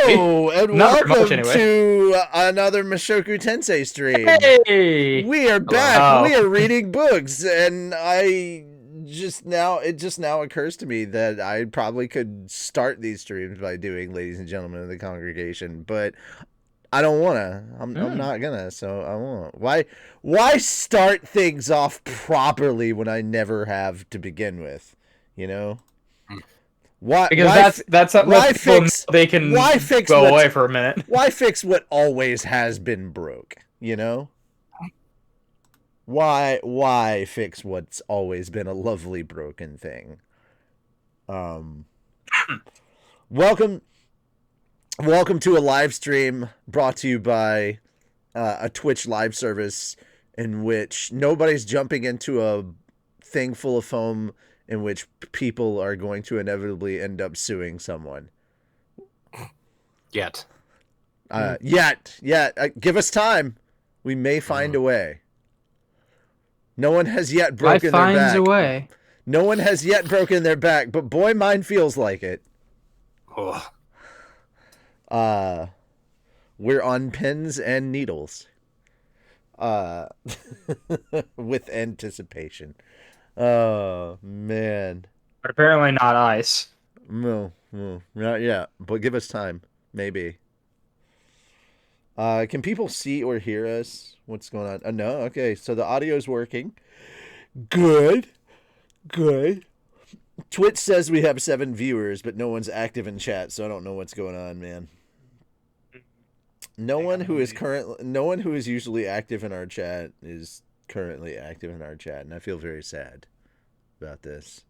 Hello and Not very much, welcome anyway. to another Mushoku Tensei stream. Hey! We are back. Oh. We are reading books, and it just now occurs to me that I probably could start these streams by doing "Ladies and Gentlemen of the Congregation," but I don't wanna. I'm not gonna. So I won't. Why start things off properly when I never have to begin with? You know. Why? Because that's something why that people fix? know they can Why fix go what's away for a minute. Why fix what always has been broke, you know? Why fix what's always been a lovely broken thing? Welcome to a live stream brought to you by a Twitch live service in which nobody's jumping into a thing full of foam in which people are going to inevitably end up suing someone. Yet. Give us time. We may find a way. No one has yet broken their back. Life finds a way. No one has yet broken their back, but boy, mine feels like it. Ugh. We're on pins and needles. With anticipation. Oh, man. But apparently not ice. No, not yet, but give us time. Maybe. Can people see or hear us? What's going on? No? Okay, so the audio's working. Good. Twitch says we have 7 viewers, but no one's active in chat, so I don't know what's going on, man. No one who is usually active in our chat is currently active in our chat, and I feel very sad about this.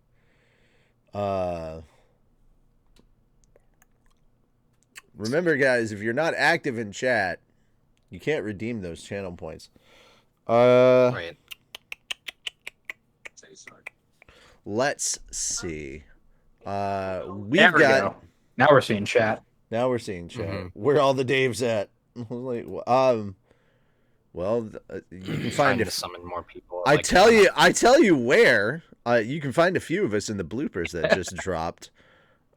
Remember, guys, if you're not active in chat, you can't redeem those channel points. Right. Let's see. There we go. Now we're seeing chat. Now we're seeing chat. Mm-hmm. Where all the Daves at? Like, well, you can find to summon more people. I tell you where. You can find a few of us in the bloopers that just dropped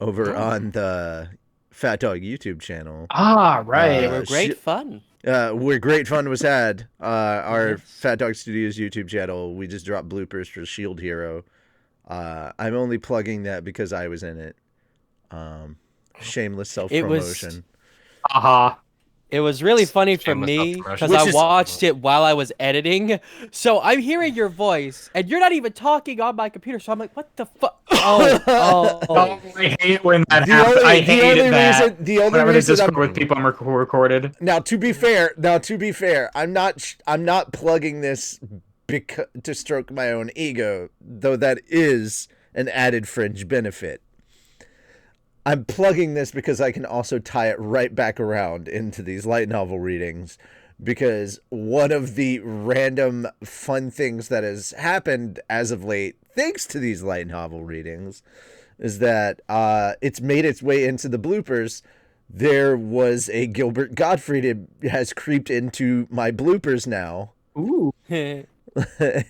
over on the Fat Dog YouTube channel. Ah, right. They were great fun. Where great fun was had. Our Fat Dog Studios YouTube channel. We just dropped bloopers for Shield Hero. I'm only plugging that because I was in it. Shameless self-promotion. It was really funny for me because I watched it while I was editing. So I'm hearing your voice, and you're not even talking on my computer. So I'm like, what the fuck? Oh, I hate when that happens. I hate that. The only reason with people I'm recorded. Now, to be fair, I'm not plugging this to stroke my own ego, though that is an added fringe benefit. I'm plugging this because I can also tie it right back around into these light novel readings, because one of the random fun things that has happened as of late, thanks to these light novel readings, is that it's made its way into the bloopers. There was a Gilbert Gottfried has creeped into my bloopers now. Ooh.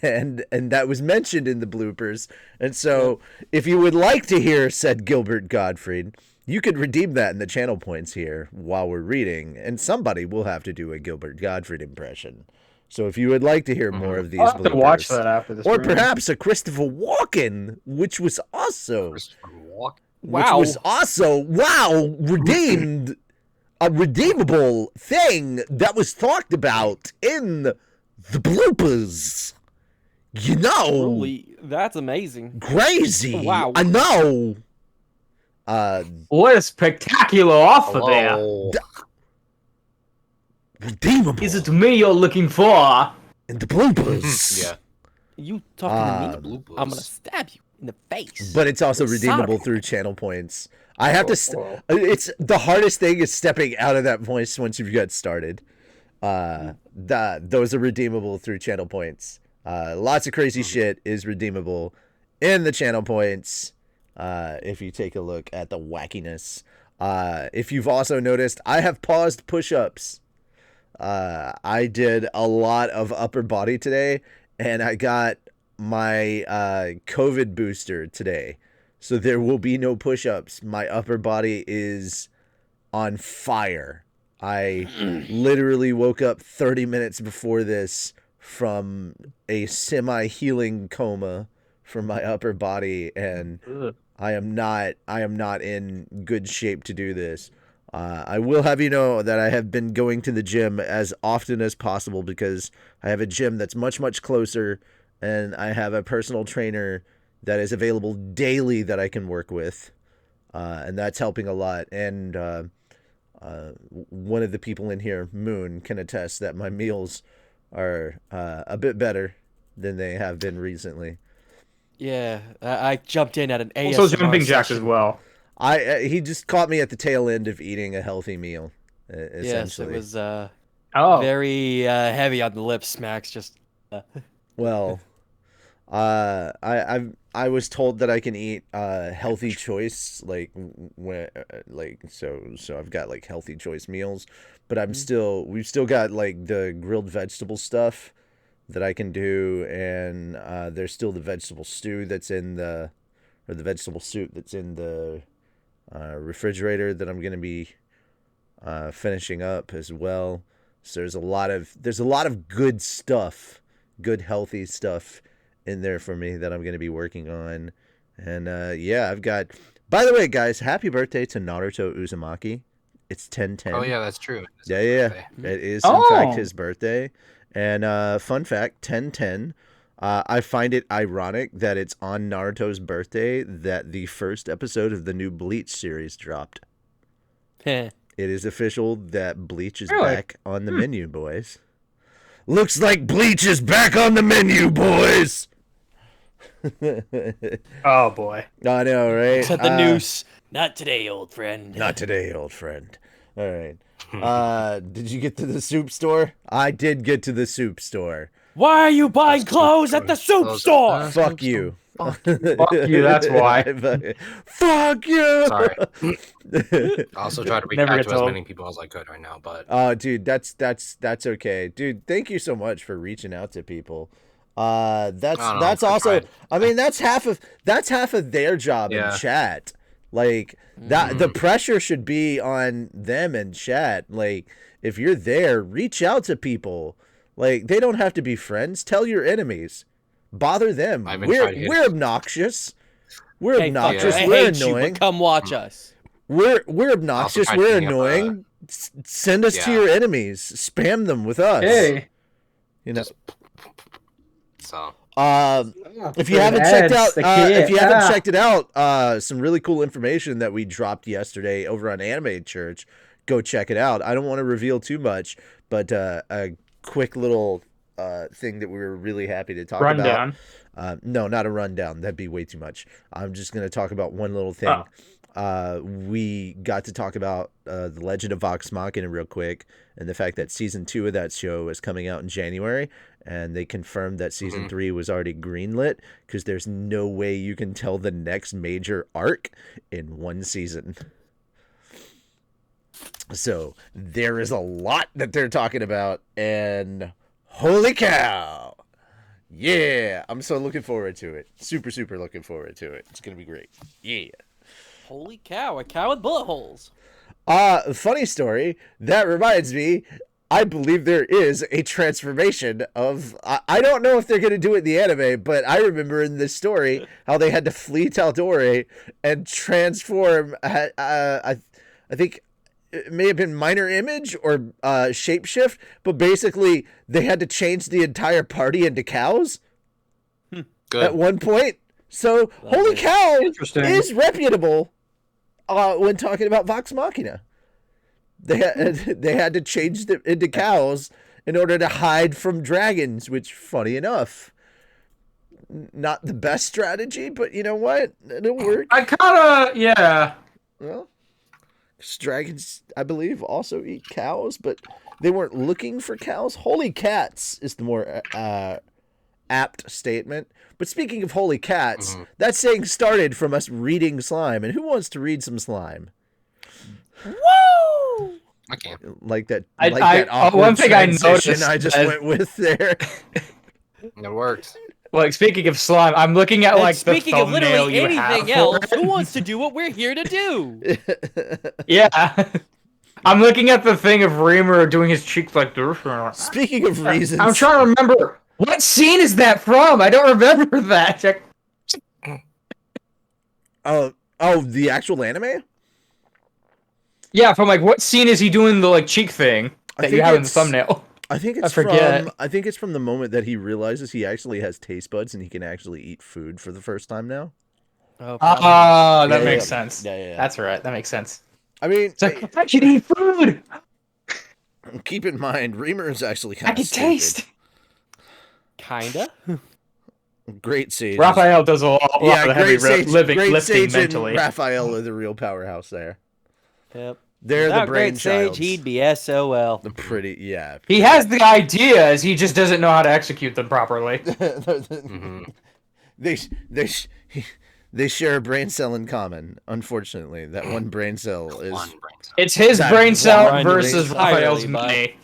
and that was mentioned in the bloopers. And so if you would like to hear said Gilbert Gottfried, you could redeem that in the channel points here while we're reading, and somebody will have to do a Gilbert Gottfried impression. So if you would like to hear more of these I'll have bloopers, to watch that after this or stream. perhaps a Christopher Walken, which was also redeemed, a redeemable thing that was talked about in the bloopers. You know, Holy, that's amazing. Crazy. Wow. I know. What a spectacular offer there. Redeemable. Is it me you're looking for? In the bloopers. Yeah. You talking to me? Bloopers. I'm gonna stab you in the face. But it's also redeemable Sorry. through channel points. I have to. It's the hardest thing is stepping out of that voice once you've got started. Those are redeemable through channel points. Lots of crazy shit is redeemable in the channel points. If you take a look at the wackiness. If you've also noticed, I have paused push-ups. I did a lot of upper body today, and I got my COVID booster today. So there will be no push-ups. My upper body is on fire. I literally woke up 30 minutes before this from a semi-healing coma from my upper body, and I am not in good shape to do this. I will have you know that I have been going to the gym as often as possible because I have a gym that's much, much closer, and I have a personal trainer that is available daily that I can work with, and that's helping a lot. And one of the people in here, Moon, can attest that my meals are a bit better than they have been recently. Yeah, I jumped in at an ASMR Also jumping jacks session. as well. He just caught me at the tail end of eating a healthy meal, essentially. Yes, it was very heavy on the lips, Max. Just well, I was told that I can eat healthy choice, like so I've got like healthy choice meals, but we've still got like the grilled vegetable stuff that I can do, and there's still the vegetable stew that's in the vegetable soup that's in the refrigerator that I'm gonna be finishing up as well. So there's a lot of good stuff, good healthy stuff in there for me that I'm gonna be working on. And I've got. By the way, guys, happy birthday to Naruto Uzumaki. It's 10/10. Oh yeah, that's true. Yeah. It is in fact his birthday. And fun fact, 10/10. I find it ironic that it's on Naruto's birthday that the first episode of the new Bleach series dropped. It is official that Bleach is back on the menu, boys. Looks like Bleach is back on the menu, boys! Oh, boy. I know, right? Set the noose. Not today, old friend. Not today, old friend. All right. Did you get to the soup store? I did get to the soup store. Why are you buying clothes at the soup store? Fuck you. Fuck you, that's why. Fuck you! Sorry. I also try to reach out to as many people as I could right now, but... Oh, dude, that's okay. Dude, thank you so much for reaching out to people. That's also... I mean, that's half of their job in chat. Like, that the pressure should be on them in chat. Like, if you're there, reach out to people. Like, they don't have to be friends. Tell your enemies. Bother them. We're obnoxious. We're obnoxious. We're annoying. Come watch us. We're obnoxious. We're annoying. Send us to your enemies. Spam them with us. Hey. You know. So. If you haven't checked it out, some really cool information that we dropped yesterday over on Anime Church. Go check it out. I don't want to reveal too much, but a quick little thing that we were really happy to talk about. No, not a rundown. That'd be way too much. I'm just going to talk about one little thing. We got to talk about The Legend of Vox Machina real quick, and the fact that season 2 of that show is coming out in January, and they confirmed that season 3 was already greenlit, because there's no way you can tell the next major arc in one season. So there is a lot that they're talking about, and holy cow! Yeah, I'm so looking forward to it. Super, super looking forward to it. It's gonna be great. Yeah. Holy cow! A cow with bullet holes. Funny story. That reminds me. I believe there is a transformation of. I don't know if they're gonna do it in the anime, but I remember in this story how they had to flee Tal'Dorei and transform. I think. It may have been minor image or shapeshift, but basically they had to change the entire party into cows at one point. So, holy cow is reputable when talking about Vox Machina. They had to change them into cows in order to hide from dragons, which, funny enough, not the best strategy, but you know what? It'll work. I kind of, yeah. Well. Dragons, I believe, also eat cows, but they weren't looking for cows. Holy cats is the more apt statement. But speaking of holy cats, that saying started from us reading slime. And who wants to read some slime? Woo! I can't. Like that awkward one thing I noticed I just went with there. It worked. Like, speaking of slime, I'm looking at, like, the speaking of literally anything else, who wants to do what we're here to do? Yeah. I'm looking at the thing of Reamer doing his cheeks like this. Speaking of reasons, I'm trying to remember what scene is that from. I don't remember that. Oh, the actual anime? Yeah, from like what scene is he doing the like cheek thing that you have in the thumbnail? I think it's from the moment that he realizes he actually has taste buds and he can actually eat food for the first time now. Oh, that makes sense. Yeah. That's right. That makes sense. I mean, it's like, I can eat food. Keep in mind, Reamer is actually kind of I can taste. Kinda. Great Sage. Raphael does a lot of heavy lifting mentally. Raphael are the real powerhouse there. Yep. They're Without the brainchild. He'd be SOL. He has the ideas, he just doesn't know how to execute them properly. They share a brain cell in common. Unfortunately, that one brain cell is. It's his brain cell versus Raphael's money.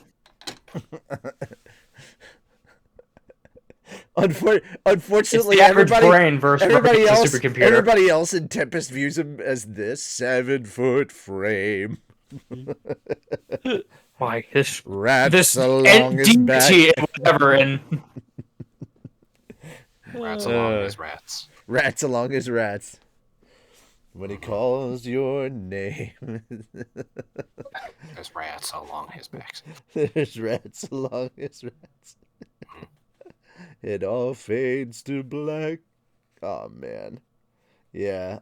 Unfortunately, everybody else in Tempest views him as this 7-foot frame. Like this rats along his back. Whatever, and rats along his rats. Rats along his rats. When he calls your name. There's rats along his back. There's rats along his rats. It all fades to black. Oh man. Yeah.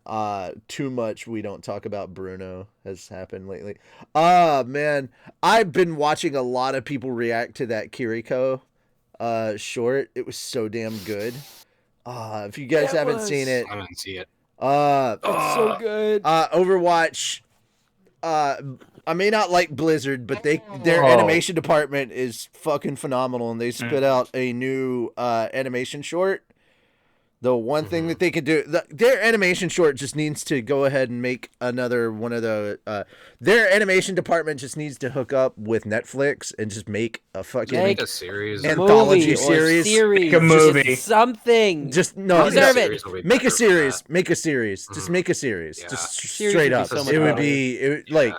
Too much we don't talk about Bruno has happened lately. Man. I've been watching a lot of people react to that Kiriko short. It was so damn good. If you guys haven't seen it. I didn't see it. It's so good. Overwatch. I may not like Blizzard, but their animation department is fucking phenomenal, and they spit out a new animation short. The one thing that they could do, their animation short just needs to go ahead and make another one of the. Their animation department just needs to hook up with Netflix and just make a fucking make a series, anthology series, make a movie, something. Just no, deserve it. Make a series. Make a series. Just make a series. Yeah. Just straight up. It would be like.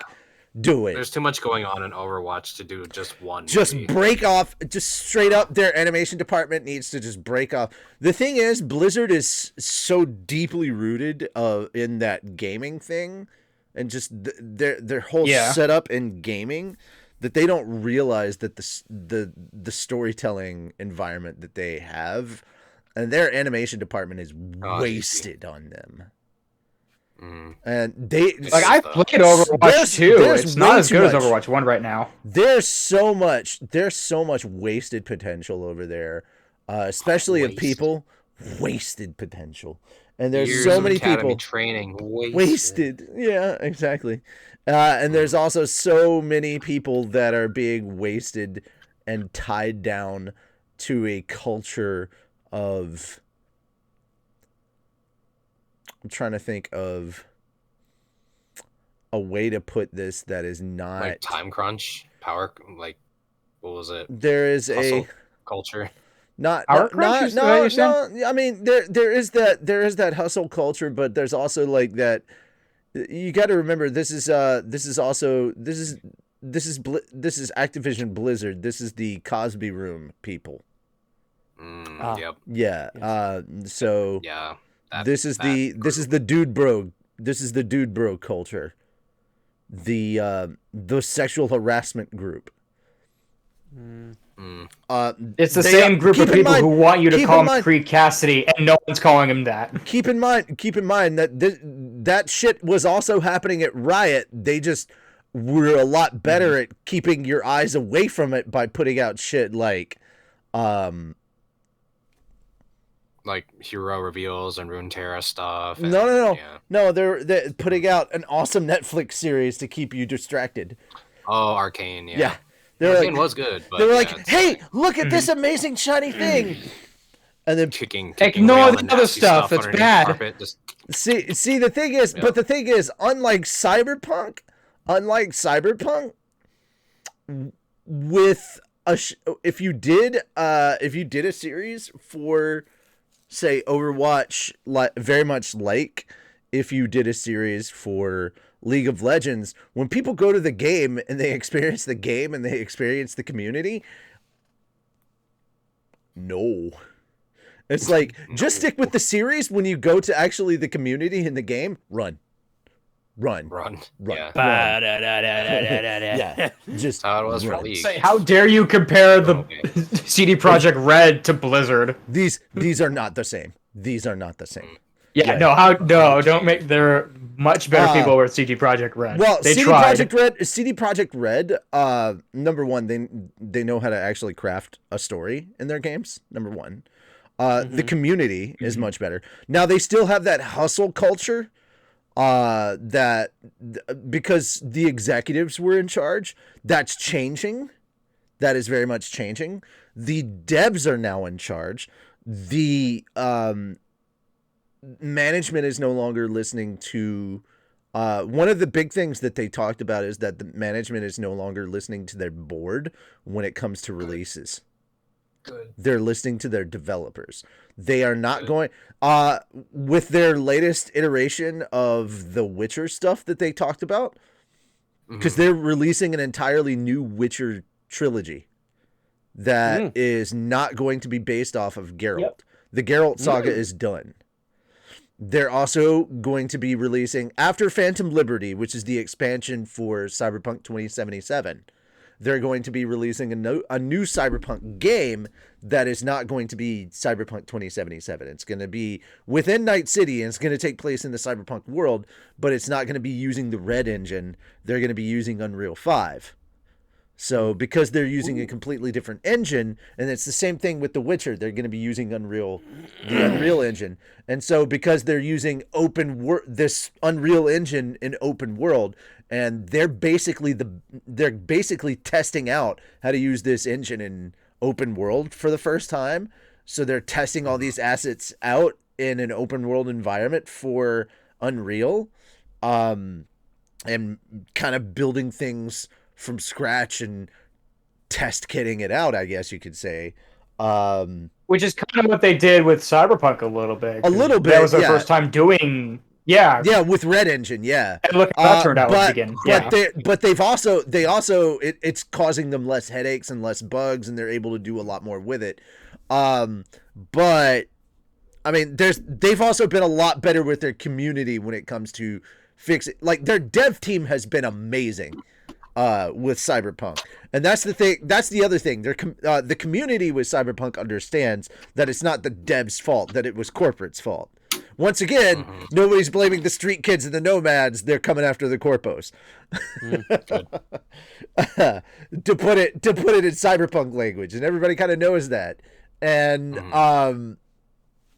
Do it. There's too much going on in Overwatch to do just one. Just movie. break off. Just straight up, their animation department needs to just break off. The thing is, Blizzard is so deeply rooted in that gaming thing, and just their whole setup in gaming that they don't realize that the storytelling environment that they have, and their animation department is wasted on them. And they I played Overwatch 2. It's not as good as Overwatch 1 right now. There's so much wasted potential over there, especially of people. Wasted potential, and there's so many people training wasted. Yeah, exactly. And there's also so many people that are being wasted and tied down to a culture of. I'm trying to think of a way to put this that is not like time crunch, power. Like, what was it? There is hustle culture. No. I mean, there is that hustle culture, but there's also like that. You got to remember, this is Activision Blizzard. This is the Cosby Room people. Yep. Yeah. So. Yeah. This is the dude bro culture, the sexual harassment group. It's the same group of people who want you to call him Creed Cassidy, and no one's calling him that. Keep in mind that that shit was also happening at Riot. They just were a lot better at keeping your eyes away from it by putting out shit like hero reveals and Runeterra stuff. No. They're putting out an awesome Netflix series to keep you distracted. Oh, Arcane, yeah. Yeah, Arcane was good. But they were like, "Hey, look at this amazing shiny thing," and then kicking ignore the other stuff. It's bad. See, the thing is, but the thing is, unlike Cyberpunk, with if you did a series for, say, Overwatch, very much like if you did a series for League of Legends, when people go to the game and they experience the game and they experience the community, no. It's like, just stick with the series. When you go to actually the community in the game, run. Yeah. Yeah. Just how it was for League. Say, how dare you compare the CD Projekt Red to Blizzard? These are not the same. These are not the same. Yeah, don't make. They're much better people with CD Projekt Red. Well, they CD tried. Projekt Red, number one, they know how to actually craft a story in their games. Number one, the community is much better. Now they still have that hustle culture, that because the executives were in charge, that's changing. That is very much changing. The devs are now in charge. The management is no longer listening to one of the big things that they talked about is that the management is no longer listening to their board when it comes to releases. Good. They're listening to their developers. They are not going with their latest iteration of the Witcher stuff that they talked about, because they're releasing an entirely new Witcher trilogy that is not going to be based off of Geralt. Yep. The Geralt saga is done. They're also going to be releasing, after Phantom Liberty, which is the expansion for Cyberpunk 2077, they're going to be releasing a new Cyberpunk game that is not going to be Cyberpunk 2077. It's going to be within Night City, and it's going to take place in the Cyberpunk world, but it's not going to be using the Red engine. They're going to be using Unreal 5. So because they're using a completely different engine, and it's the same thing with The Witcher, they're going to be using the Unreal engine. And so because they're using this Unreal engine in open world, and they're basically testing out how to use this engine in open world for the first time. So they're testing all these assets out in an open world environment for Unreal, and kind of building things from scratch and test kitting it out, I guess you could say. Which is kind of what they did with Cyberpunk a little bit. That was their first time doing. Yeah, with Red Engine, yeah. And look how that turned out at the beginning. But it's causing them less headaches and less bugs, and they're able to do a lot more with it. But I mean, they've also been a lot better with their community when it comes to fixing. Like, their dev team has been amazing with Cyberpunk, and that's the thing. That's the other thing. The community with Cyberpunk understands that it's not the devs' fault; that it was corporate's fault. Once again, nobody's blaming the street kids and the nomads. They're coming after the corpos. To put it in Cyberpunk language, and everybody kind of knows that. And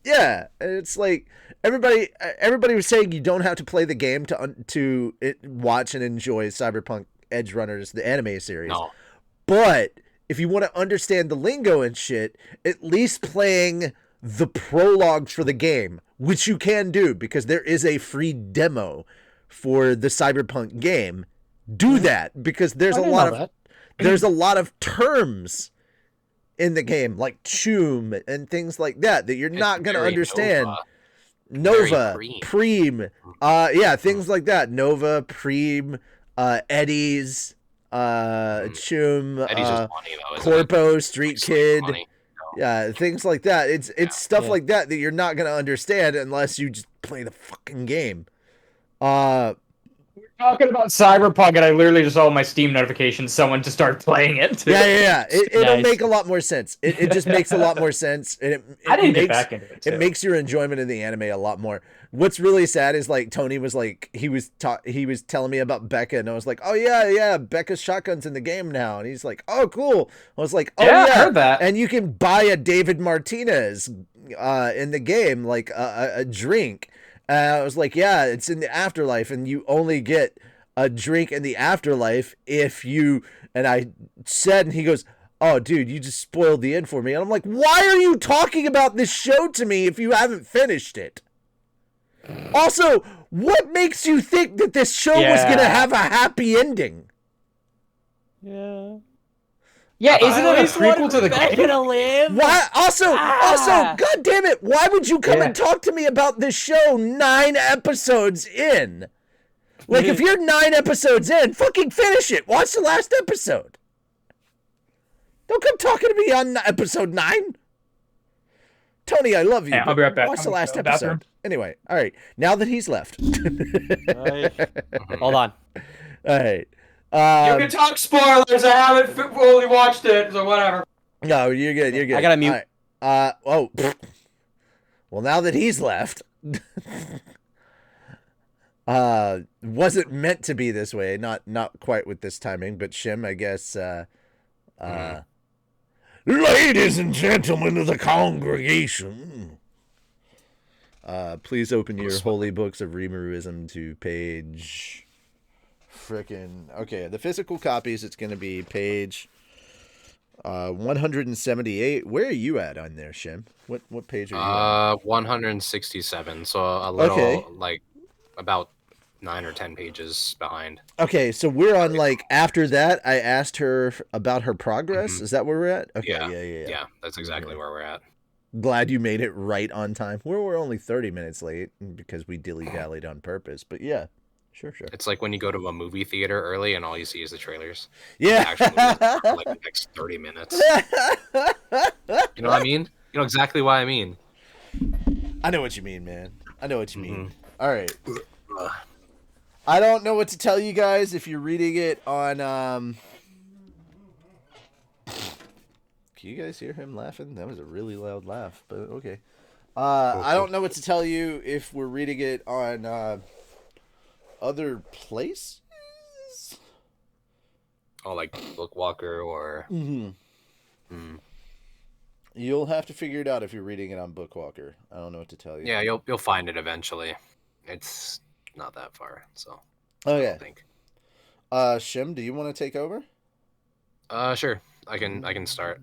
yeah, it's like everybody was saying you don't have to play the game to watch and enjoy Cyberpunk Edge Runners, the anime series. No. But if you want to understand the lingo and shit, at least playing the prologue for the game, which you can do because there is a free demo for the Cyberpunk game, do that, because there's a lot of terms in the game, like chum and things like that you're not going to understand. Nova, Preem, things like that. Nova, Preem, Eddies, chum, Corpo, Street Kid. Yeah, things like that. It's stuff like that you're not going to understand unless you just play the fucking game. We're talking about Cyberpunk, and I literally just saw my Steam notifications someone to start playing it. Yeah. It'll make a lot more sense. It just makes a lot more sense. And I didn't get back into it, too. It makes your enjoyment of the anime a lot more. What's really sad is, like, Tony was like, he was telling me about Becca, and I was like, oh yeah, Becca's shotgun's in the game now, and he's like, oh cool. I was like, oh yeah, I heard that. And you can buy a David Martinez in the game, like a drink. I was like, yeah, it's in the afterlife, and you only get a drink in the afterlife if you. And I said, and he goes, oh dude, you just spoiled the end for me. And I'm like, why are you talking about this show to me if you haven't finished it? Also, what makes you think that this show was going to have a happy ending? Yeah. Yeah, isn't it a prequel to the game? Gonna live? Why? Also, God damn it! Why would you come and talk to me about this show 9 episodes in? Like, if you're 9 episodes in, fucking finish it. Watch the last episode. Don't come talking to me on episode 9. Tony, I love you. Yeah, I'll be right back. Watch the last episode. Anyway, all right. Now that he's left. Hold on. All right. You can talk spoilers. I haven't fully watched it, so whatever. No, you're good. You're good. I gotta mute. Right. Well, now that he's left, wasn't meant to be this way. Not quite with this timing, but Shim, I guess. Ladies and gentlemen of the congregation, please open your holy books of Rimuruism to page. Okay, the physical copies, it's going to be page 178. Where are you at on there, Shim? What page are you at? 167, so a little, like, about 9 or 10 pages behind. Okay, so we're on, like, after that, I asked her about her progress. Is that where we're at? Okay, yeah. That's exactly where we're at. Glad you made it right on time. We're only 30 minutes late because we dilly-dallied on purpose, but yeah. Sure. It's like when you go to a movie theater early and all you see is the trailers. Yeah. The actual movie for like the next 30 minutes. You know what I mean? You know exactly what I mean. I know what you mean, man. I know what you mean. All right. I don't know what to tell you guys if you're reading it on... Can you guys hear him laughing? That was a really loud laugh, but okay. I don't know what to tell you if we're reading it on... other places? Oh, like Bookwalker or... You'll have to figure it out if you're reading it on Bookwalker. I don't know what to tell you. Yeah, you'll find it eventually. It's not that far, so... Okay. I think. Shim, do you want to take over? Sure. I can start.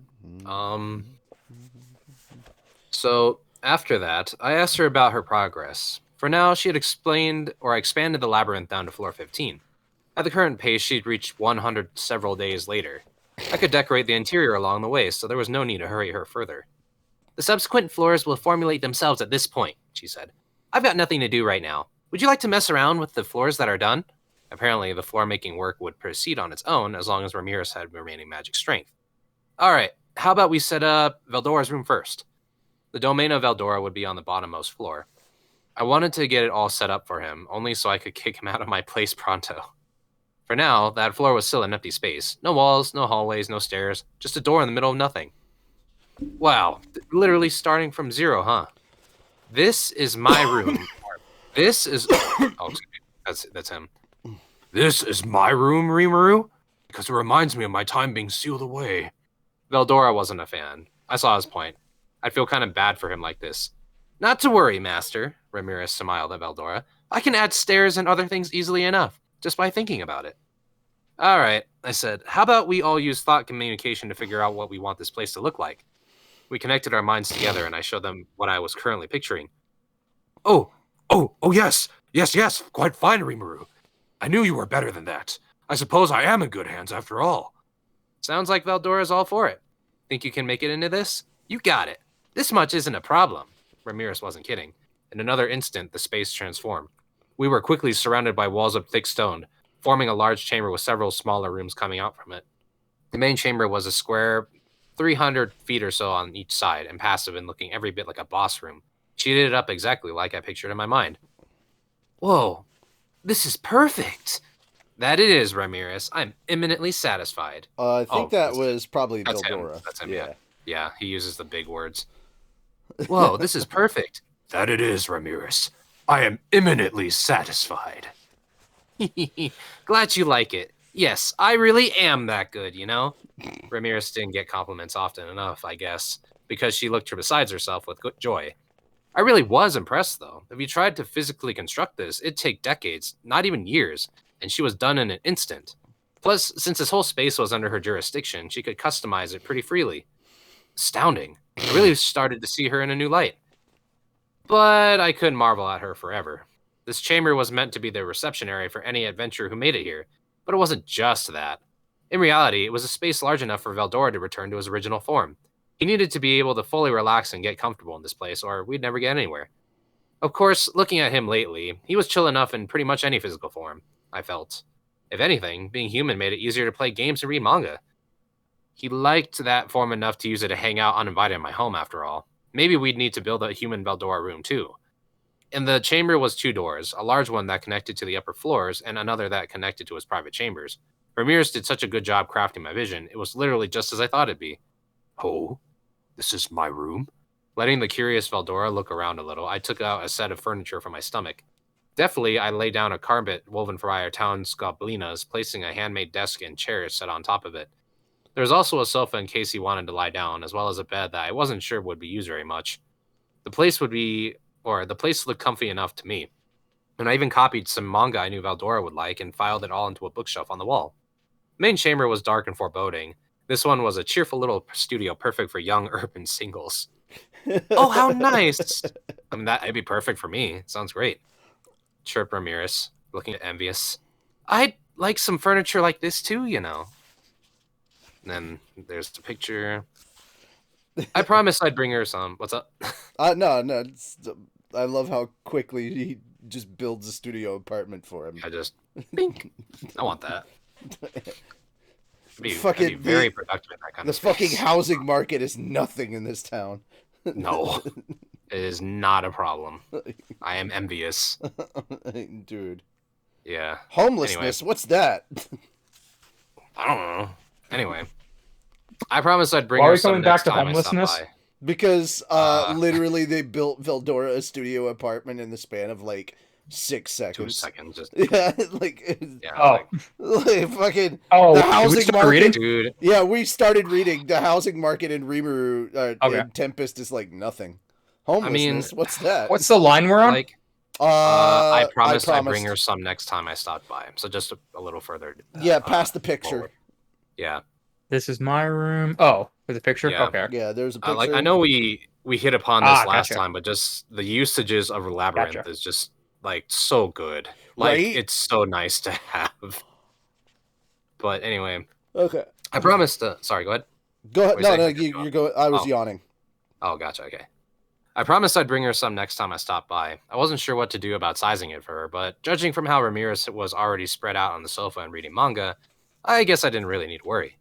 So, after that, I asked her about her progress. For now, she had expanded the labyrinth down to floor 15. At the current pace, she'd reached 100 several days later. I could decorate the interior along the way, so there was no need to hurry her further. The subsequent floors will formulate themselves at this point, she said. I've got nothing to do right now. Would you like to mess around with the floors that are done? Apparently, the floor-making work would proceed on its own as long as Ramirez had remaining magic strength. Alright, how about we set up Veldora's room first? The domain of Veldora would be on the bottommost floor. I wanted to get it all set up for him, only so I could kick him out of my place pronto. For now, that floor was still an empty space. No walls, no hallways, no stairs, just a door in the middle of nothing. Wow, literally starting from zero, huh? This is my room. This is... Oh, excuse me. That's him. This is my room, Rimuru? Because it reminds me of my time being sealed away. Veldora wasn't a fan. I saw his point. I'd feel kind of bad for him like this. Not to worry, Master, Ramirez smiled at Veldora. I can add stairs and other things easily enough, just by thinking about it. All right, I said. How about we all use thought communication to figure out what we want this place to look like? We connected our minds together, and I showed them what I was currently picturing. Oh, yes, quite fine, Rimuru. I knew you were better than that. I suppose I am in good hands after all. Sounds like Veldora's all for it. Think you can make it into this? You got it. This much isn't a problem. Ramirez wasn't kidding. In another instant, the space transformed. We were quickly surrounded by walls of thick stone, forming a large chamber with several smaller rooms coming out from it. The main chamber was a square 300 feet or so on each side, impassive and looking every bit like a boss room. She did it up exactly like I pictured in my mind. Whoa, this is perfect. That it is, Ramirez. I'm eminently satisfied. I think that was probably Veldora. That's him, yeah. Yeah, he uses the big words. Whoa, this is perfect. That it is, Ramirez. I am eminently satisfied. Glad you like it. Yes, I really am that good, you know? Ramirez didn't get compliments often enough, I guess, because she looked beside herself with joy. I really was impressed, though. If you tried to physically construct this, it'd take decades, not even years, and she was done in an instant. Plus, since this whole space was under her jurisdiction, she could customize it pretty freely. Astounding. I really started to see her in a new light. But I couldn't marvel at her forever. This chamber was meant to be the reception area for any adventurer who made it here, but it wasn't just that. In reality, it was a space large enough for Veldora to return to his original form. He needed to be able to fully relax and get comfortable in this place, or we'd never get anywhere. Of course, looking at him lately, he was chill enough in pretty much any physical form, I felt. If anything, being human made it easier to play games and read manga. He liked that form enough to use it to hang out uninvited in my home, after all. Maybe we'd need to build a human Veldora room, too. In the chamber was 2 doors, a large one that connected to the upper floors, and another that connected to his private chambers. Ramirez did such a good job crafting my vision, it was literally just as I thought it'd be. Oh, this is my room? Letting the curious Veldora look around a little, I took out a set of furniture from my stomach. Deftly, I laid down a carpet woven for our town's goblinas, placing a handmade desk and chairs set on top of it. There was also a sofa in case he wanted to lie down, as well as a bed that I wasn't sure would be used very much. The place looked comfy enough to me, and I even copied some manga I knew Veldora would like and filed it all into a bookshelf on the wall. The main chamber was dark and foreboding. This one was a cheerful little studio perfect for young urban singles. Oh, how nice! I mean, that'd be perfect for me. Sounds great. Chirped Ramirez, looking envious. I'd like some furniture like this too, you know. And then there's the picture. I promised I'd bring her some. What's up? No. I love how quickly he just builds a studio apartment for him. I just think I want that. I'd be Fucking very productive in that kind of space. The fucking housing market is nothing in this town. No, it is not a problem. I am envious. Dude. Yeah. Homelessness, anyway. What's that? I don't know. Anyway, I promised I'd bring her some next time I stopped by. Because literally they built Veldora a studio apartment in the span of like 6 seconds. 2 seconds. Just... Yeah, like fucking the housing market. Reading? Dude. Yeah, we started reading. The housing market in Rimuru in Tempest is like nothing. Homelessness, what's that? What's the line we're on? Like, I promised I'd bring her some next time I stopped by. So just a little further. Yeah, past the picture. Forward. Yeah. This is my room. Oh, with a picture? Yeah. Okay. Yeah, there's a picture. I know we hit upon this last time, but just the usages of Labyrinth is just like so good. Like it's so nice to have. But anyway. Okay. I promised sorry, go ahead. Go ahead. No, you go. I was yawning. Oh, gotcha. Okay. I promised I'd bring her some next time I stopped by. I wasn't sure what to do about sizing it for her, but judging from how Ramirez was already spread out on the sofa and reading manga, I guess I didn't really need to worry.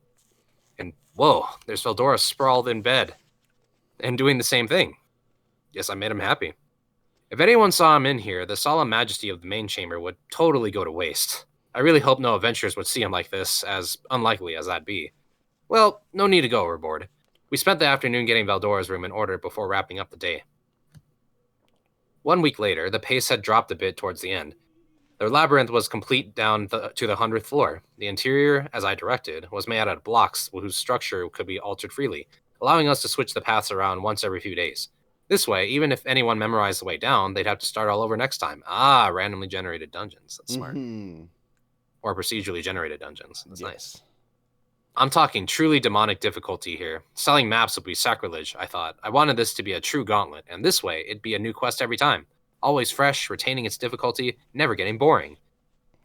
And whoa, there's Veldora sprawled in bed and doing the same thing. Yes, I made him happy. If anyone saw him in here, the solemn majesty of the main chamber would totally go to waste. I really hope no adventurers would see him like this, as unlikely as that'd be. Well, no need to go overboard. We spent the afternoon getting Veldora's room in order before wrapping up the day. 1 week later, the pace had dropped a bit towards the end. The labyrinth was complete down to the 100th floor. The interior, as I directed, was made out of blocks whose structure could be altered freely, allowing us to switch the paths around once every few days. This way, even if anyone memorized the way down, they'd have to start all over next time. Randomly generated dungeons. That's smart. Mm-hmm. Or procedurally generated dungeons. That's nice. Yes. I'm talking truly demonic difficulty here. Selling maps would be sacrilege, I thought. I wanted this to be a true gauntlet, and this way, it'd be a new quest every time. Always fresh, retaining its difficulty, never getting boring.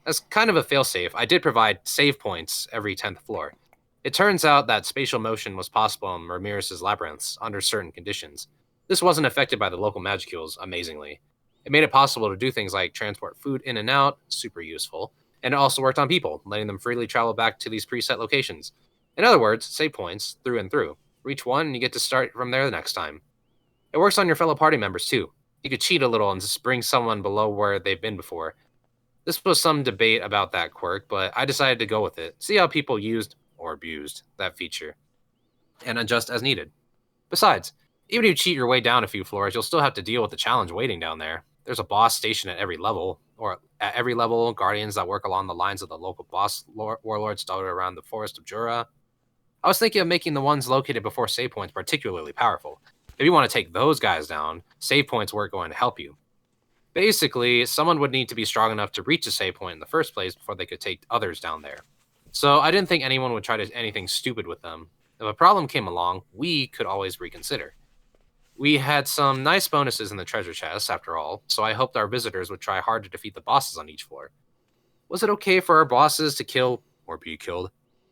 As kind of a failsafe, I did provide save points every 10th floor. It turns out that spatial motion was possible in Ramirez's labyrinths under certain conditions. This wasn't affected by the local magicules, amazingly. It made it possible to do things like transport food in and out, super useful, and it also worked on people, letting them freely travel back to these preset locations. In other words, save points, through and through. Reach one, and you get to start from there the next time. It works on your fellow party members, too. You could cheat a little and just bring someone below where they've been before. This was some debate about that quirk, but I decided to go with it, see how people used, or abused, that feature, and adjust as needed. Besides, even if you cheat your way down a few floors, you'll still have to deal with the challenge waiting down there. There's a boss station at every level, guardians that work along the lines of the local boss warlords dotted around the forest of Jura. I was thinking of making the ones located before save points particularly powerful. If you want to take those guys down, save points weren't going to help you. Basically, someone would need to be strong enough to reach a save point in the first place before they could take others down there. So I didn't think anyone would try to anything stupid with them. If a problem came along, we could always reconsider. We had some nice bonuses in the treasure chests, after all, so I hoped our visitors would try hard to defeat the bosses on each floor. Was it okay for our bosses to kill, or be killed,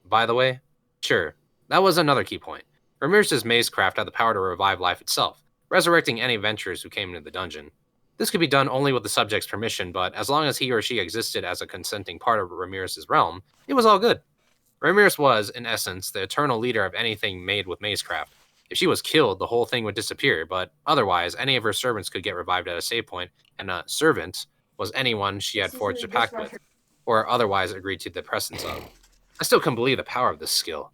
by the way? Sure, that was another key point. Ramirez's mazecraft had the power to revive life itself, resurrecting any adventurers who came into the dungeon. This could be done only with the subject's permission, but as long as he or she existed as a consenting part of Ramirez's realm, it was all good. Ramirez was, in essence, the eternal leader of anything made with mazecraft. If she was killed, the whole thing would disappear, but otherwise, any of her servants could get revived at a save point, and a servant was anyone she had forged a pact with, or otherwise agreed to the presence of. I still couldn't believe the power of this skill.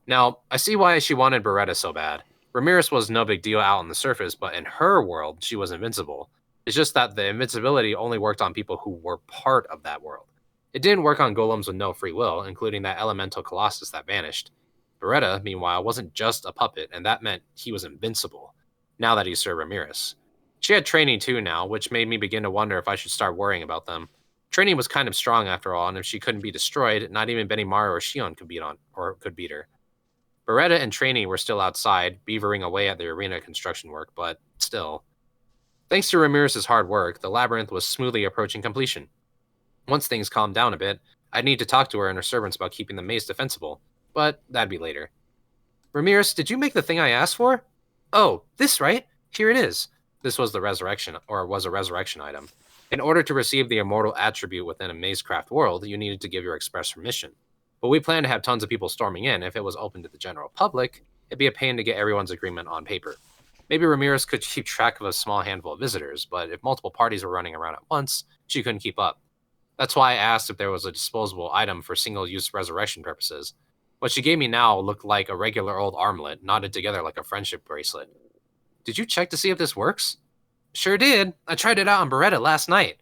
Now, I see why she wanted Beretta so bad. Ramirez was no big deal out on the surface, but in her world, she was invincible. It's just that the invincibility only worked on people who were part of that world. It didn't work on golems with no free will, including that elemental colossus that vanished. Beretta, meanwhile, wasn't just a puppet, and that meant he was invincible, now that he served Ramirez. She had training too now, which made me begin to wonder if I should start worrying about them. Training was kind of strong after all, and if she couldn't be destroyed, not even Benimaru or Shion could beat her. Beretta and Trainee were still outside, beavering away at the arena construction work, but still. Thanks to Ramirez's hard work, the labyrinth was smoothly approaching completion. Once things calmed down a bit, I'd need to talk to her and her servants about keeping the maze defensible, but that'd be later. Ramirez, did you make the thing I asked for? Oh, this, right? Here it is. This was a resurrection item. In order to receive the immortal attribute within a mazecraft world, you needed to give your express permission. But we planned to have tons of people storming in. If it was open to the general public, it'd be a pain to get everyone's agreement on paper. Maybe Ramirez could keep track of a small handful of visitors, but if multiple parties were running around at once, she couldn't keep up. That's why I asked if there was a disposable item for single-use resurrection purposes. What she gave me now looked like a regular old armlet, knotted together like a friendship bracelet. Did you check to see if this works? Sure did. I tried it out on Beretta last night.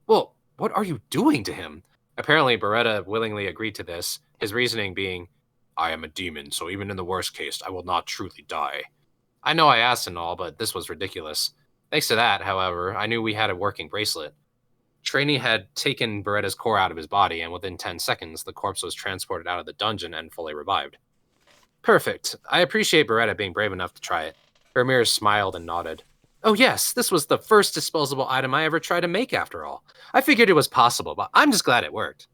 Well, what are you doing to him? Apparently, Beretta willingly agreed to this, his reasoning being, I am a demon, so even in the worst case, I will not truly die. I know I asked and all, but this was ridiculous. Thanks to that, however, I knew we had a working bracelet. Trainee had taken Beretta's core out of his body, and within 10 seconds, the corpse was transported out of the dungeon and fully revived. Perfect. I appreciate Beretta being brave enough to try it. Ramirez smiled and nodded. Oh yes, this was the first disposable item I ever tried to make after all. I figured it was possible, but I'm just glad it worked.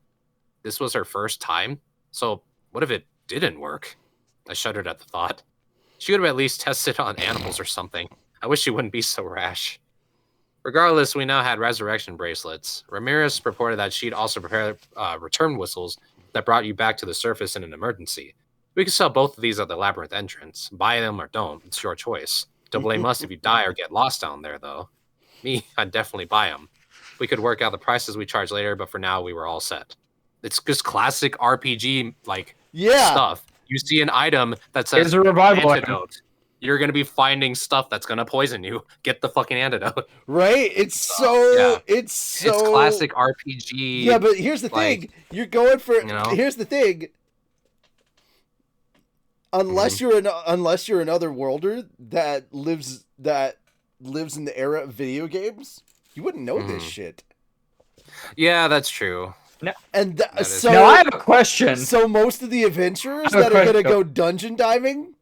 This was her first time? So what if it didn't work? I shuddered at the thought. She could have at least tested on animals or something. I wish she wouldn't be so rash. Regardless, we now had resurrection bracelets. Ramirez reported that she'd also prepared return whistles that brought you back to the surface in an emergency. We could sell both of these at the labyrinth entrance. Buy them or don't. It's your choice. Don't blame us if you die or get lost down there, though. Me, I'd definitely buy them. We could work out the prices we charge later, but for now, we were all set. It's just classic RPG, stuff. You see an item that says it's a revival antidote. You're going to be finding stuff that's going to poison you. Get the fucking antidote. Right? It's classic RPG. Yeah, but here's the thing. You're going for... Here's the thing. Unless you're an other worlder that lives in the era of video games, you wouldn't know this shit. Yeah, that's true. No. And so now I have a question. So most of the adventurers that are gonna go dungeon diving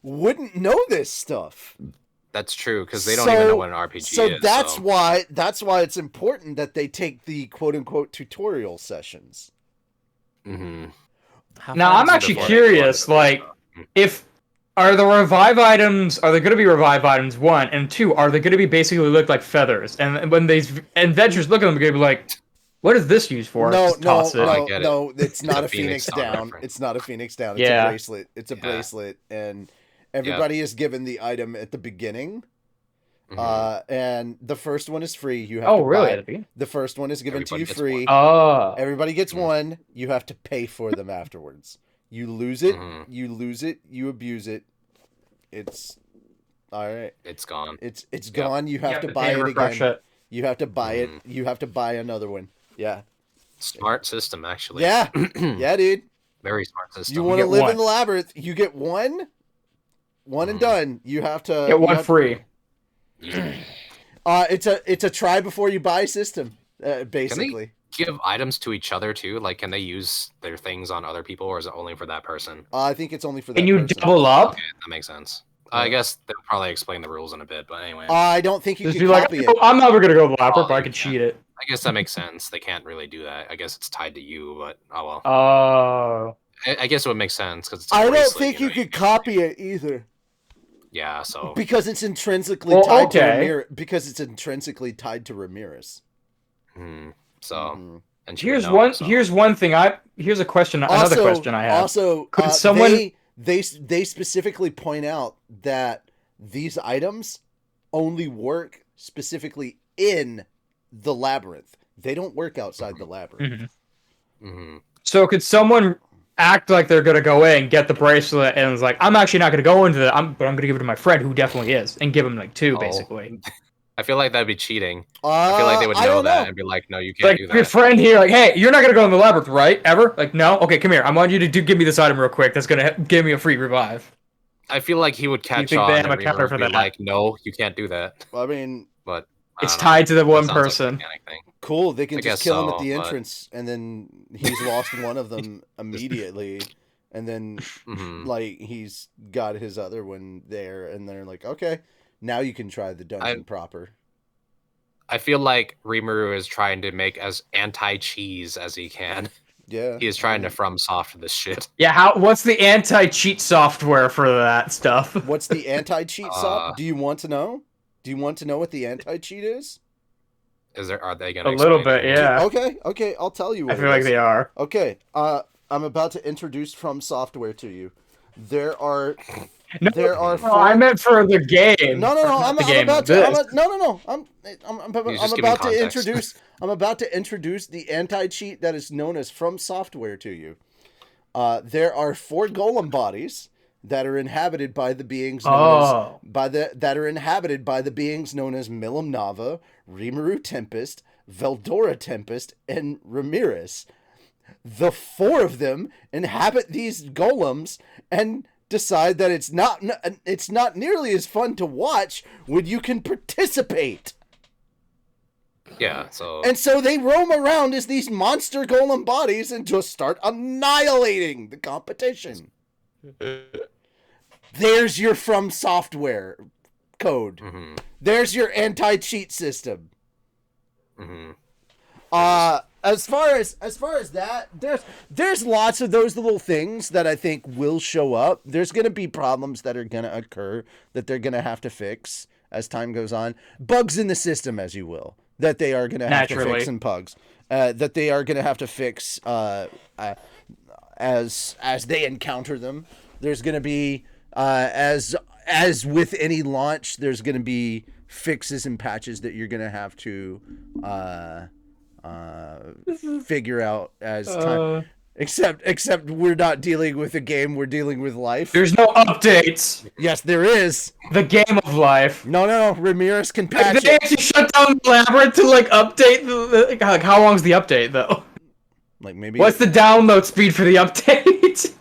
wouldn't know this stuff. That's true, because they don't even know what an RPG is. So that's why it's important that they take the quote unquote tutorial sessions. Mm-hmm. Now I'm actually curious, if are the revive items, are they going to be revive items, 1, and 2, are they going to be basically look like feathers? And when these adventurers look at them, they're going to be like, what is this used for? No, it's not a Phoenix down. It's not a Phoenix down. It's a bracelet. It's a bracelet, and everybody is given the item at the beginning. Mm-hmm. And the first one is free. You have to buy it. The first one is given to you free. Everybody gets one. You have to pay for them afterwards. You lose it. Mm-hmm. You lose it. You abuse it. It's all right. It's gone. It's gone. You have to buy it again. You have to buy it. You have to buy another one. Yeah. Smart system, actually. Yeah. Yeah, dude. Very smart system. You want to live in the labyrinth? You get one and done. You have to get one free. It's a try before you buy system, basically. Can they give items to each other too? Like, can they use their things on other people, or is it only for that person? I think it's only for that person. Can you double up? Okay, that makes sense. I guess they'll probably explain the rules in a bit, but anyway. I don't think you can copy it. I'm never going to go to the labyrinth, but I can cheat it. I guess that makes sense. They can't really do that. I guess it's tied to you, but oh well. Oh. I guess it would make sense because I don't think you could copy it either. Yeah, so because it's intrinsically tied to Ramirez. Because it's intrinsically tied to Ramirez. So, and here's one thing. Here's a question. Another question I have. Also, could someone they specifically point out that these items only work specifically in the labyrinth. They don't work outside the labyrinth. So could someone act like they're gonna go in, get the bracelet, and it's like, I'm actually not gonna go into that, but I'm gonna give it to my friend who definitely is, and give him like 2 basically. I feel like that'd be cheating. I feel like they would know that and be like, no, you can't do that. Your friend here, like, hey, you're not gonna go in the labyrinth, right? Ever? Like, no? Okay, come here. I want you to give me this item real quick. That's gonna give me a free revive. I feel like he would catch on and be like, no, you can't do that. I mean, but it's tied to the one person. Cool, they can just kill him at the entrance, and then he's lost one of them immediately, and then like he's got his other one there, and they're like, okay, now you can try the dungeon proper. I feel like Rimuru is trying to make as anti-cheese as he can. Yeah, he is trying to FromSoft this shit. Yeah, what's the anti-cheat software for that stuff? What's the anti-cheat software? Do you want to know? Do you want to know what the anti-cheat is? Are they gonna a little bit? Yeah. Okay, I'll tell you. I feel like they are. Okay, I'm about to introduce FromSoftware to you. There are. No, I meant for the game. No. I'm about to introduce the anti-cheat that is known as FromSoftware to you. There are 4 golem bodies that are inhabited by the beings known as Milim Nava, Rimuru Tempest, Veldora Tempest, and Ramirez. The 4 of them inhabit these golems and decide that it's not nearly as fun to watch when you can participate. Yeah, so they roam around as these monster golem bodies and just start annihilating the competition. There's your FromSoftware code. There's your anti-cheat system. As far as that, there's lots of those little things that I think will show up. There's going to be problems that are going to occur that they're going to have to fix as time goes on. Bugs in the system, as you will, that they are going to have to fix, and bugs that they are going to have to fix as they encounter them. There's going to be as with any launch, there's going to be fixes and patches that you're going to have to figure out as time. Except we're not dealing with a game, we're dealing with life. There's no updates. Yes, there is. The game of life. No. Ramirez can patch it. They actually shut down the labyrinth to update like how long is the update though? Like maybe. What's the download speed for the update?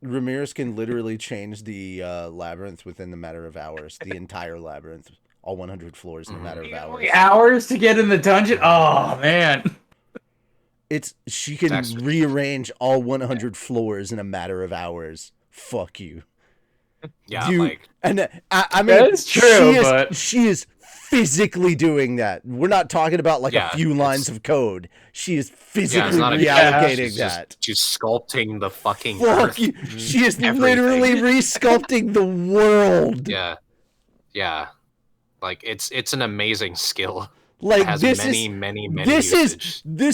Ramirez can literally change the labyrinth within the matter of hours. The entire labyrinth, all 100 floors in a matter of hours. Hours to get in the dungeon? Oh man. She can rearrange all 100 floors in a matter of hours. Fuck you. Yeah, dude, and I mean, that is true, she is physically doing that. We're not talking about a few lines of code. She is physically reallocating that. She's sculpting the fucking earth. She is literally re-sculpting the world. Yeah. Like it's an amazing skill. Like this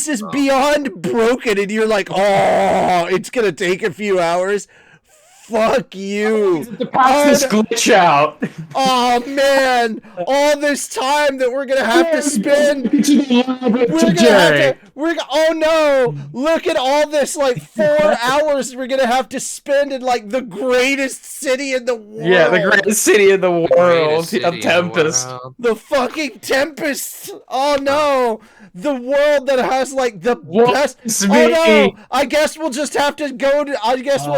is beyond broken, and you're like, oh, it's gonna take a few hours. Fuck you. To pass this glitch out. Oh man, all this time that we're gonna have to spend. Oh no! Look at all this 4 hours we're gonna have to spend in the greatest city in the world. Yeah, the greatest city in the world of Tempest. The fucking Tempest. Oh no. The world that has the best. Oh no! I guess we'll just have to we'll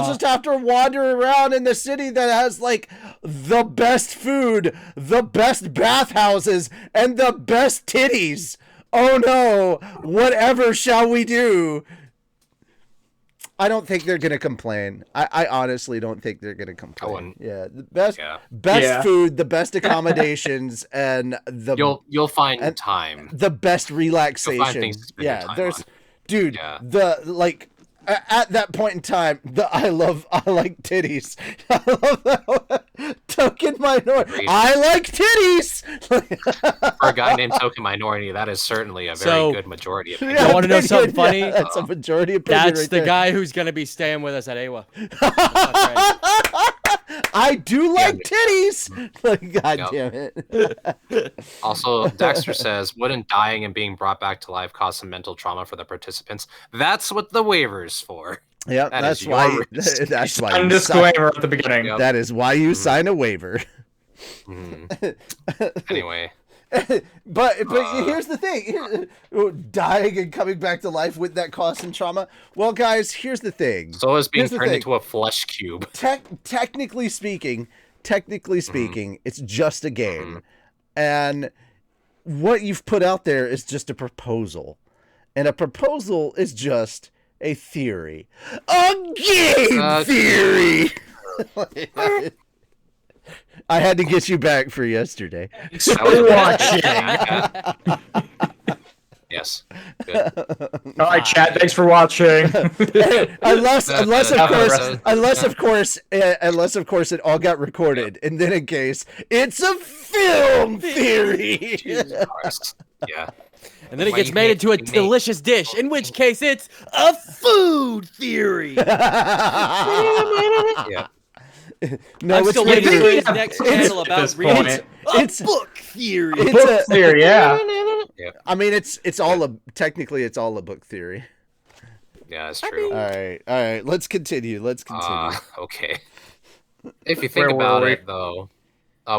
just have to wander around in the city that has the best food, the best bathhouses, and the best titties. Oh no! Whatever shall we do? I don't think they're gonna complain. I honestly don't think they're gonna complain. Yeah, the best food, the best accommodations, and you'll find time. The best relaxation. There's the at that point in time, I like titties. I love that token minority. I like titties. For a guy named Token Minority, that is certainly a very good majority opinion. I want to know something funny? Yeah, that's a majority opinion. That's right the there. guy who's gonna be staying with us at AWA. I do like titties. God damn it. Also, Dexter says, wouldn't dying and being brought back to life cause some mental trauma for the participants? That's what the waiver's for. Yeah, that's why. That's why. And disclaimer at the beginning. Yep. That is why you sign a waiver. Anyway. But here's the thing: dying and coming back to life with that cause some trauma. Well, guys, here's the thing. So is being turned into a flesh cube. Technically speaking, it's just a game, and what you've put out there is just a proposal, and a proposal is just a theory, a game theory. I had to get you back for yesterday. Watching. Yes. Good. All right, chat. Thanks for watching. unless of course it all got recorded, and then in case it's a film theory. Jesus Christ. Yeah. And then it gets made into a delicious dish, in which case it's a food theory. Yeah. No, I'm still waiting for his next channel about reading. It's book theory. Book theory, yeah. I mean, it's all a book theory. Yeah, that's true. All right. Let's continue. Okay. If you think about it, though,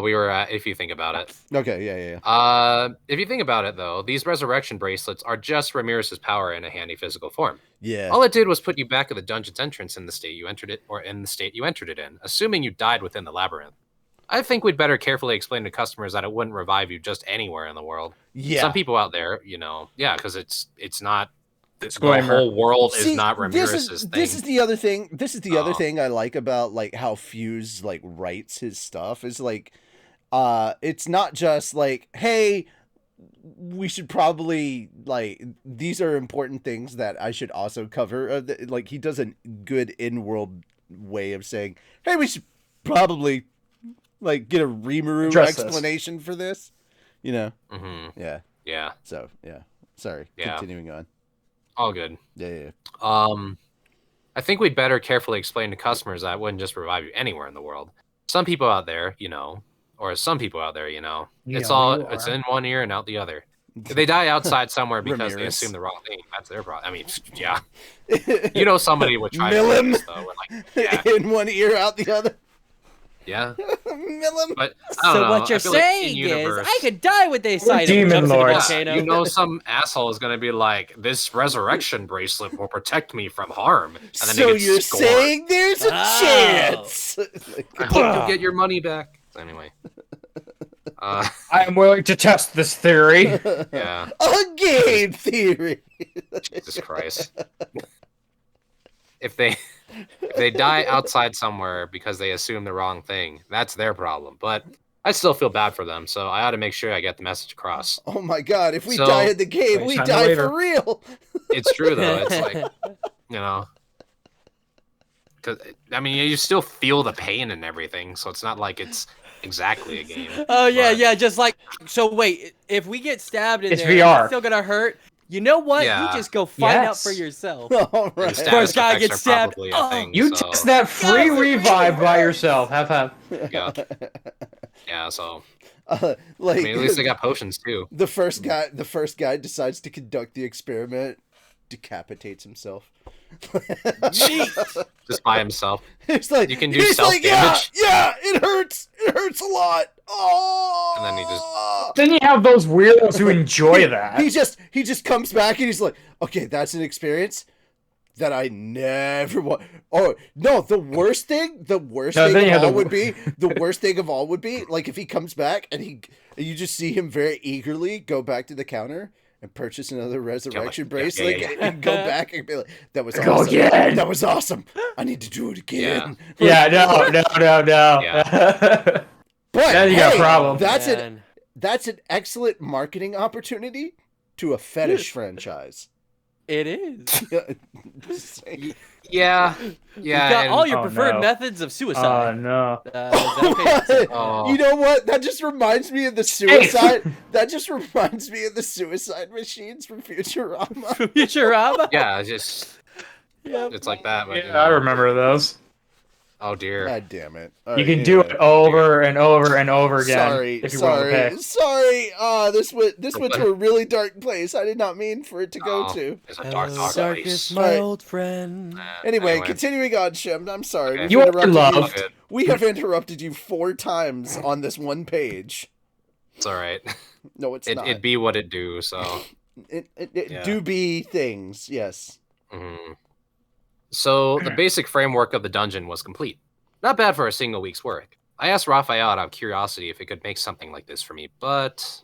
we were at. If you think about it. Okay. Yeah. If you think about it, though, these resurrection bracelets are just Ramirez's power in a handy physical form. Yeah. All it did was put you back at the dungeon's entrance in the state you entered it, or in the state you entered it in, assuming you died within the labyrinth. I think we'd better carefully explain to customers that it wouldn't revive you just anywhere in the world. Yeah. Some people out there, because it's not. The whole world is not Ramirez's thing. This is the other thing. This is the other thing I like about how Fuse writes his stuff is it's not just hey, we should probably these are important things that I should also cover. He does a good in-world way of saying, hey, we should probably get a Rimuru explanation for this. Yeah. Yeah. So yeah. Sorry. Yeah. Continuing on. All good. Yeah. I think we'd better carefully explain to customers that it wouldn't just revive you anywhere in the world. Some people out there, it's in one ear and out the other. If they die outside somewhere because they assume the wrong thing, that's their problem. I mean, yeah. Somebody would try to do this, though. In one ear, out the other. Yeah. But what you're saying is, I could die with this item. Demon Lord. Some asshole is going to be like, this resurrection bracelet will protect me from harm. And then so you're saying there's a chance. I hope you'll get your money back. So anyway. I am willing to test this theory. Yeah. A game theory. Jesus Christ. If they die outside somewhere because they assume the wrong thing, that's their problem. But I still feel bad for them, so I ought to make sure I get the message across. Oh my God! If we die in the game, we die for real. It's true though. It's because you still feel the pain and everything, so it's not like it's exactly a game. Oh yeah. Just so wait, if we get stabbed in there, VR. It's still gonna hurt. You know what? Yeah. You just go find out for yourself. All right. First guy gets stabbed. You test that free revive by yourself. Have. Yeah. Yeah. So. At least they got potions too. The first guy decides to conduct the experiment, decapitates himself. Just by himself. It's like you can do self-damage. Yeah, it hurts. It hurts a lot. Oh. And then he just. Then you have those weirdos who enjoy that. He just comes back and he's like, okay, that's an experience that I never want. Oh no, the worst thing of all would be if he comes back and you just see him very eagerly go back to the counter and purchase another resurrection bracelet and go back and be like, that was awesome. Again. That was awesome. I need to do it again. Yeah, no. Yeah. But then you got a problem. That's an excellent marketing opportunity to a fetish franchise. It is. Yeah. You've got all your Oh, preferred no. methods of suicide. No. Is that okay? Oh. You know what? That just reminds me of the suicide. That just reminds me of the suicide machines from Futurama. Futurama? Yeah, it's like that. But, Yeah, I remember those. Oh dear. God damn it! You can do it over and over and over again. Sorry, if you want to pay. sorry. This went to a really dark place. I did not mean for it to go to. It's a dark Hello, place. darkness, my old friend. Anyway, continuing on, Shem. I'm sorry. Okay. We've You are interrupted loved. We have interrupted you 4 times on this one page. It's all right. No, it's not. It'd be what it do. So. It Yeah. do be things. Yes. Mm-hmm. So the basic framework of the dungeon was complete. Not bad for a single week's work. I asked Raphael out of curiosity if he could make something like this for me, but...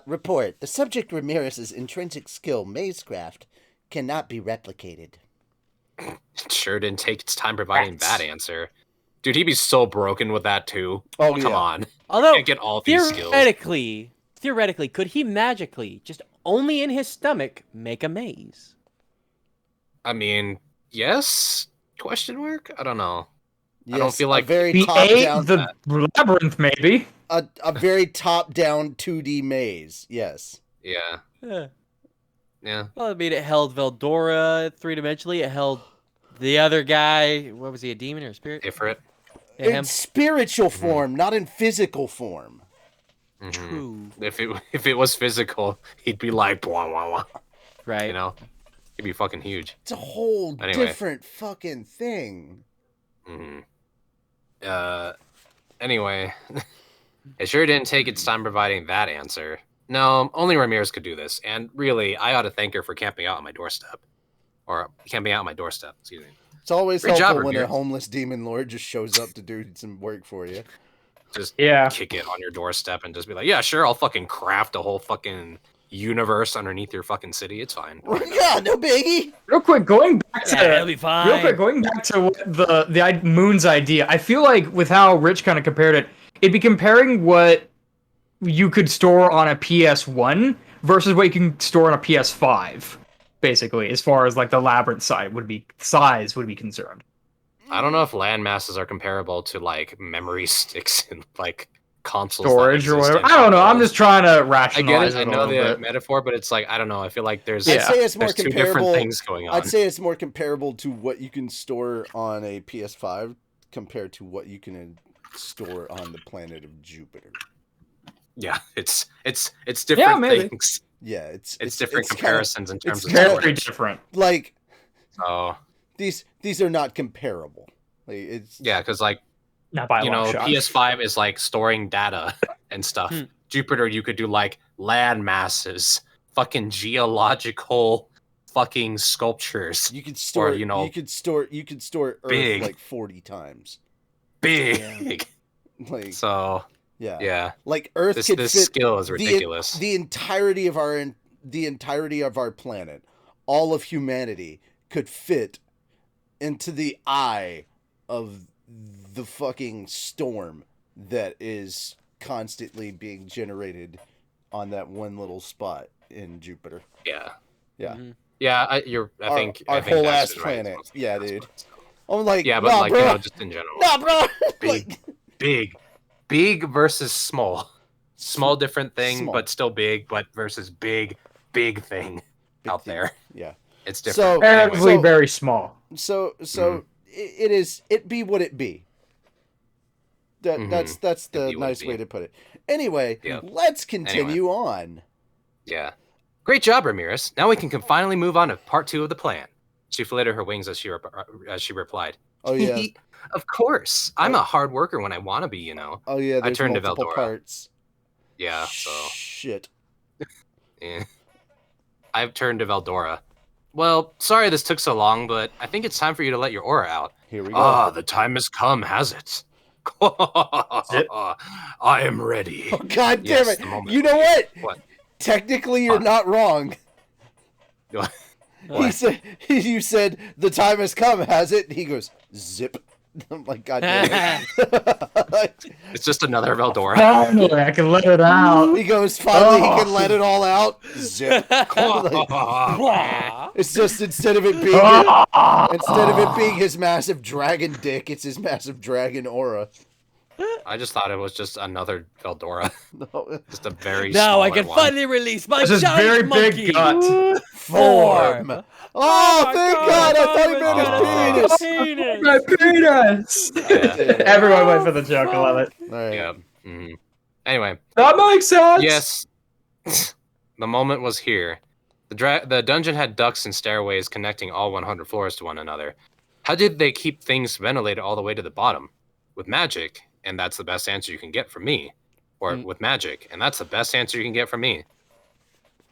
Report. The subject Ramirez's intrinsic skill, mazecraft, cannot be replicated. It sure didn't take its time providing that answer. Dude, he'd be so broken with that too. Oh, Come on. Although, Can't get all these skills. theoretically, could he magically, just only in his stomach, make a maze? I mean, yes? Question mark? I don't know. Yes, I don't feel like a very He top ate down, the labyrinth, maybe. a very top down 2D maze. Yes. Yeah. Yeah. Well, I mean, it held Veldora 3-dimensionally. It held the other guy. What was he, a demon or a spirit? Ifrit. Yeah, In him. spiritual form, not in physical form. Mhm. True. If it was physical, he'd be like, blah, blah, blah. Right. You know? He'd be fucking huge. It's a whole Anyway. different fucking thing. Mm-hmm. Anyway, it sure didn't take its time providing that answer. No, only Ramirez could do this, and really, I ought to thank her for camping out on my doorstep. Or camping out on my doorstep, excuse me. It's always Great helpful job, when a Ramirez. homeless demon lord just shows up to do some work for you. Just Yeah. kick it on your doorstep and just be like, yeah, sure, I'll fucking craft a whole fucking universe underneath your fucking city. It's fine. Yeah, no biggie. Real quick, going back to Yeah, it'll be fine. Real quick, going back to what the Moon's idea, I feel like with how Rich kind of compared it, it'd be comparing what you could store on a PS1 versus what you can store on a PS5, basically, as far as like the labyrinth size would be concerned. I don't know if land masses are comparable to like memory sticks and like consoles. that Storage or exist whatever. in I don't know. I'm consoles. just trying to I rationalize get it. I it a know little the bit. metaphor, but it's like I don't know. I feel like there's Yeah. I'd say it's more there's two different comparable. things going on. I'd say it's more comparable to what you can store on a PS5 compared to what you can store on the planet of Jupiter. Yeah, it's different maybe. things. Yeah, It's different kinda- comparisons in terms of kinda- Very different. like So these are not comparable. Like it's yeah, because like Not by a you long know, shot. PS5 is like storing data and stuff. Hmm. Jupiter, you could do like land masses, fucking geological, fucking sculptures, you could store you know, you could store Earth big. like 40 times. big. Like So yeah, like Earth this could this fit skill is the- ridiculous. The entirety of our planet, all of humanity could fit into the eye of the fucking storm that is constantly being generated on that one little spot in Jupiter. Yeah, Yeah. Mhm. yeah. I Our think whole Dash ass is right. planet. Yeah, dude. I'm like, Yeah, but nah, like bro. you know, just in general, Nah, bro. Big. big versus small. Small different thing, Small. but still big. But versus big thing Big out thing. there. Yeah. It's So- different. Comparatively So- very small. So Mhm. it be what it be. That's the It be what it nice be. way to put it. Anyway, Yeah. let's continue on. Yeah. Great job, Ramirez. Now we can finally move on to part 2 of the plan. She flitted her wings as she replied. Oh yeah. Of course. I'm a hard worker when I want to be, you know. Oh yeah, there's turned to multiple Veldora. parts. Yeah, so Shit. yeah. I've turned to Veldora. Well, sorry this took so long, but I think it's time for you to let your aura out. Here we go. Ah, the time has come, has it? I am ready. Oh, God damn Yes, it. the moment. You know what? What? Technically, you're What? not wrong. What? He said, you said, the time has come, has it? He goes, zip. I'm like, God damn it. It's just another Veldora. Finally, I can let it out. He goes, finally he can let it all out. Zip. It's just instead of it being his massive dragon dick, it's his massive dragon aura. I just thought it was just another Veldora. No. Just a very Now I smaller can one. finally release my This is giant very monkey. big gut. Form. Oh, thank God! I thought he meant his penis. My penis. Yeah. Everyone went for the joke. I love it. All right. Yeah. Mhm. Anyway, That makes sense. yes, the moment was here. The dungeon had ducts and stairways connecting all 100 floors to one another. How did they keep things ventilated all the way to the bottom? With magic, and that's the best answer you can get from me. Or with magic, and that's the best answer you can get from me.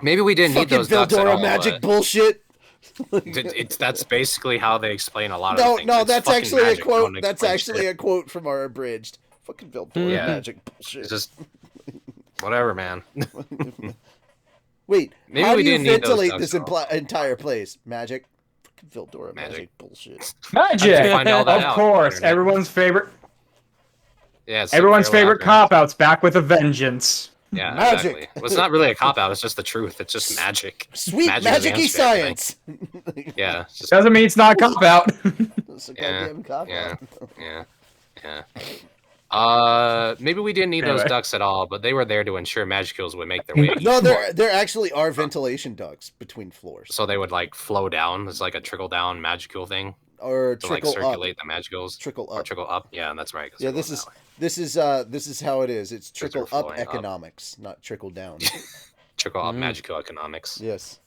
Maybe we didn't need those ducts at Veldora all. magic bullshit. That's basically how they explain a lot of things. No, It's that's fucking actually magic. a quote. Don't That's explain actually shit. a quote from our abridged. Fucking Veldora Yeah. magic bullshit. It's just whatever, man. Wait, Maybe how we do you didn't need those ventilate ducts this at all. entire place? Magic. Fucking Veldora Magic. magic bullshit. Magic. Find all that Of out course, on the internet. everyone's favorite. Yeah, it's Everyone's like fairly favorite accurate. cop-out's back with a vengeance. Yeah, Magic. exactly. Well, it's not really a cop out. It's just the truth. It's just magic. Sweet Magic is the magic-y answer to everything. science. Yeah, it's just, Doesn't mean it's not a cop-out. It's a Yeah, goddamn cop yeah. out. yeah. Maybe we didn't need those Anyway. ducts at all, but they were there to ensure magicules would make their way to No, each floor. there actually are ventilation ducts between floors, So they would like flow down. It's like a trickle down magicule thing or to like trickle up. circulate the magicals. Trickle Or up. trickle up. Yeah, that's right. 'cause Yeah, they're this going is that way. this is how it is. It's Because trickle they're up flowing up. economics, not trickle down. Trickle up magical economics Yes,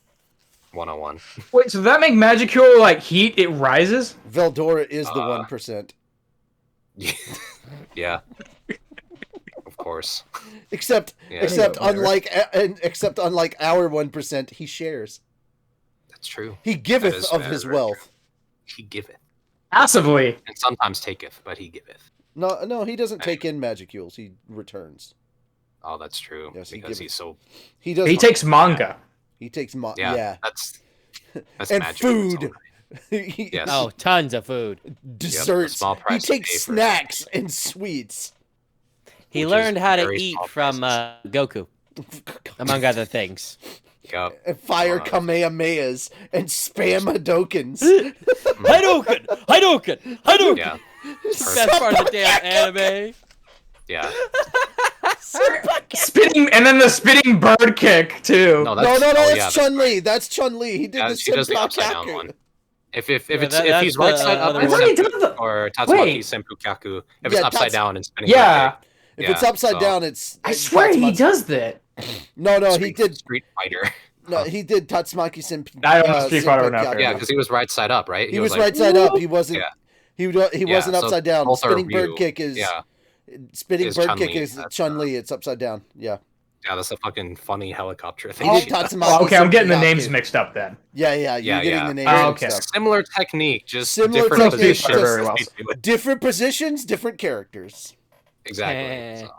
101. Wait, so does that make Magicule like heat? It rises? Veldora is the 1%. Yeah. Of course. Except Yeah. except Anyway, except unlike our 1%, he shares. That's true. He That giveth is of very, his very wealth. He giveth. Passively. And sometimes taketh, but he giveth. No, he doesn't take in magicules. He returns. Oh, that's true. Yes, he because giveth. he's so He does. He takes manga. He takes yeah. That's and magic in its food. own right. Yes. Oh, tons of food. Desserts. small He price to takes pay for snacks and sweets. He Which learned is how to very eat small from Goku, among other things. Yup. And fire Uh, Kamehamehas and spam Hadokens. Hadouken! Hadouken! Hadouken! Yeah. Best part of the damn anime. Yeah. Spitting, and then the spitting bird kick too. No, No, that's, that's yeah, Chun-Li. That's Chun-Li. He did Yeah, the she does the Senpaku. upside down one. If Yeah, it's that- if he's that's right the side up, other it's one. I thought he Senpu, did the- or Tatsumaki Wait. Senpukyaku. If Yeah, it's upside Tats- down and spinning. Yeah. If Yeah, it's upside so- down, it's. I it's swear he Tatsumaki. does that. No, he Street, did. Street Fighter. No, he did Tatsumaki Senpu. I don't know Street Fighter enough, Senpukyaku. Yeah, because he was right side up, right? He was like, right side up. He wasn't. Yeah. He wasn't so upside down. both are Spinning bird Ryu. kick is. Yeah, Spinning is bird Chun-Li. kick is That's, Chun-Li. It's upside down. Yeah. yeah, that's a fucking funny helicopter thing. Oh, she does. Tatsumaki Oh, okay, I'm getting the Senpukyaku. names mixed up then. Yeah, you're Yeah, getting yeah. the names Oh, mixed okay. up. Similar technique, just Similar different technique, positions. just- very well. Different positions, different characters. Exactly. So.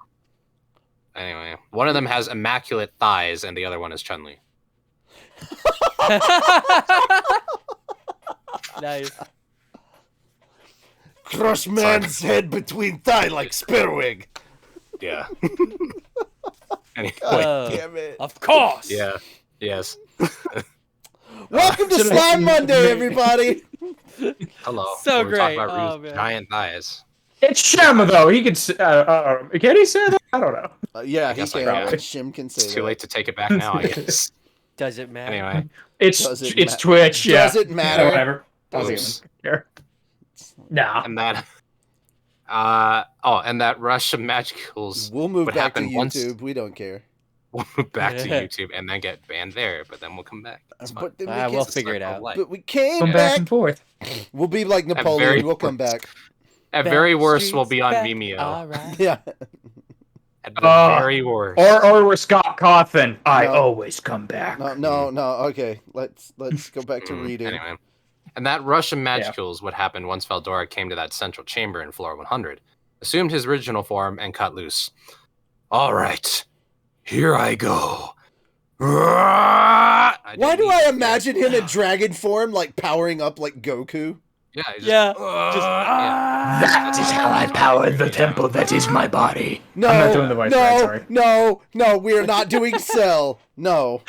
Anyway, one of them has immaculate thighs, and the other one is Chun-Li. Nice. Crush man's head between thigh like Sparrowig. Yeah. Anyway, Damn it. Of course. yeah. Yes. Welcome to Should've- Slime Monday, everybody. Hello. So We're talking great. about Oh, Ryu's man. giant thighs. It's Shema though. He could. Can he say that? I don't know. Yeah, he guess I can. probably- Shim can say It's too that. late to take it back now, I guess. Does it matter? Anyway. It's Does it it's ma- Twitch. Yeah. Does it matter? Whatever. Doesn't Oops. even care. Nah. And that and that rush of magicals We'll move would back to happen once- YouTube. We don't care. will move back to YouTube and then get banned there, but then we'll come back. It's fine. But, then we We'll can't- figure it It's like out. life. but we came Come back back. and forth. We'll be like Napoleon. very We'll come back. At very worst, we'll Backstreet's be on back, Vimeo. alright. Yeah. At the very worst. Or we're Scott Cawthon. I No. always come back. No. Okay. Let's go back to Mm, reading. Anyway. And that rush of magicals would happen once Veldora came to that central chamber in floor 100, assumed his original form, and cut loose. All right, here I go. Why do I imagine him in dragon form, like powering up like Goku? Yeah. Just, Yeah. That is how I powered the temple that is my body. No, I'm not doing the voice right, sorry. no, we are not doing Cell. No.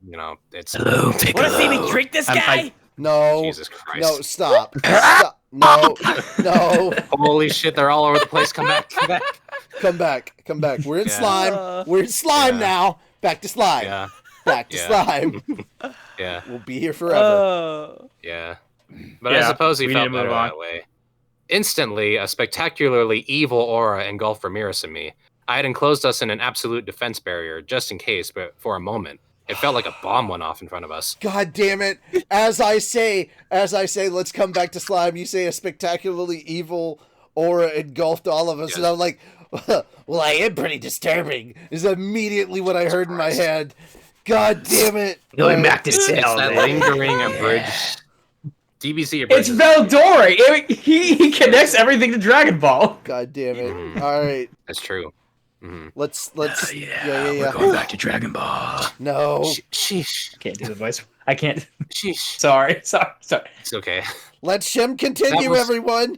You know, it's Hello, Piccolo. Want to see me drink this guy? No. Jesus Christ. No, stop. Stop. No. No. Holy shit, they're all over the place. Come back. Come back. Come back. Come back. We're in Yeah. slime. We're in slime now. Back to slime. Yeah. Back to Yeah. slime. Yeah. We'll be here forever. Yeah. But I Yeah, suppose he we need felt to move better on. that way. Instantly, a spectacularly evil aura engulfed Ramirez and me. I had enclosed us in an absolute defense barrier, just in case, but for a moment. It felt like a bomb went off in front of us. God damn it. As I say, let's come back to slime, you say a spectacularly evil aura engulfed all of us. Yes. And I'm like, well, I am pretty disturbing, is immediately what I heard in my head. God damn it. Going back to It's Cell. that man. lingering abridged. DBC It's abridged. Veldora. He connects everything to Dragon Ball. God damn it. Mhm. All right. That's true. Mm-hmm. Let's yeah. We're going back to Dragon Ball. No. Sheesh. Can't do the voice. I can't. Sheesh. Sorry. It's okay. Let Shem continue, That was- everyone.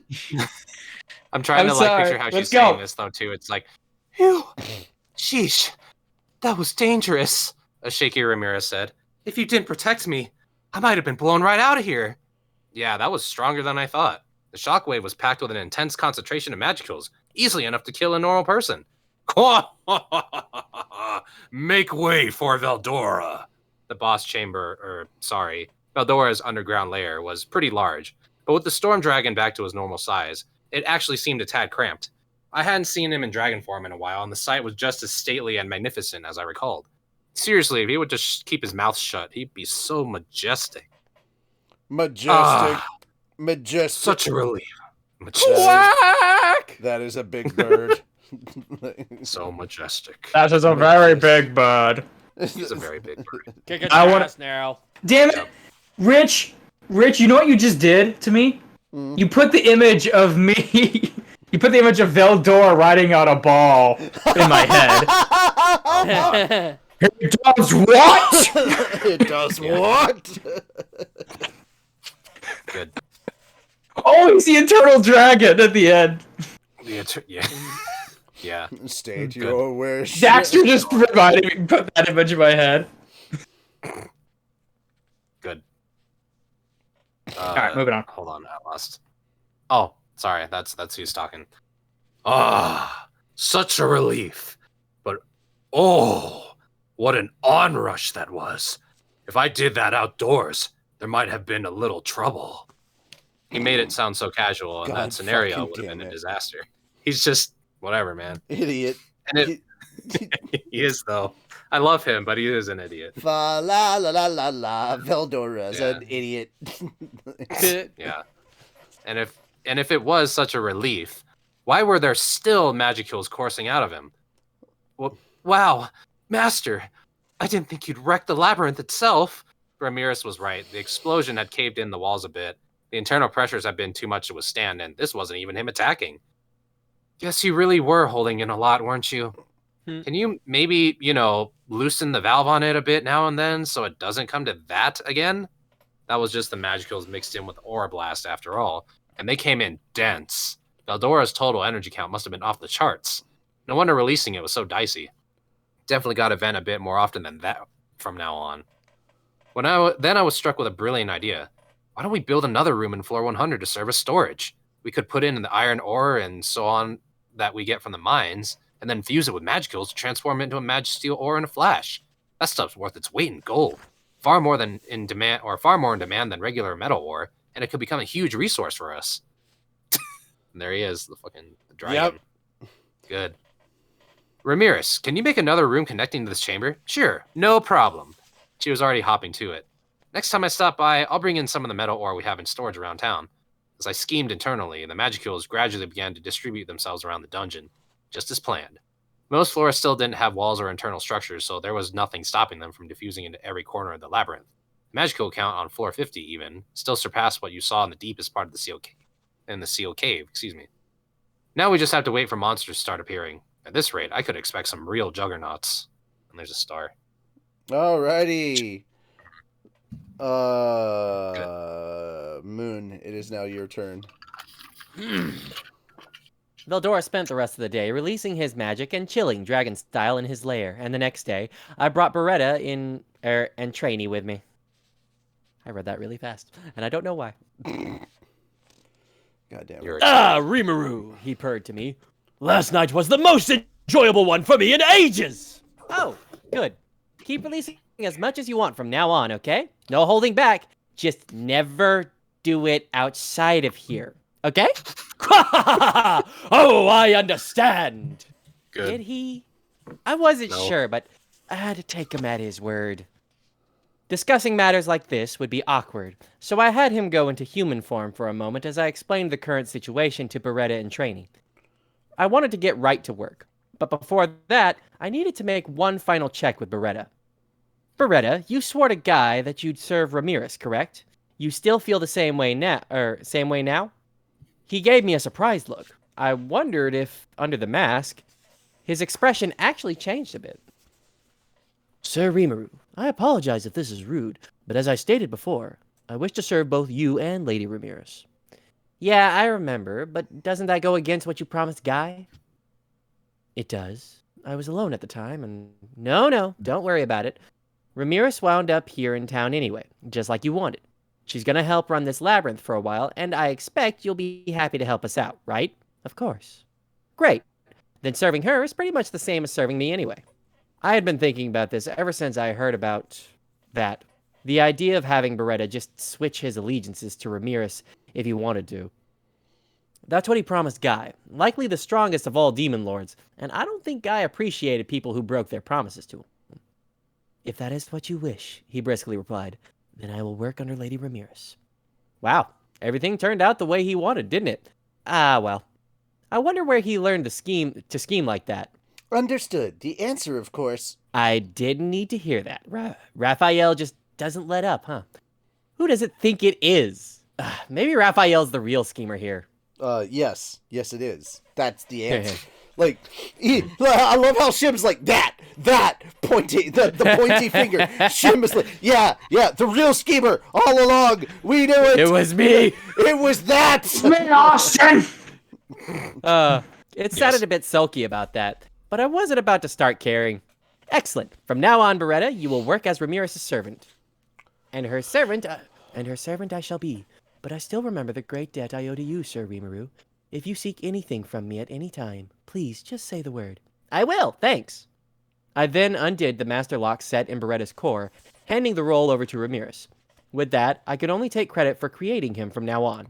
I'm trying I'm to like sorry. picture how Let's she's saying go. this though too. It's like, phew, sheesh, that was dangerous. A shaky Ramirez said. If you didn't protect me, I might have been blown right out of here. Yeah, that was stronger than I thought. The shockwave was packed with an intense concentration of magicals, easily enough to kill a normal person. Make way for Veldora. The boss chamber, Veldora's underground lair was pretty large, but with the storm dragon back to his normal size, it actually seemed a tad cramped. I hadn't seen him in dragon form in a while, and the sight was just as stately and magnificent as I recalled. Seriously, if he would just keep his mouth shut, he'd be so majestic. Majestic. Such a relief. Majestic. Quack! That is a big bird. So majestic. That is a very big bird. He's a very big bird. Kick it I wanna- ass now. Damn it, Rich, you know what you just did to me? Mm. You put the image of me. You put the image of Veldora riding on a ball in my head. It does what? It does what? Good. Oh, he's the eternal dragon at the end. Yeah. Yeah. State Good. your wish. Daxter just reminded me, put that image in my head. Good. Alright, moving on. Hold on, I lost. Oh, sorry, that's who's talking. Ah, such a relief. But oh, what an onrush that was. If I did that outdoors, there might have been a little trouble. He made it sound so casual, and God that scenario fucking would have been damn a it. disaster. He's just whatever, man. Idiot. And he is though. I love him, but he is an idiot. Fa la la la la la. Veldora's Yeah. an idiot. Yeah. And if it was such a relief, why were there still magicals coursing out of him? Well, wow, Master, I didn't think you'd wreck the labyrinth itself. Ramirez was right. The explosion had caved in the walls a bit. The internal pressures had been too much to withstand, and this wasn't even him attacking. Guess you really were holding in a lot, weren't you? Can you maybe, loosen the valve on it a bit now and then so it doesn't come to that again? That was just the magicals mixed in with Aura Blast after all, and they came in dense. Veldora's total energy count must have been off the charts. No wonder releasing it was so dicey. Definitely got to vent a bit more often than that from now on. Then I was struck with a brilliant idea. Why don't we build another room in floor 100 to serve as storage? We could put in the iron ore and so on that we get from the mines, and then fuse it with magicals to transform it into a magisteel ore in a flash. That stuff's worth its weight in gold. Far more in demand than regular metal ore, and it could become a huge resource for us. And there he is, the fucking dragon. Yep. Good. Ramirez, can you make another room connecting to this chamber? Sure, no problem. She was already hopping to it. Next time I stop by, I'll bring in some of the metal ore we have in storage around town. As I schemed internally, the magicals gradually began to distribute themselves around the dungeon, just as planned. Most floors still didn't have walls or internal structures, so there was nothing stopping them from diffusing into every corner of the labyrinth. The magical count on floor 50 even still surpassed what you saw in the deepest part of the sealed cave. Now we just have to wait for monsters to start appearing. At this rate, I could expect some real juggernauts. And there's a star. Alrighty. Moon, it is now your turn. Veldora spent the rest of the day releasing his magic and chilling dragon style in his lair, and the next day, I brought Beretta and Trainee with me. I read that really fast, and I don't know why. Goddamn. Rimuru, he purred to me. Last night was the most enjoyable one for me in ages! Oh, good. Keep releasing as much as you want from now on, okay? No holding back. Just never do it outside of here. Okay? Oh, I understand. Good. Did he? I wasn't sure, but I had to take him at his word. Discussing matters like this would be awkward, so I had him go into human form for a moment as I explained the current situation to Beretta and Trainee. I wanted to get right to work, but before that, I needed to make one final check with Beretta. Beretta, you swore to Guy that you'd serve Ramirez, correct? You still feel the same way now? He gave me a surprised look. I wondered if, under the mask, his expression actually changed a bit. Sir Rimuru, I apologize if this is rude, but as I stated before, I wish to serve both you and Lady Ramirez. Yeah, I remember, but doesn't that go against what you promised Guy? It does. I was alone at the time, and... No, don't worry about it. Ramirez wound up here in town anyway, just like you wanted. She's gonna help run this labyrinth for a while, and I expect you'll be happy to help us out, right? Of course. Great. Then serving her is pretty much the same as serving me anyway. I had been thinking about this ever since I heard about that. The idea of having Beretta just switch his allegiances to Ramirez if he wanted to. That's what he promised Guy, likely the strongest of all demon lords, and I don't think Guy appreciated people who broke their promises to him. If that is what you wish, he briskly replied, then I will work under Lady Ramirez. Wow, everything turned out the way he wanted, didn't it? Ah, well. I wonder where he learned to scheme like that. Understood. The answer, of course. I didn't need to hear that. Raphael just doesn't let up, huh? Who does it think it is? Maybe Raphael's the real schemer here. Yes. Yes, it is. That's the answer. Like, I love how Shim's like, that, pointy, the pointy finger. Shim is like, yeah, the real schemer all along. We knew it. It was me. It was that. Me, Austin. It sounded a bit sulky about that, but I wasn't about to start caring. Excellent. From now on, Beretta, you will work as Ramirez's servant. And her servant I shall be. But I still remember the great debt I owe to you, Sir Rimuru. If you seek anything from me at any time, please just say the word. I will, thanks. I then undid the master lock set in Beretta's core, handing the roll over to Ramirez. With that, I could only take credit for creating him from now on.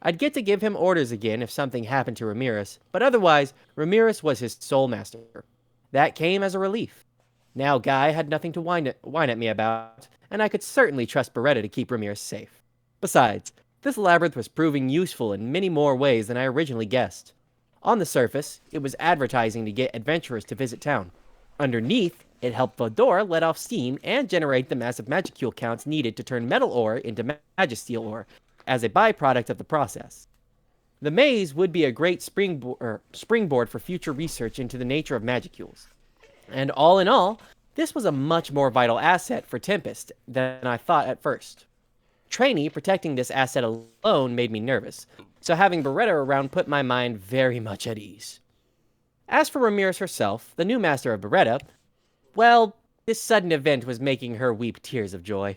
I'd get to give him orders again if something happened to Ramirez, but otherwise, Ramirez was his sole master. That came as a relief. Now Guy had nothing to whine at me about, and I could certainly trust Beretta to keep Ramirez safe. Besides, this labyrinth was proving useful in many more ways than I originally guessed. On the surface, it was advertising to get adventurers to visit town. Underneath, it helped Veldora let off steam and generate the massive magicule counts needed to turn metal ore into magisteel ore, as a byproduct of the process. The maze would be a great springboard for future research into the nature of magicules. And all in all, this was a much more vital asset for Tempest than I thought at first. Trainee protecting this asset alone made me nervous, so having Beretta around put my mind very much at ease. As for Ramirez herself, the new master of Beretta, well, this sudden event was making her weep tears of joy.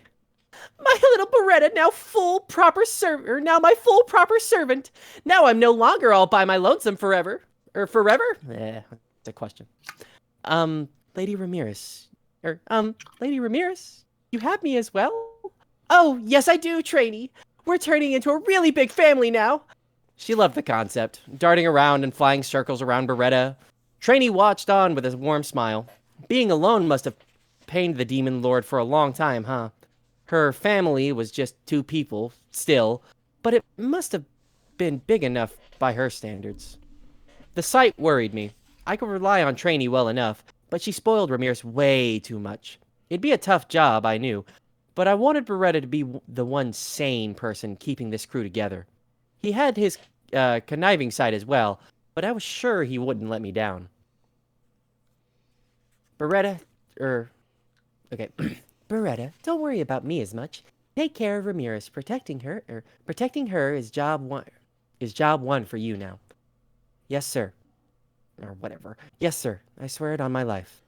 My little Beretta, now my full proper servant. Now I'm no longer all by my lonesome forever. Forever? That's a question. Lady Ramirez. Lady Ramirez? You have me as well? Oh, yes I do, Trainee. We're turning into a really big family now. She loved the concept, darting around and flying circles around Beretta. Trainee watched on with a warm smile. Being alone must have pained the demon lord for a long time, huh? Her family was just 2 people, still, but it must have been big enough by her standards. The sight worried me. I could rely on Trainee well enough, but she spoiled Ramirez way too much. It'd be a tough job, I knew, but I wanted Beretta to be the one sane person keeping this crew together. He had his conniving side as well, but I was sure he wouldn't let me down. Beretta, don't worry about me as much. Take care of Ramirez. Protecting her is job one. Is job one for you now. Yes, sir. Or whatever. Yes, sir. I swear it on my life.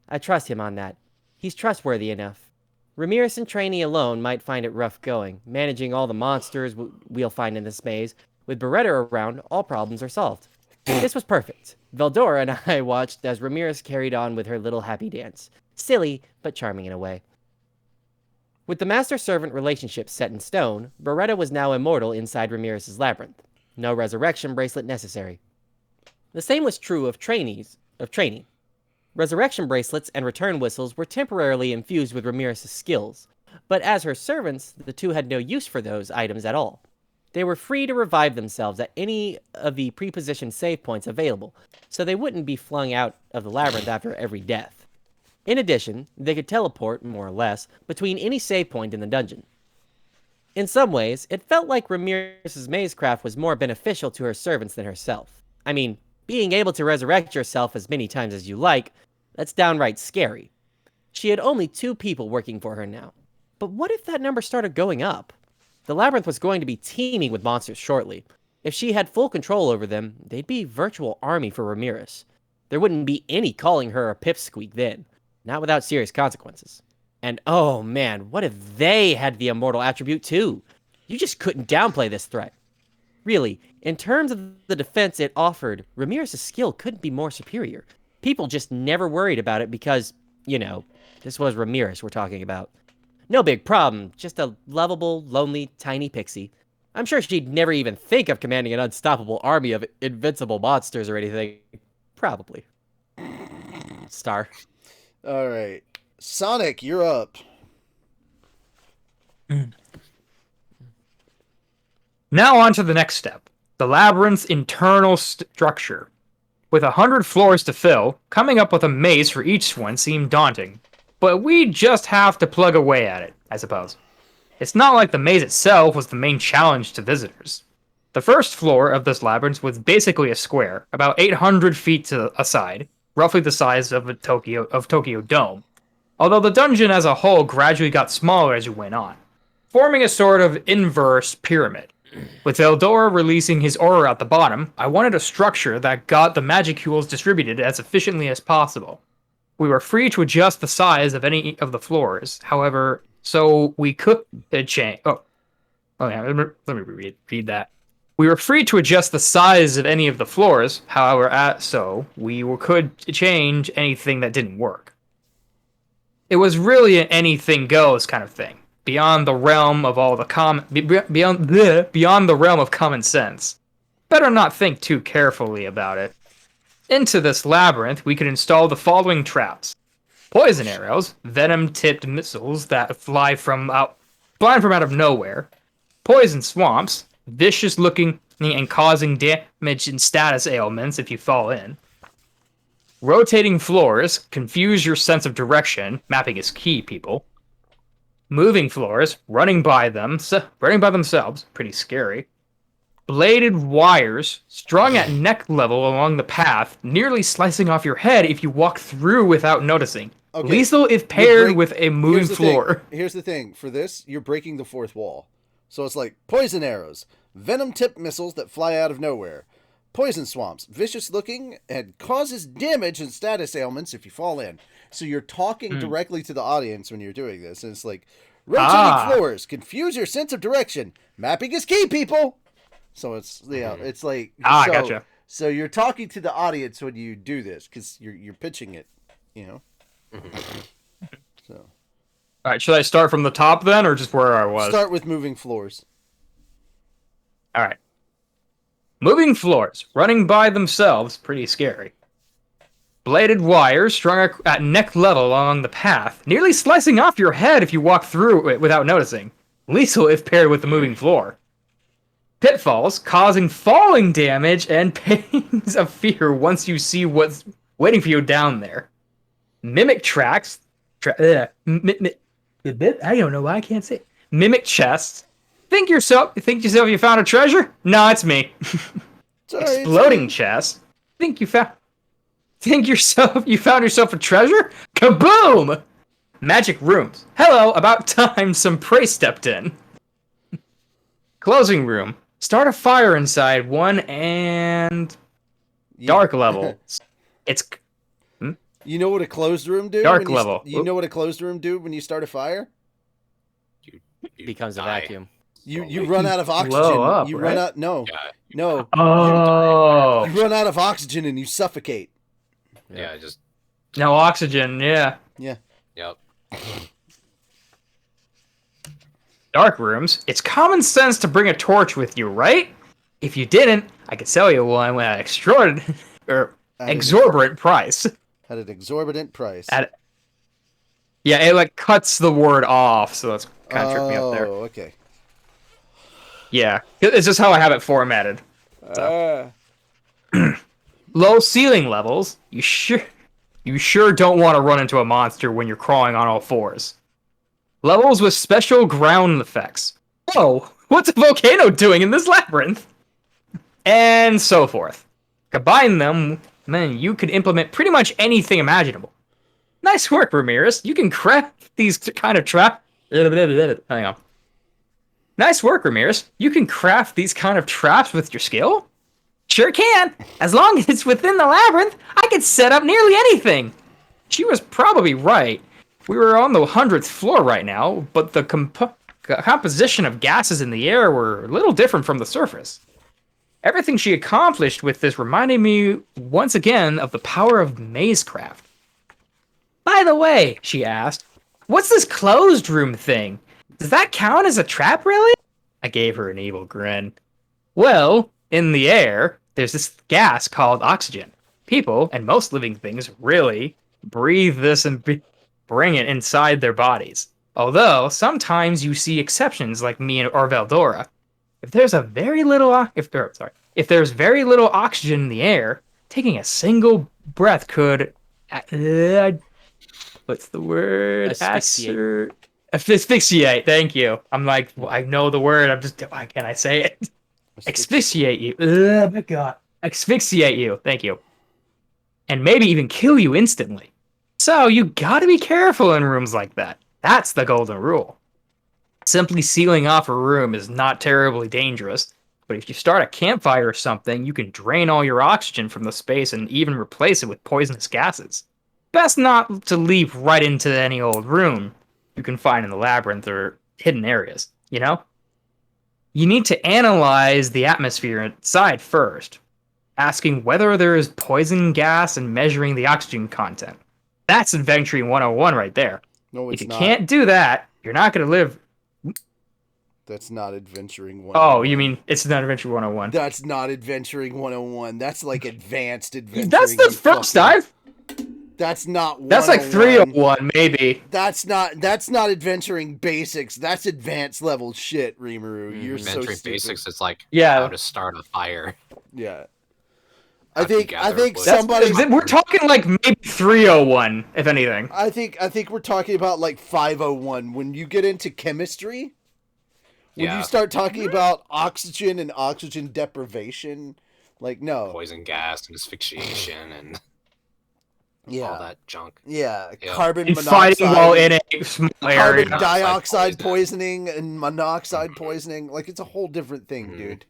I trust him on that. He's trustworthy enough. Ramirez and Trainee alone might find it rough going, managing all the monsters we'll find in this maze. With Beretta around, all problems are solved. This was perfect. Veldora and I watched as Ramirez carried on with her little happy dance. Silly, but charming in a way. With the master-servant relationship set in stone, Beretta was now immortal inside Ramirez's labyrinth. No resurrection bracelet necessary. The same was true of Trainee. Resurrection bracelets and return whistles were temporarily infused with Ramirez's skills, but as her servants, the two had no use for those items at all. They were free to revive themselves at any of the pre-positioned save points available, so they wouldn't be flung out of the labyrinth after every death. In addition, they could teleport, more or less, between any save point in the dungeon. In some ways, it felt like Ramirez's mazecraft was more beneficial to her servants than herself. I mean, being able to resurrect yourself as many times as you like, that's downright scary. She had only 2 people working for her now. But what if that number started going up? The labyrinth was going to be teeming with monsters shortly. If she had full control over them, they'd be a virtual army for Ramirez. There wouldn't be any calling her a pipsqueak then. Not without serious consequences. And oh man, what if they had the immortal attribute too? You just couldn't downplay this threat. Really, in terms of the defense it offered, Ramirez's skill couldn't be more superior. People just never worried about it because, this was Ramirez we're talking about. No big problem, just a lovable, lonely, tiny pixie. I'm sure she'd never even think of commanding an unstoppable army of invincible monsters or anything. Probably. Star. Alright. Sonic, you're up. Now on to the next step. The labyrinth's internal structure. With 100 floors to fill, coming up with a maze for each one seemed daunting. But we just have to plug away at it, I suppose. It's not like the maze itself was the main challenge to visitors. The first floor of this labyrinth was basically a square, about 800 feet to a side, roughly the size of Tokyo Dome. Although the dungeon as a whole gradually got smaller as you went on, forming a sort of inverse pyramid. With Eldora releasing his aura at the bottom, I wanted a structure that got the magicules distributed as efficiently as possible. We were free to adjust the size of any of the floors, however, so we could change. Let me read that. We were free to adjust the size of any of the floors, however, so we could change anything that didn't work. It was really an anything goes kind of thing. Beyond the realm of beyond the realm of common sense. Better not think too carefully about it. Into this labyrinth, we could install the following traps: poison arrows, venom-tipped missiles that fly from out of nowhere, poison swamps, vicious-looking and causing damage and status ailments if you fall in, rotating floors, confuse your sense of direction, mapping is key, people. Moving floors, running by themselves, pretty scary. Bladed wires, strung at neck level along the path, nearly slicing off your head if you walk through without noticing. Okay. Lethal if paired with a moving floor. Here's the thing. For this, you're breaking the fourth wall. So it's like poison arrows, venom-tipped missiles that fly out of nowhere, poison swamps, vicious looking, and causes damage and status ailments if you fall in. So you're talking directly to the audience when you're doing this. And it's like, rotating floors, confuse your sense of direction. Mapping is key, people! So it's, it's like... Gotcha. So you're talking to the audience when you do this, because you're pitching it, So... Alright, should I start from the top then, or just where I was? Start with moving floors. Alright. Moving floors, running by themselves, pretty scary. Bladed wires strung at neck level along the path, nearly slicing off your head if you walk through it without noticing. Lethal if paired with the moving floor. Pitfalls, causing falling damage and pains of fear once you see what's waiting for you down there. Mimic tracks. I don't know why I can't say it. Mimic chests. Think yourself you found a treasure? No, it's me. Exploding chests. Think you found yourself a treasure? Kaboom! Magic rooms. Hello, about time some prey stepped in. Closing room. Start a fire inside one and dark level. It's You know what a closed room do? Dark level. You know what a closed room do when you start a fire? You Becomes a die. vacuum. You run out of oxygen. Blow up, you right? run out. No, Yeah. no. Oh. You run out of oxygen and you suffocate. Yeah, just No oxygen, yeah. Yeah. yep. Dark rooms. It's common sense to bring a torch with you, right? If you didn't, I could sell you one at an exorbitant price. At an exorbitant price. Yeah, it like cuts the word off, so that's kind of tripped me up there. Oh, okay. Yeah, it's just how I have it formatted. Low ceiling levels. You sure don't want to run into a monster when you're crawling on all fours. Levels with special ground effects. Whoa, what's a volcano doing in this labyrinth? And so forth. Combine them, then you could implement pretty much anything imaginable. Nice work, Ramirez. You can craft these kind of traps. Hang on. Nice work, Ramirez. You can craft these kind of traps with your skill? Sure can. As long as it's within the labyrinth, I could set up nearly anything. She was probably right. We were on the 100th floor right now, but the composition of gases in the air were a little different from the surface. Everything she accomplished with this reminded me once again of the power of mazecraft. By the way, she asked, what's this closed room thing? Does that count as a trap, really? I gave her an evil grin. Well, in the air, there's this gas called oxygen. People, and most living things, really breathe this and bring it inside their bodies. Although, sometimes you see exceptions like me or Veldora. If there's very little oxygen in the air, taking a single breath could what's the word? Asphyxiate. Asphyxiate. Thank you. I'm like, well, I know the word. I'm just, why can't I say it? Asphyxiate you. Oh my god. Asphyxiate you. Thank you. And maybe even kill you instantly. So you gotta be careful in rooms like that. That's the golden rule. Simply sealing off a room is not terribly dangerous, but if you start a campfire or something, you can drain all your oxygen from the space and even replace it with poisonous gases. Best not to leap right into any old room you can find in the labyrinth or hidden areas, you know? You need to analyze the atmosphere inside first, asking whether there is poison gas and measuring the oxygen content. That's Adventuring 101 right there. No, it's if you not. can't do that, you're not going to live. That's not Adventuring 101. Oh, you mean it's not Adventure 101? That's not Adventuring 101. That's like advanced adventuring. That's the first dive. That's not 101. That's like 301, maybe. That's not adventuring basics. That's advanced level shit, Rimuru. You're so Adventuring stupid. basics, it's like Yeah. how to start a fire. Yeah. How I to think gather wood. somebody We're talking like maybe 301, if anything. I think we're talking about like 501 when you get into chemistry. When Yeah. you start talking about oxygen and oxygen deprivation, like no. Poison gas and asphyxiation and Yeah. all that junk. Yeah, Yeah. carbon And monoxide. fighting while in a small area. Carbon dioxide Monoxide poisoning and monoxide poisoning. Like, it's a whole different thing, Mhm. dude.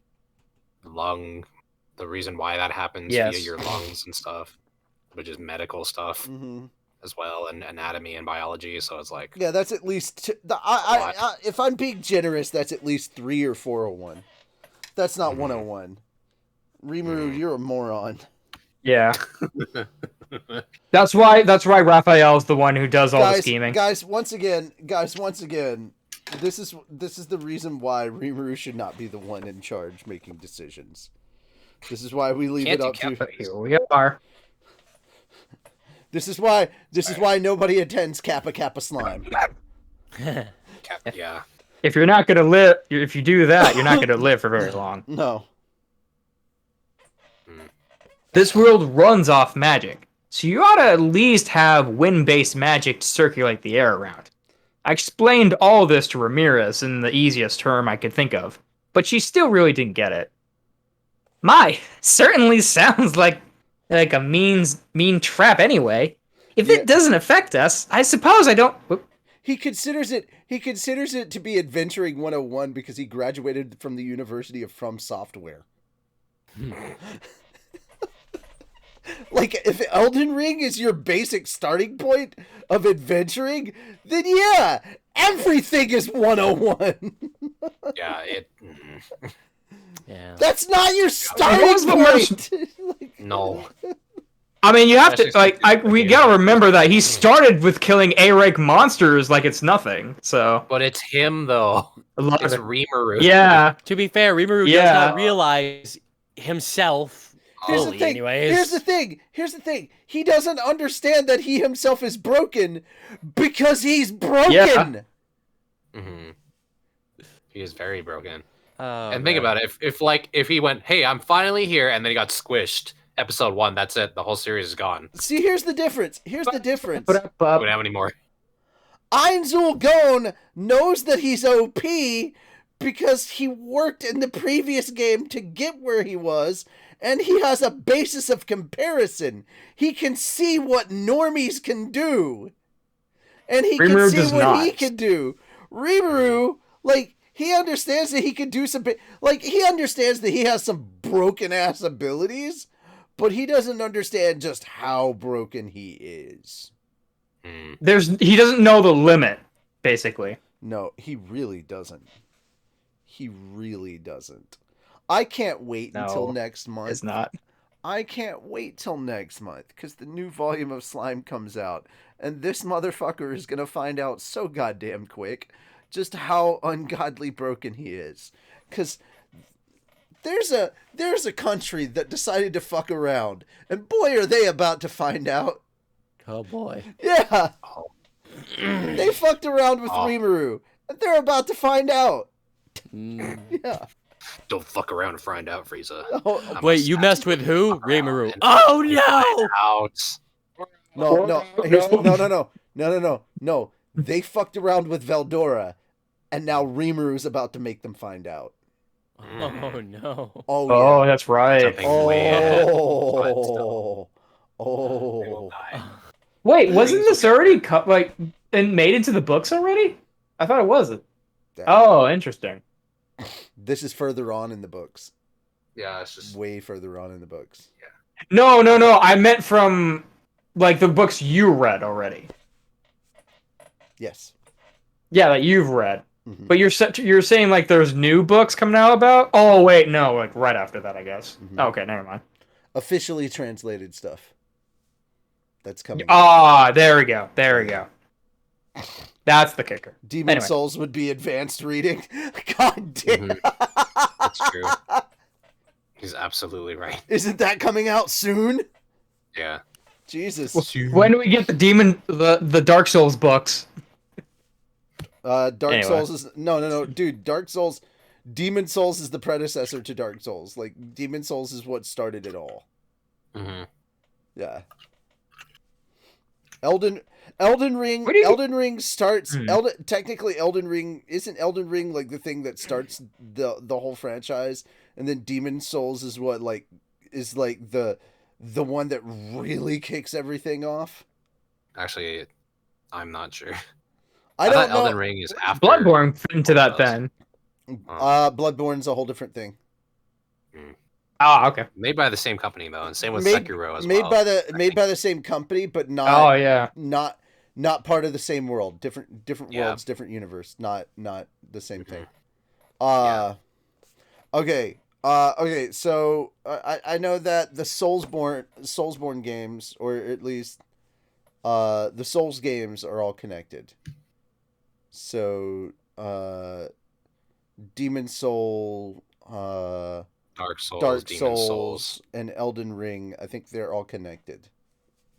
The reason why that happens Yes. via your lungs and stuff, which is medical stuff Hmm. as well, and anatomy and biology. So it's like, Yeah, that's at least... if I'm being generous, that's at least 3 or 401. That's not 101. Rimuru, you're a moron. Yeah. That's why Raphael's the one who does all the scheming. Guys, once again, this is the reason why Rimuru should not be the one in charge making decisions. This is why we leave it up to... But here we are. This is why nobody attends Kappa Kappa Slime. yeah. If you're not gonna live, if you do that, you're not gonna live for very long. No. This world runs off magic, so you ought to at least have wind-based magic to circulate the air around. I explained all this to Ramirez in the easiest term I could think of, but she still really didn't get it. My, certainly sounds like a mean trap anyway. If it doesn't affect us, I suppose I don't. He considers it to be Adventuring 101 because he graduated from the University of From Software. Like, if Elden Ring is your basic starting point of adventuring, then yeah, everything is 101. Yeah, Yeah. That's not your starting point. no. I mean, you have to we gotta remember that he started with killing A-rank monsters like it's nothing. So, But it's him though. It's Rimuru. Yeah. To be fair, Rimuru does not realize himself fully, anyways. Here's the thing. He doesn't understand that he himself is broken because he's broken. Yeah. Mm-hmm. He is very broken. Oh, and think about it. If he went, hey, I'm finally here, and then he got squished. Episode 1, that's it. The whole series is gone. See, here's the difference. We don't have any more. Ainzul Gon knows that he's OP because he worked in the previous game to get where he was, and he has a basis of comparison. He can see what normies can do. And he can see what he can do. Rimuru, like, he understands that he can do some... Like, he understands that he has some broken-ass abilities, but he doesn't understand just how broken he is. He doesn't know the limit, basically. No, he really doesn't. He really doesn't. I can't wait until next month. It's not. I can't wait till next month, because the new volume of Slime comes out, and this motherfucker is going to find out so goddamn quick just how ungodly broken he is. Because there's a country that decided to fuck around, and boy are they about to find out. Oh boy. Yeah. They fucked around with Rimuru, and they're about to find out. Yeah. Don't fuck around and find out, Frieza. Oh, wait, you messed with who? Rimuru. Oh no! No. They fucked around with Veldora, and now Rimuru's about to make them find out. Oh no. Oh, that's right. Oh. Wait, wasn't this already and made into the books already? I thought it wasn't. Oh, interesting. This is further on in the books. Yeah, it's just way further on in the books. Yeah. No. I meant from the books you read already. Yes. Yeah, that you've read. Mm-hmm. But you're saying there's new books coming out about? Oh wait, no, right after that, I guess. Mm-hmm. Okay, never mind. Officially translated stuff. That's coming. There we go. That's the kicker. Demon Souls would be advanced reading. God damn. Mm-hmm. That's true. He's absolutely right. Isn't that coming out soon? Yeah. Jesus. When do we get the Dark Souls books? Souls is no, dude. Dark Souls, Demon Souls is the predecessor to Dark Souls. Demon Souls is what started it all. Mm-hmm. Yeah. Elden Ring starts. Technically, Elden Ring isn't the thing that starts the whole franchise, and then Demon Souls is what is the one that really kicks everything off. Actually, I'm not sure. I don't know. Elden Ring is after. Bloodborne fit into that then. Bloodborne's a whole different thing. Okay. Made by the same company though, and same with Sekiro as well. Made by the same company, but not. Not part of the same world. Different worlds, different universe. Not the same thing. Okay. Okay. So I know that the Soulsborne games, or at least the Souls games, are all connected. So Demon Soul, Dark Souls, Demon Souls, and Elden Ring, I think they're all connected.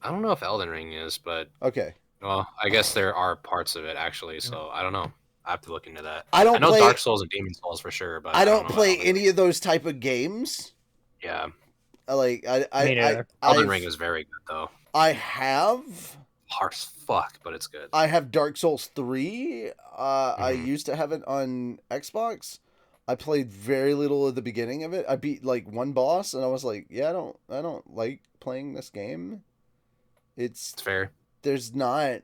I don't know if Elden Ring is, but okay. Well, I guess there are parts of it actually, so I don't know. I have to look into that. I know Dark Souls and Demon Souls for sure, but I don't play any of those type of games. Yeah. Elden Ring is very good though. I have hard as fuck, but it's good. I have Dark Souls 3. I used to have it on Xbox. I played very little at the beginning of it. I beat one boss, and I was like, "Yeah, I don't like playing this game." It's fair. there's not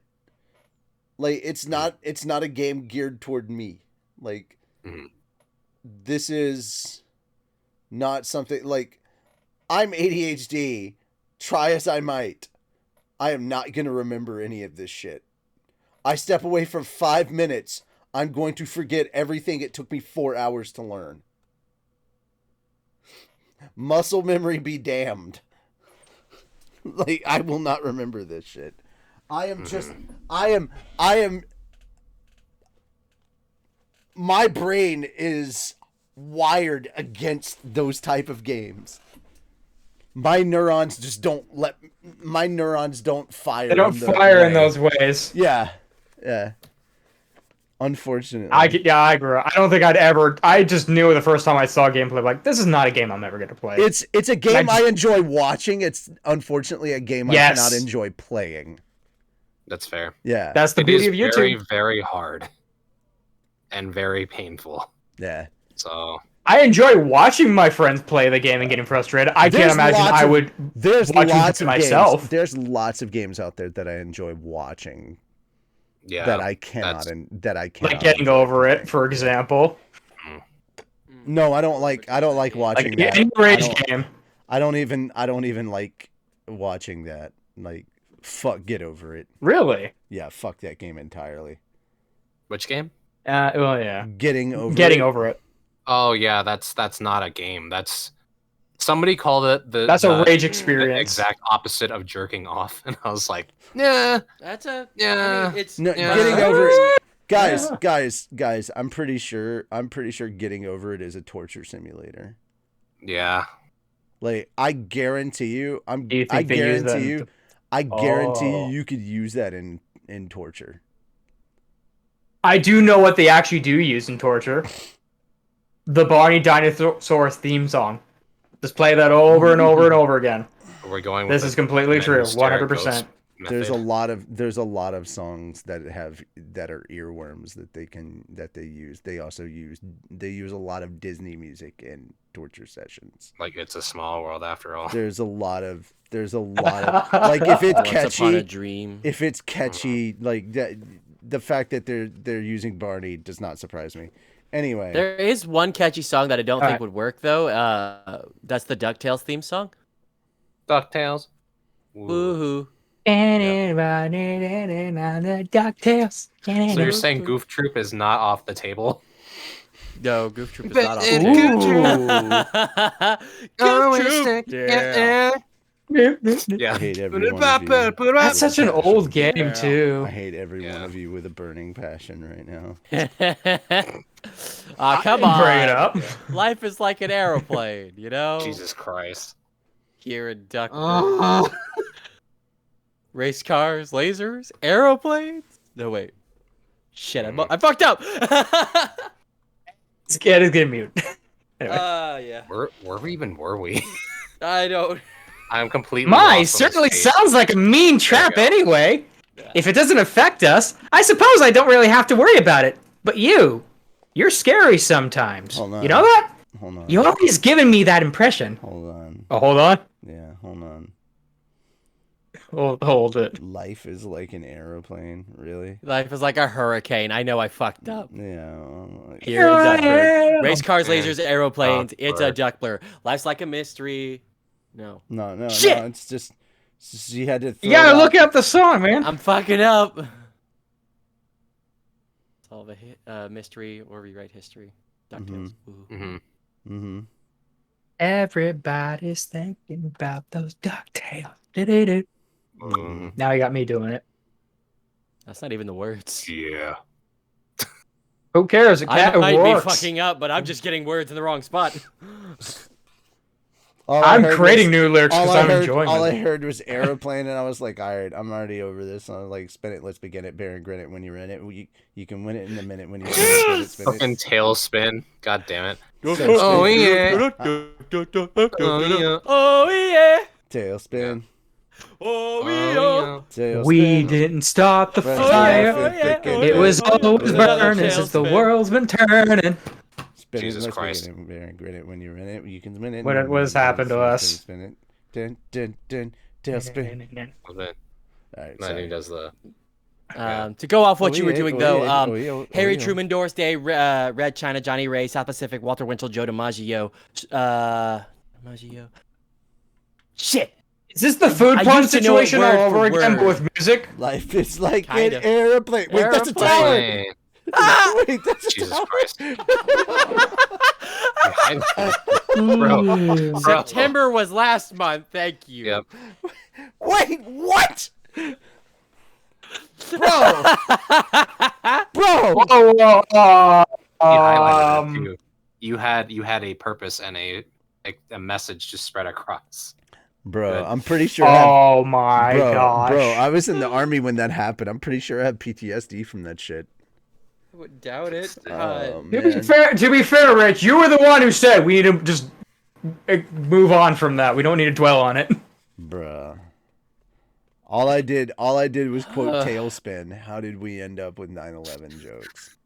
like it's not a game geared toward me. Like this is not something like I'm ADHD. Try as I might, I am not going to remember any of this shit. I step away for 5 minutes, I'm going to forget everything it took me 4 hours to learn. Muscle memory be damned. Like, I will not remember this shit. I am, my brain is wired against those type of games. My neurons don't fire. They don't fire in those ways. Yeah. Unfortunately. I grew up. I don't think I just knew the first time I saw gameplay, like, this is not a game I'm ever going to play. It's a game I enjoy watching. It's unfortunately a game I cannot enjoy playing. That's fair. Yeah. That's the beauty of YouTube. Very, very hard. And very painful. Yeah. So... I enjoy watching my friends play the game and getting frustrated. I can't imagine I would watch it myself. There's lots of games out there that I enjoy watching. Yeah. That I cannot. Like Getting Over It, for example. No, I don't like watching like that. Any rage game. I don't even like watching that. Like, fuck Get Over It. Really? Yeah, fuck that game entirely. Which game? Well, yeah. Getting Over It. Oh yeah, that's not a game. That's somebody called it That's a rage experience. The exact opposite of jerking off, and I was like, yeah, That's a yeah. I mean, it's Getting Over It. Guys, I'm pretty sure Getting Over It is a torture simulator. Yeah. Like, I guarantee you, I guarantee you could use that in torture. I do know what they actually do use in torture. The Barney Dinosaur theme song. Just play that over and over and over again. We're going. This is completely true. 100%. There's a lot of songs that are earworms that they use. They also use a lot of Disney music in torture sessions. Like It's a Small World After All. There's a lot of like if it's catchy. Once Upon a Dream. If it's catchy, like that, the fact that they're using Barney does not surprise me. Anyway, there is one catchy song that I don't think would work though. That's the DuckTales theme song. DuckTales. Woohoo! DuckTales. So you're saying Goof Troop is not off the table? No, Goof Troop is not off the table. Goof Troop. Yeah. Yeah. I hate every one of you. That's such an old game too. I hate every one of you with a burning passion right now. Come on. Bring it up. Life is like an aeroplane, you know? Jesus Christ. Here in Duck. Race cars, lasers, aeroplanes? No, wait. Shit, I fucked up! It's getting mute. Anyway. Yeah. Were we? I don't... I'm completely Certainly sounds like a mean trap anyway. Yeah. If it doesn't affect us, I suppose I don't really have to worry about it. But you're scary sometimes. Hold on. You know that? Hold on. You always given me that impression. Hold on. Oh, hold on. Yeah, hold on. Hold it. Life is like an aeroplane, really? Life is like a hurricane. I know I fucked up. Yeah. Here in Duckburg. Race cars, lasers, aeroplanes. It's a duck blur. Life's like a mystery. No. No. Shit! No, it's just you had to. You gotta look up the song, man. I'm fucking up. Solve a mystery or rewrite history. DuckTales. Everybody's thinking about those DuckTales. Now you got me doing it. That's not even the words. Yeah. Who cares? It I might works. be fucking up, but I'm just getting words in the wrong spot. I'm creating new lyrics because I'm enjoying all it. I heard was aeroplane, and I was like, all right, I'm already over this. And I was like, spin it, let's begin it, bear and grin it when you're in it. You can win it in a minute when you spin it. Fucking tailspin. God damn it. Oh yeah. Oh yeah. Tailspin. Oh yeah. Tailspin. We didn't start the fire. It was always burning since the world's been turning. Jesus Christ. Grin it when you're in it. You can win it. What has happened to us? Spin it. Dun, dun, dun. Tailspin. All right, No, sorry. he does the. To go off what you were doing, though, Harry yeah. Truman, Doris Day, Red China, Johnny Ray, South Pacific, Walter Winchell, Joe DiMaggio. DiMaggio. Shit! Is this the food I porn used to know it situation all word for over again, but word. with music? Life is like Kinda. an airplane. Wait, that's a tower. Hey, Wait, that's a Jesus tower. Christ. Bro. September was last month. Thank you. Yep. Wait, what? Bro. Bro. Whoa, You highlighted it too. You had a purpose and a message to spread across. Bro, Good. I'm pretty sure Oh my gosh. Bro, I was in the army when that happened. I'm pretty sure I have PTSD from that shit. I would doubt it. Oh, To be fair, Rich, you were the one who said we need to just move on from that. We don't need to dwell on it. Bruh. All I did was quote Tailspin. How did we end up with 9/11 jokes?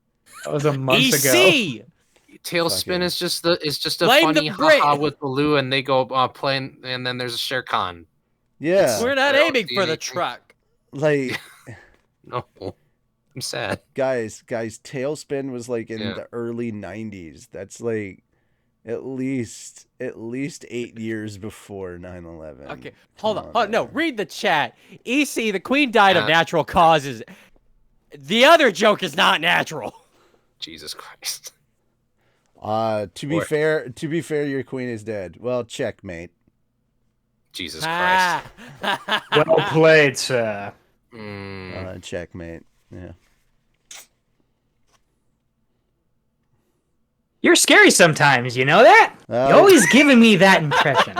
That was a month ago. EC! Tailspin is just a Blame funny the Brit. haha with Baloo, and they go playing, and then there's a Shere Khan. Yeah. We're not I don't aiming see for the anything. truck. Like No, I'm sad. guys, Tailspin was like in Yeah. the early 90s. That's like at least 8 years before 9/11. Okay, hold Come on. Oh, no, man. read the chat. EC, the queen died of Yeah. natural causes. The other joke is not natural. Jesus Christ. To be fair, your queen is dead. Well, checkmate. Jesus Christ. Well played, sir. Checkmate. Yeah. You're scary sometimes, you know that? You're always giving me that impression.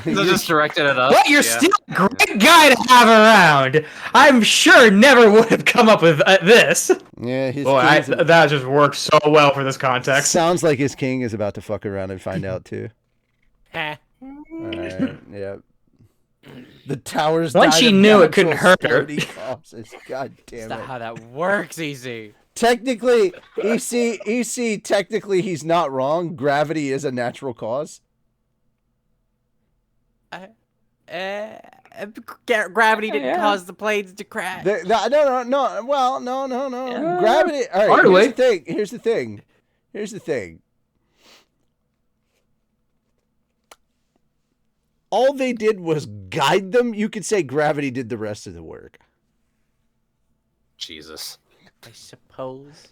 They just directed at us. But you're yeah. still a great guy to have around. I'm sure never would have come up with this. Yeah, his Boy, king's that just works so well for this context. sounds like his king is about to fuck around and find out too. Heh. Alright, yeah. The towers. Once died she of knew it couldn't natural hurt her. splody causes. God damn That's not it. how that works, EC. Technically, EC, technically he's not wrong. Gravity is a natural cause. Gravity didn't cause the planes to crash. No. Well, no. Yeah, Gravity. All right. hardly. Here's the thing. All they did was guide them. You could say gravity did the rest of the work. Jesus. I suppose.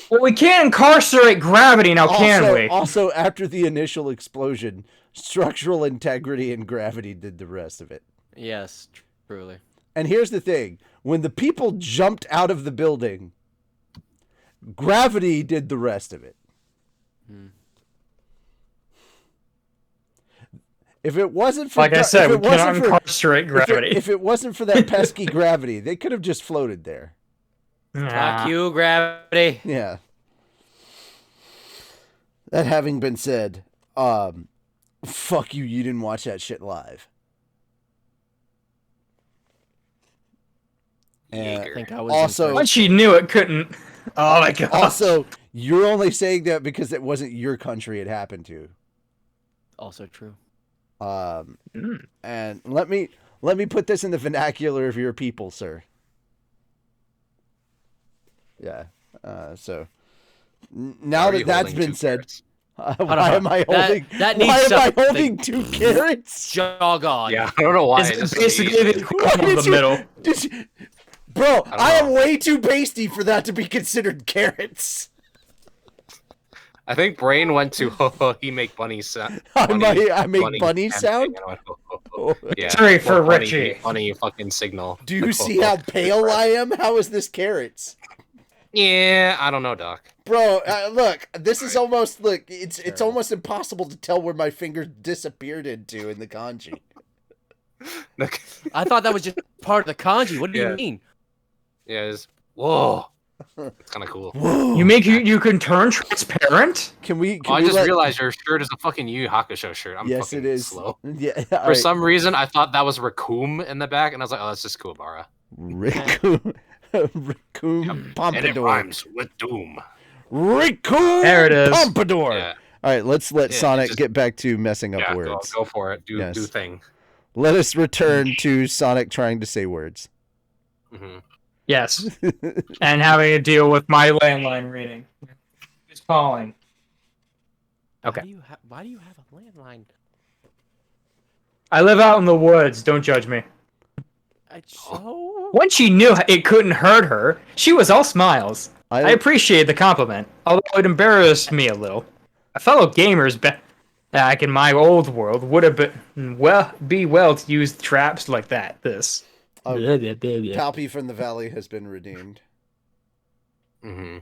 Well, we can't incarcerate gravity now, can we? Also, after the initial explosion, structural integrity and gravity did the rest of it. Yes, truly. And here's the thing. When the people jumped out of the building, gravity did the rest of it. If it wasn't for Like I said, we cannot incarcerate gravity. If it wasn't for that pesky gravity, they could have just floated there. Fuck you, gravity. Yeah. That having been said, fuck you, you didn't watch that shit live. And Jaeger. I think I was Also- Once she knew it couldn't. Oh my god. also, you're only saying that because it wasn't your country it happened to. also true. And let me put this in the vernacular of your people, sir. Yeah. So now Are you that that's holding been two said, carrots? why am I holding? that why needs am I something. holding 2 carrots? Jog on. Yeah, I don't know why. It's This is basically easy. the equivalent of the middle. Bro, don't I am know. way too pasty for that to be considered carrots. I think Brain went to he make bunny sound. I make bunny sound? Yeah. Sorry for funny, Richie. Funny fucking signal. Do you see how pale I am? How is this carrots? Yeah, I don't know, Doc. Bro, look, this is almost it's almost impossible to tell where my finger disappeared into in the kanji. I thought that was just part of the kanji. What do Yeah. you mean? Yeah, it's whoa. It's kind of cool. Whoa. You can turn transparent? Can we? Oh, I just realized your shirt is a fucking Yu Yu Hakusho shirt. I'm Yes, fucking it is. slow. Yeah. For some reason, I thought that was Raccoon in the back, and I was like, oh, that's just Kuwabara. Raccoon And it Pompadour. rhymes with Doom. Raccoon There it is. Pompadour. Yeah, All right, let's let Yeah, Sonic just- get back to messing up yeah, words. go for it. Do Yes. do thing. Let us return to Sonic trying to say words. Mm-hmm. Yes. And having to deal with my landline reading. Who's calling? Okay. Why do you have a landline? I live out in the woods. Don't judge me. So? Once she knew it couldn't hurt her, she was all smiles. I appreciate the compliment, although it embarrassed me a little. A fellow gamers back in my old world would have been well to use traps like that. Palpy from the Valley has been redeemed. Mm-hmm.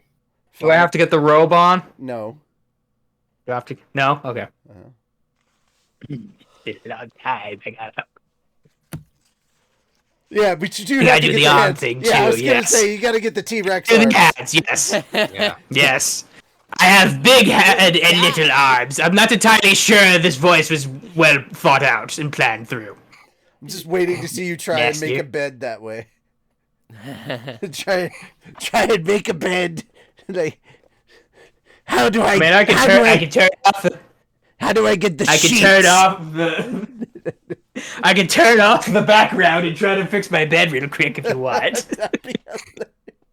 Do I have to get the robe on? No. Do I have to? No? Okay. It's a long time. I gotta... Yeah, but you do You have gotta to do get the the arm hands. thing, Yeah, I too, was gonna say, you gotta get the T-Rex Do the arms. hands, yes. Yeah. Yes. I have big head and little arms. I'm not entirely sure this voice was well thought out and planned through. I'm just waiting to see you try and make a bed that way. try and make a bed. Like, how do I? I mean, I can turn off. How do I get the? I can turn off the. I can turn off the background and try to fix my bed real quick if you want.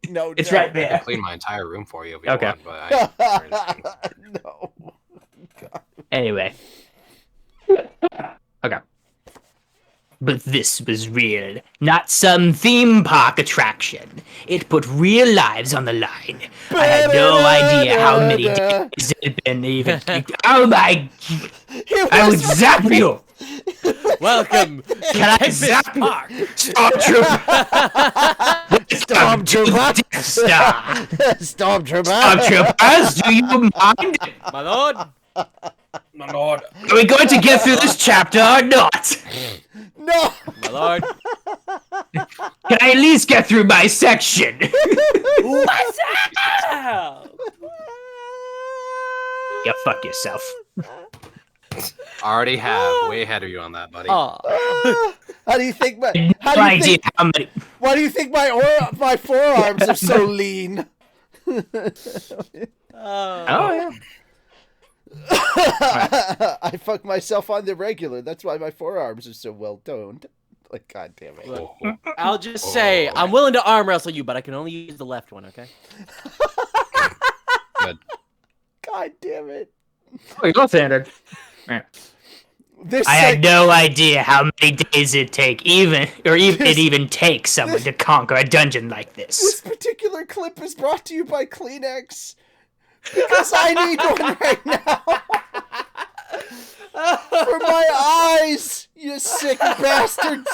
No, it's right there. I can clean my entire room for you if you want, but no. God. Anyway. Okay. But this was real, not some theme park attraction. It put real lives on the line. I had no idea how many days it had been even. Oh my! I would zap you. Welcome. Can I zap you? Stormtrooper. Stormtrooper. Stormtrooper. Stormtroopers, do you mind? My lord. my lord. Are we going to get through this chapter or not? No. My lord. Can I at least get through my section? What's up? You fuck yourself. Already have. Way ahead of you on that, buddy. Oh. How do you think my? How many? Why do you think my forearms are so lean? Oh yeah. I fuck myself on the regular. That's why my forearms are so well toned. Like, god damn it. Look, I'll just say, I'm willing to arm wrestle you, but I can only use the left one, okay? Good. God damn it. Oh, you're left-handed. I had no idea how many days it even takes someone to conquer a dungeon like This this. particular clip is brought to you by Kleenex. Because I need one right now. For my eyes, you sick bastards.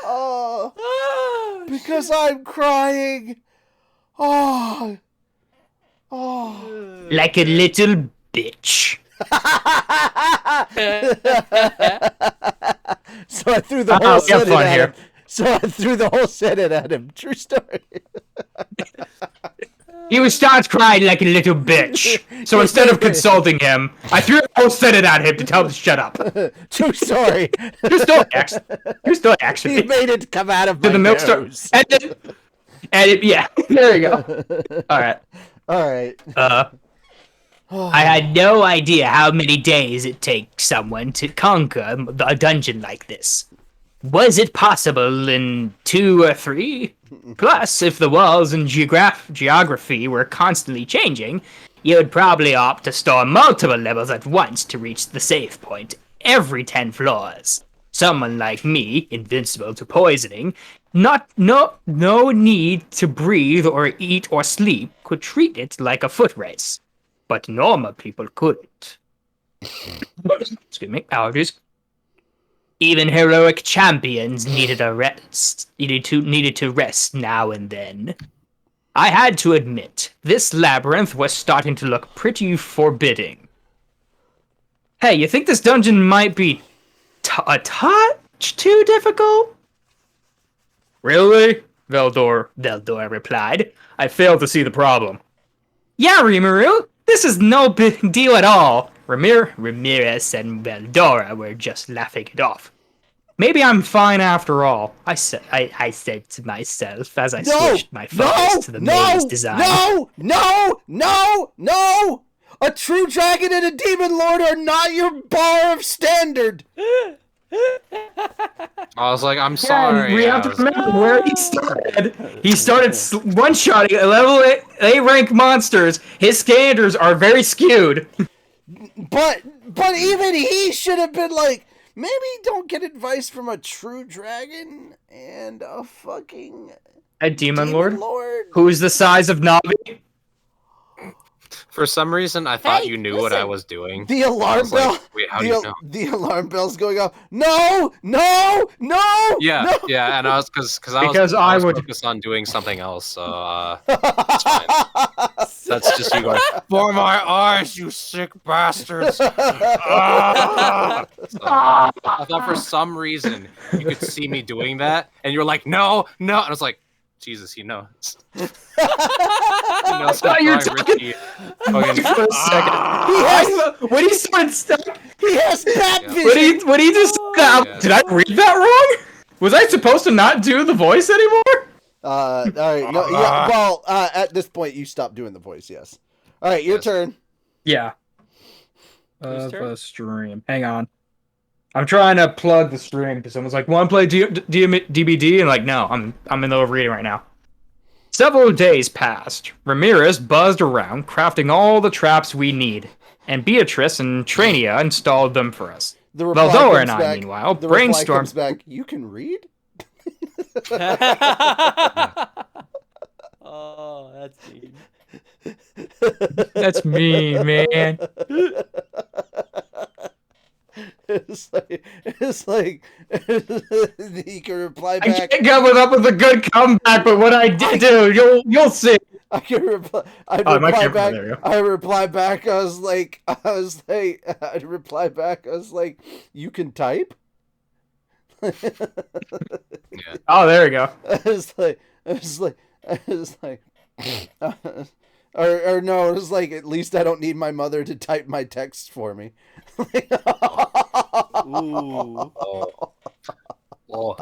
Oh. Because I'm crying. Oh. Oh. Like a little bitch. So I threw the whole set fun at here. him. So I threw the whole set at him. True story. He starts crying like a little bitch. So instead of consulting him, I threw a whole set at him to tell him to shut up. True story. True story, actually. He made it come out of my Did the milk nose. start? Yeah, there you go. All right. All right. I had no idea how many days it takes someone to conquer a dungeon like this. Was it possible in 2 or 3? Plus, if the walls and geography were constantly changing, you would probably opt to store multiple levels at once to reach the save point every 10 floors. Someone like me, invincible to poisoning, no need to breathe or eat or sleep, could treat it like a foot race. But normal people couldn't. Excuse me, allergies. Even heroic champions needed a rest. Needed to rest now and then. I had to admit, this labyrinth was starting to look pretty forbidding. Hey, you think this dungeon might be a touch too difficult? Really? Veldor replied. I failed to see the problem. Yeah, Rimuru, this is no big deal at all. Ramirez and Veldora were just laughing it off. Maybe I'm fine after all, I said to myself as I switched my focus to the maze design. No! A true dragon and a demon lord are not your bar of standard. I was like, I'm sorry. We have to remember where he started. He started one-shotting level 8 rank monsters. His standards are very skewed. But even he should have been like, maybe don't get advice from a true dragon and a fucking Demon Lord? Lord. Who's the size of Navi? For some reason, I thought you knew what I was doing. The alarm bell. Like, wait, how do you know? The alarm bell's going off. No! Yeah, no! yeah, and I was because I was focused on doing something else. So that's fine. That's just you going. For my eyes, you sick bastards! Ah! So, I thought for some reason you could see me doing that, and you were like, no, and I was like, Jesus, he knows. He knows how you're risky. For a second. When he started stuck, He has that vision. when he just did I read that wrong? Was I supposed to not do the voice anymore? All right. No, yeah, well, at this point, you stop doing the voice. Yes. All right, your turn. Yeah. Whose turn? A stream. Hang on. I'm trying to plug the stream because someone's like, "Want to play DBD?" And like, no, I'm in the middle of reading right now. Several days passed. Ramirez buzzed around, crafting all the traps we need, and Beatrice and Trania installed them for us. The reply Valdora comes and I, back- meanwhile, the reply brainstormed. comes back. You can read. Oh, that's mean. That's mean, man. It's like he can reply I back. can't come up with a good comeback, but what I did do, you'll see. I can reply. I Oh, my reply camera, back. there you go. I reply back. I'd reply back. I was like, you can type. Yeah. Oh, there we go. I was like, or no, it was like, at least I don't need my mother to type my text for me. Ooh. Oh.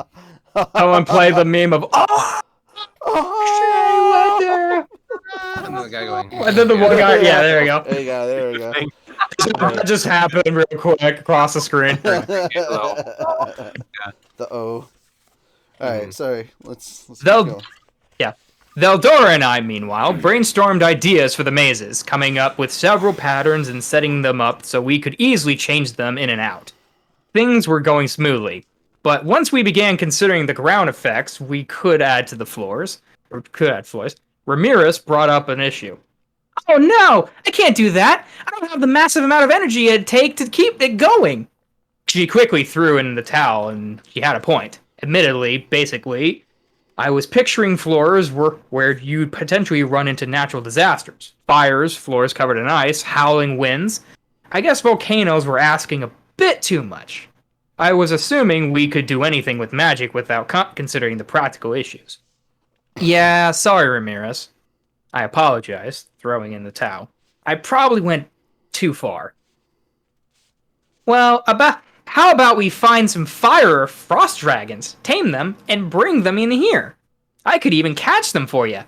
Someone play the meme of And the guy going. and then the one guy. Yeah, there we go. There we go. That just happened real quick across the screen. The O. All right, sorry. Let's keep They'll- going. Veldora and I, meanwhile, brainstormed ideas for the mazes, coming up with several patterns and setting them up so we could easily change them in and out. Things were going smoothly, but once we began considering the ground effects we could add to the floors, Ramirez brought up an issue. Oh no! I can't do that! I don't have the massive amount of energy it'd take to keep it going! She quickly threw in the towel, and she had a point. Admittedly, basically, I was picturing floors where you'd potentially run into natural disasters. Fires, floors covered in ice, howling winds. I guess volcanoes were asking a bit too much. I was assuming we could do anything with magic without considering the practical issues. Yeah, sorry, Ramirez. I apologize, throwing in the towel. I probably went too far. Well, how about we find some fire or frost dragons, tame them, and bring them in here? I could even catch them for you.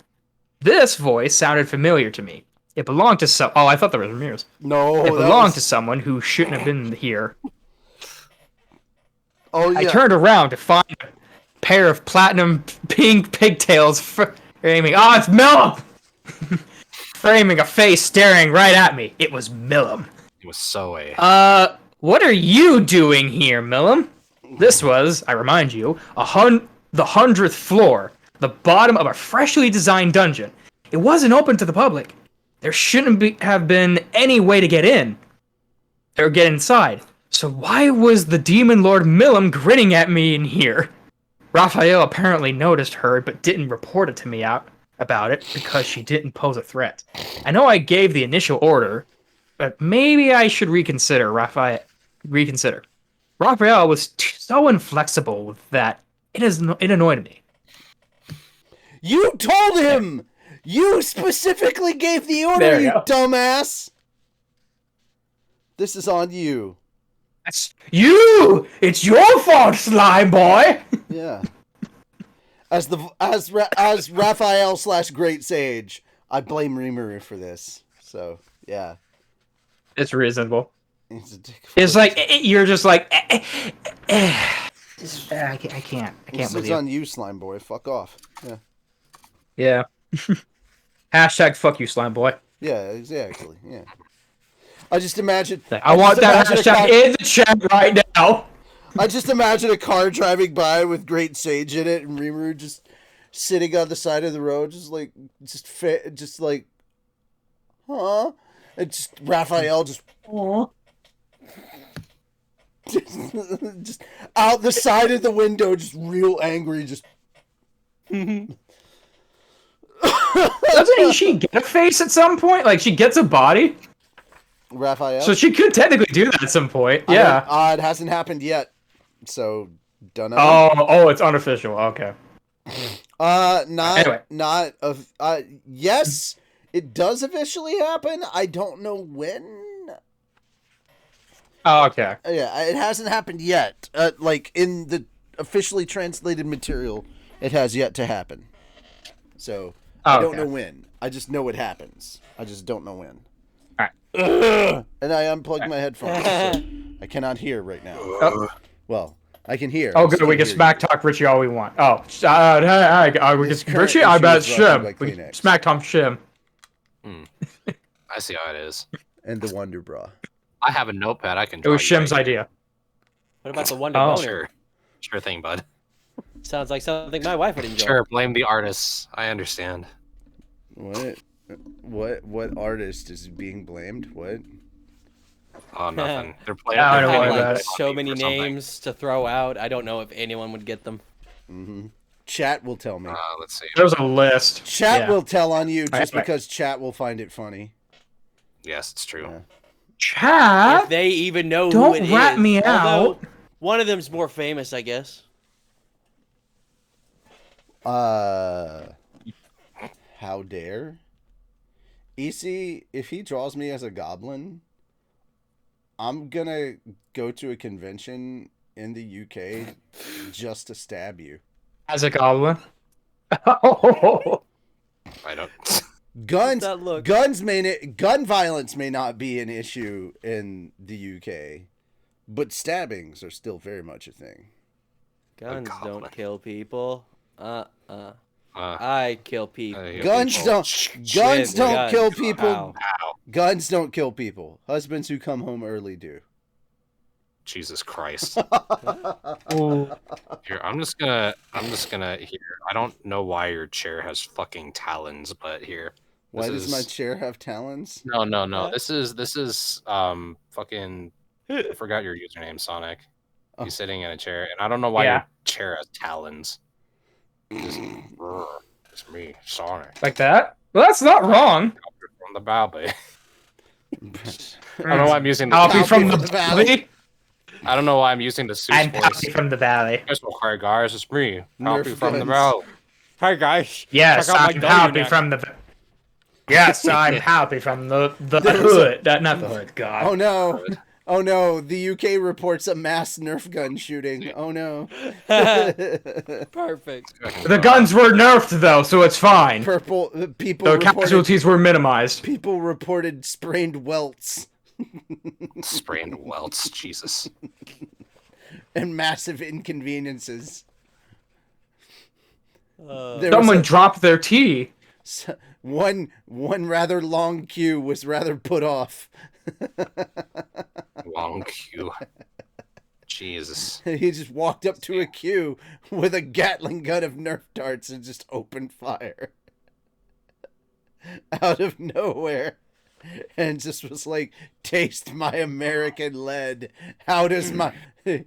This voice sounded familiar to me. It belonged to Oh, I thought that was Ramirez. No, It belonged to someone who shouldn't have been here. Oh yeah. I turned around to find a pair of platinum pink pigtails framing. Oh, it's Millum! Framing a face staring right at me. It was Millum. It was so a. What are you doing here, Millum? This was, I remind you, the 100th floor, the bottom of a freshly designed dungeon. It wasn't open to the public. There shouldn't have been any way to get in or get inside. So why was the Demon Lord Millum grinning at me in here? Raphael apparently noticed her, but didn't report it to me about it because she didn't pose a threat. I know I gave the initial order, but maybe I should reconsider. Raphael was so inflexible that it annoyed me. You told him. You specifically gave the order, There you you go. dumbass. This is on you. That's you! It's your fault, slime boy! Yeah. As Raphael / Great Sage, I blame Rimuru for this. So yeah. It's reasonable. He's a dick. It's like you're just like. I can't This with is you. on you, slime boy. Fuck off. Yeah. Hashtag fuck you, slime boy. Yeah, exactly. Yeah. I just imagine. I want that hashtag in the chat right now. I just imagine a car driving by with Great Sage in it, and Rimuru just sitting on the side of the road, just like, huh? And just Raphael just, just out the side of the window, just real angry, just. Doesn't she get a face at some point? Like she gets a body. Raphael. So she could technically do that at some point. Yeah. It hasn't happened yet, so don't know. Oh, it's unofficial. Okay. Yes, it does officially happen. I don't know when. Oh, okay. Yeah, it hasn't happened yet. Like in the officially translated material, it has yet to happen. So I don't know when. I just know it happens. I just don't know when. All right. And I unplugged my headphones, so I cannot hear right now. Oh. Well, I can hear. Oh, good. We can smack talk Richie all we want. Oh, we can Richie. I bet Shim. We can smack talk Shim. I see how it is. And the Wonder Bra. I have a notepad. I can. It was Shim's idea. What about the Wonder Boner? Sure thing, bud. Sounds like something my wife would enjoy. Sure, blame the artists. I understand. What artist is being blamed? What? Oh, nothing. They're playing. I don't they're worry playing about like it. So many for something. names to throw out. I don't know if anyone would get them. Mm-hmm. Chat will tell me. Let's see. There was a list. Chat will tell on you just Right. because chat will find it funny. Yes, it's true. Yeah. Chat. If they even know Don't who it rat is. me Although, out. one of them's more famous, I guess. How dare? EC, if he draws me as a goblin, I'm gonna go to a convention in the UK just to stab you. As a goblin. Oh. I don't. Gun violence may not be an issue in the UK, but stabbings are still very much a thing. Guns goblin. don't kill people. I kill people. Guns don't kill people. Ow. Guns don't kill people. Husbands who come home early do. Jesus Christ. Here, I'm just gonna here. I don't know why your chair has fucking talons, but here. Why does my chair have talons? No. This is fucking I forgot your username, Sonic. He's sitting in a chair, and I don't know why your chair has talons. It's me, Sonic. Like that? Well, that's not wrong. From the Valley. I don't know why I'm using the Palpy from the valley. I don't know why I'm using the Seuss And voice. Palpy from the valley. Hi guys, it's me, Palpy Nerf from the guns. Valley. Hi guys. Yes, Check out my I'm W Palpy neck. from the. Yes, I'm Palpy from the hood. Not the hood. God. Oh no! Oh no! The UK reports a mass Nerf gun shooting. Oh no! Perfect. The guns were nerfed though, so it's fine. Purple people. The reported, casualties were minimized. people reported sprained welts Sprained welts, Jesus. and massive inconveniences. There was Someone dropped their tea. one rather long queue was rather put off. Long queue. Jesus. He just walked up to a queue with a Gatling gun of Nerf darts and just opened fire out of nowhere, and just was like, "Taste my American lead. How does my every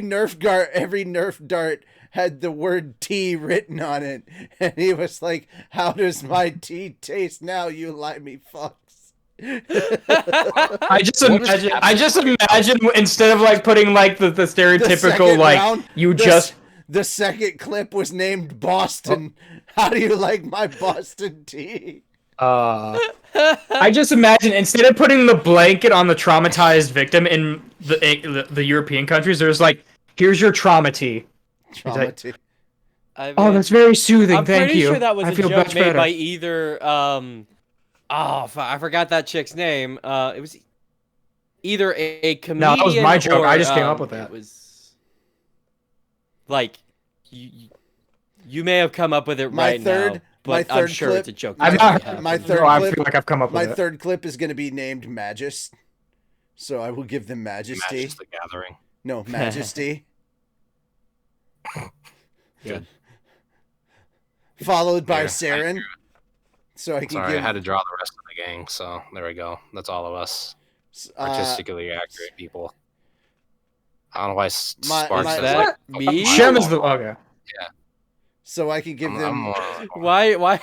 Nerf dart had the word tea written on it, and he was like, "How does my tea taste now, you limey fucks?" I just imagine instead of like putting like the stereotypical like round, you just the second clip was named Boston. How do you like my Boston tea? I just imagine instead of putting the blanket on the traumatized victim in the European countries, there's like, here's your trauma tea. Trauma tea. I mean, Oh, that's very soothing. I'm Thank pretty you. sure that was I a feel joke much made better. by either I forgot that chick's name. It was either a comedian No, that was my joke. or I just came up with it that. was like you may have come up with it My right third- now, my but I'm third sure clip- it's a joke. I've that not actually heard my happened. third No, I clip- feel like I've come up with My it. third clip is going to be named Magist. So I will give them Majesty. Matches the Gathering. No, Majesty. Good. Followed by Yeah, Saren. So I can Sorry, give I had to draw the rest of the gang, so there we go. That's all of us. Artistically accurate people. I don't know why Sparks my- says that like, me? Shem is the okay. so I can give I'm them more, Why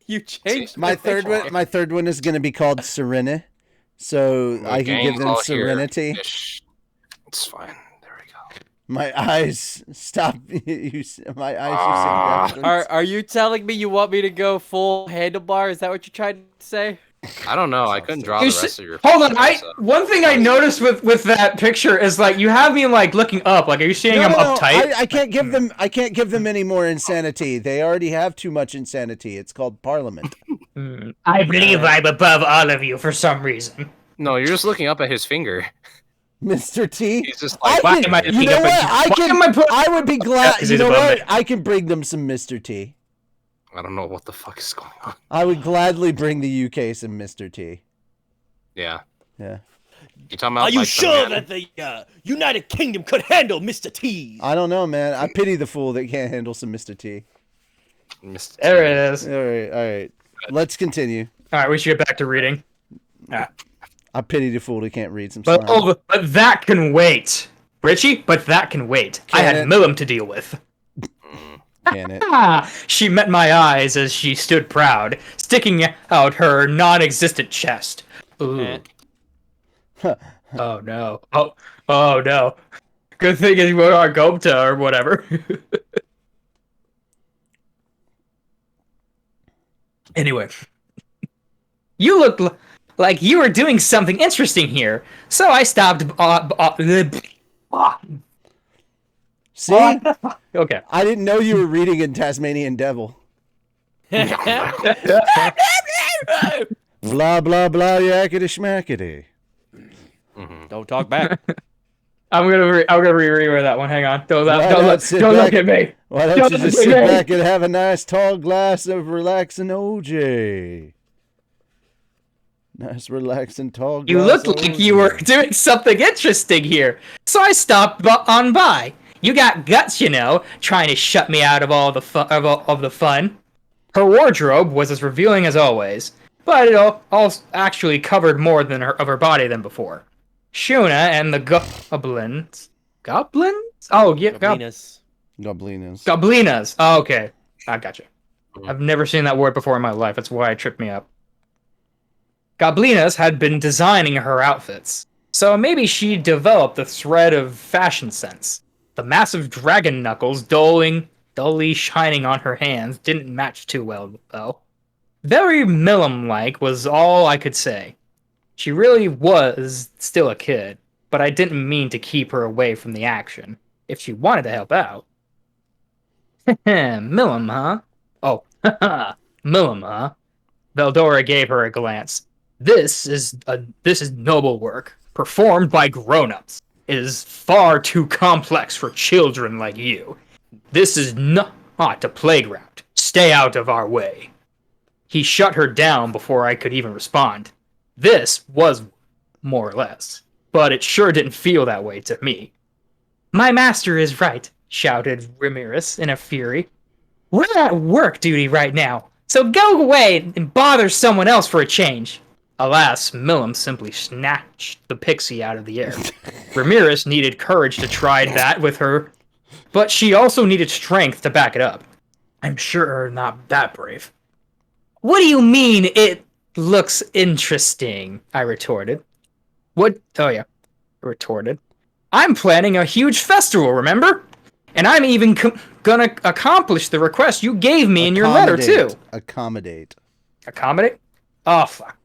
you changed my the third picture? one. My third one is going to be called Serena. So the I can give gang's them all here. Serenity. Ish. It's fine. There we go. My eyes stop. My eyes. Ah. You say Are you telling me you want me to go full handlebar? Is that what you're trying to say? I don't know. I couldn't draw the rest of your. Hold on. picture, so- One thing I noticed with that picture is like you have me like looking up. Like, are you seeing I'm uptight? I can't give them. I can't give them any more insanity. They already have too much insanity. It's called Parliament. I believe I'm above all of you for some reason. No, you're just looking up at his finger. Mr. T. He's just I like, why can, am I you looking know up what? at you? Why am I put- I would be glad. 'Cause You he's know above what? me. I can bring them some Mr. T. I don't know what the fuck is going on. I would gladly bring the UK some Mr. T. Yeah. Yeah. You talking about? Are you like, sure the that the United Kingdom could handle Mr. T? I don't know, man. I pity the fool that can't handle some Mr. T. Mr. There it is. All right, all right. Let's continue. All right, we should get back to reading. I pity the fool that can't read some But slime. but that can wait, Richie. But that can wait. I Can had it? Millum to deal with. Can it? She met my eyes as she stood proud, sticking out her non-existent chest. Ooh. Oh no. Oh no. Good thing is we're our Gopta or whatever. Anyway. You look like you were doing something interesting here, so I stopped. See? Okay. I didn't know you were reading in Tasmanian Devil. Blah, blah, blah, yakety schmackety. Don't talk back. I'm gonna reread that one. Hang on. Don't Why don't not sit look back? at me. Why don't Don't you just look sit at me. back and have a nice tall glass of relaxing OJ? Nice relaxing tall glass You looked of like you were OJ. doing something interesting here, so I stopped on by. You got guts, you know, trying to shut me out of all the fun. Of the fun. Her wardrobe was as revealing as always, but it all actually covered more of her body than before. Shuna and the goblins. Goblins? Oh yeah, Venus. Goblinas. Goblinas. Oh, okay. I gotcha. I've never seen that word before in my life. That's why it tripped me up. Goblinas had been designing her outfits, so maybe she developed the thread of fashion sense. The massive dragon knuckles dully shining on her hands didn't match too well, though. Very Millum-like was all I could say. She really was still a kid, but I didn't mean to keep her away from the action. If she wanted to help out. Millum, huh? Oh, Millum, huh? Veldora gave her a glance. This is noble work, performed by grown-ups. It is far too complex for children like you. This is not a playground. Stay out of our way. He shut her down before I could even respond. This was more or less, but it sure didn't feel that way to me. My master is right, shouted Ramirez in a fury. We're at work duty right now, so go away and bother someone else for a change. Alas, Millum simply snatched the pixie out of the air. Ramirez needed courage to try that with her, but she also needed strength to back it up. I'm sure not that brave. What do you mean it looks interesting? I retorted. What? Oh yeah, I retorted. I'm planning a huge festival, remember? And I'm even gonna accomplish the request you gave me in your letter too. Accommodate. Accommodate? Oh fuck.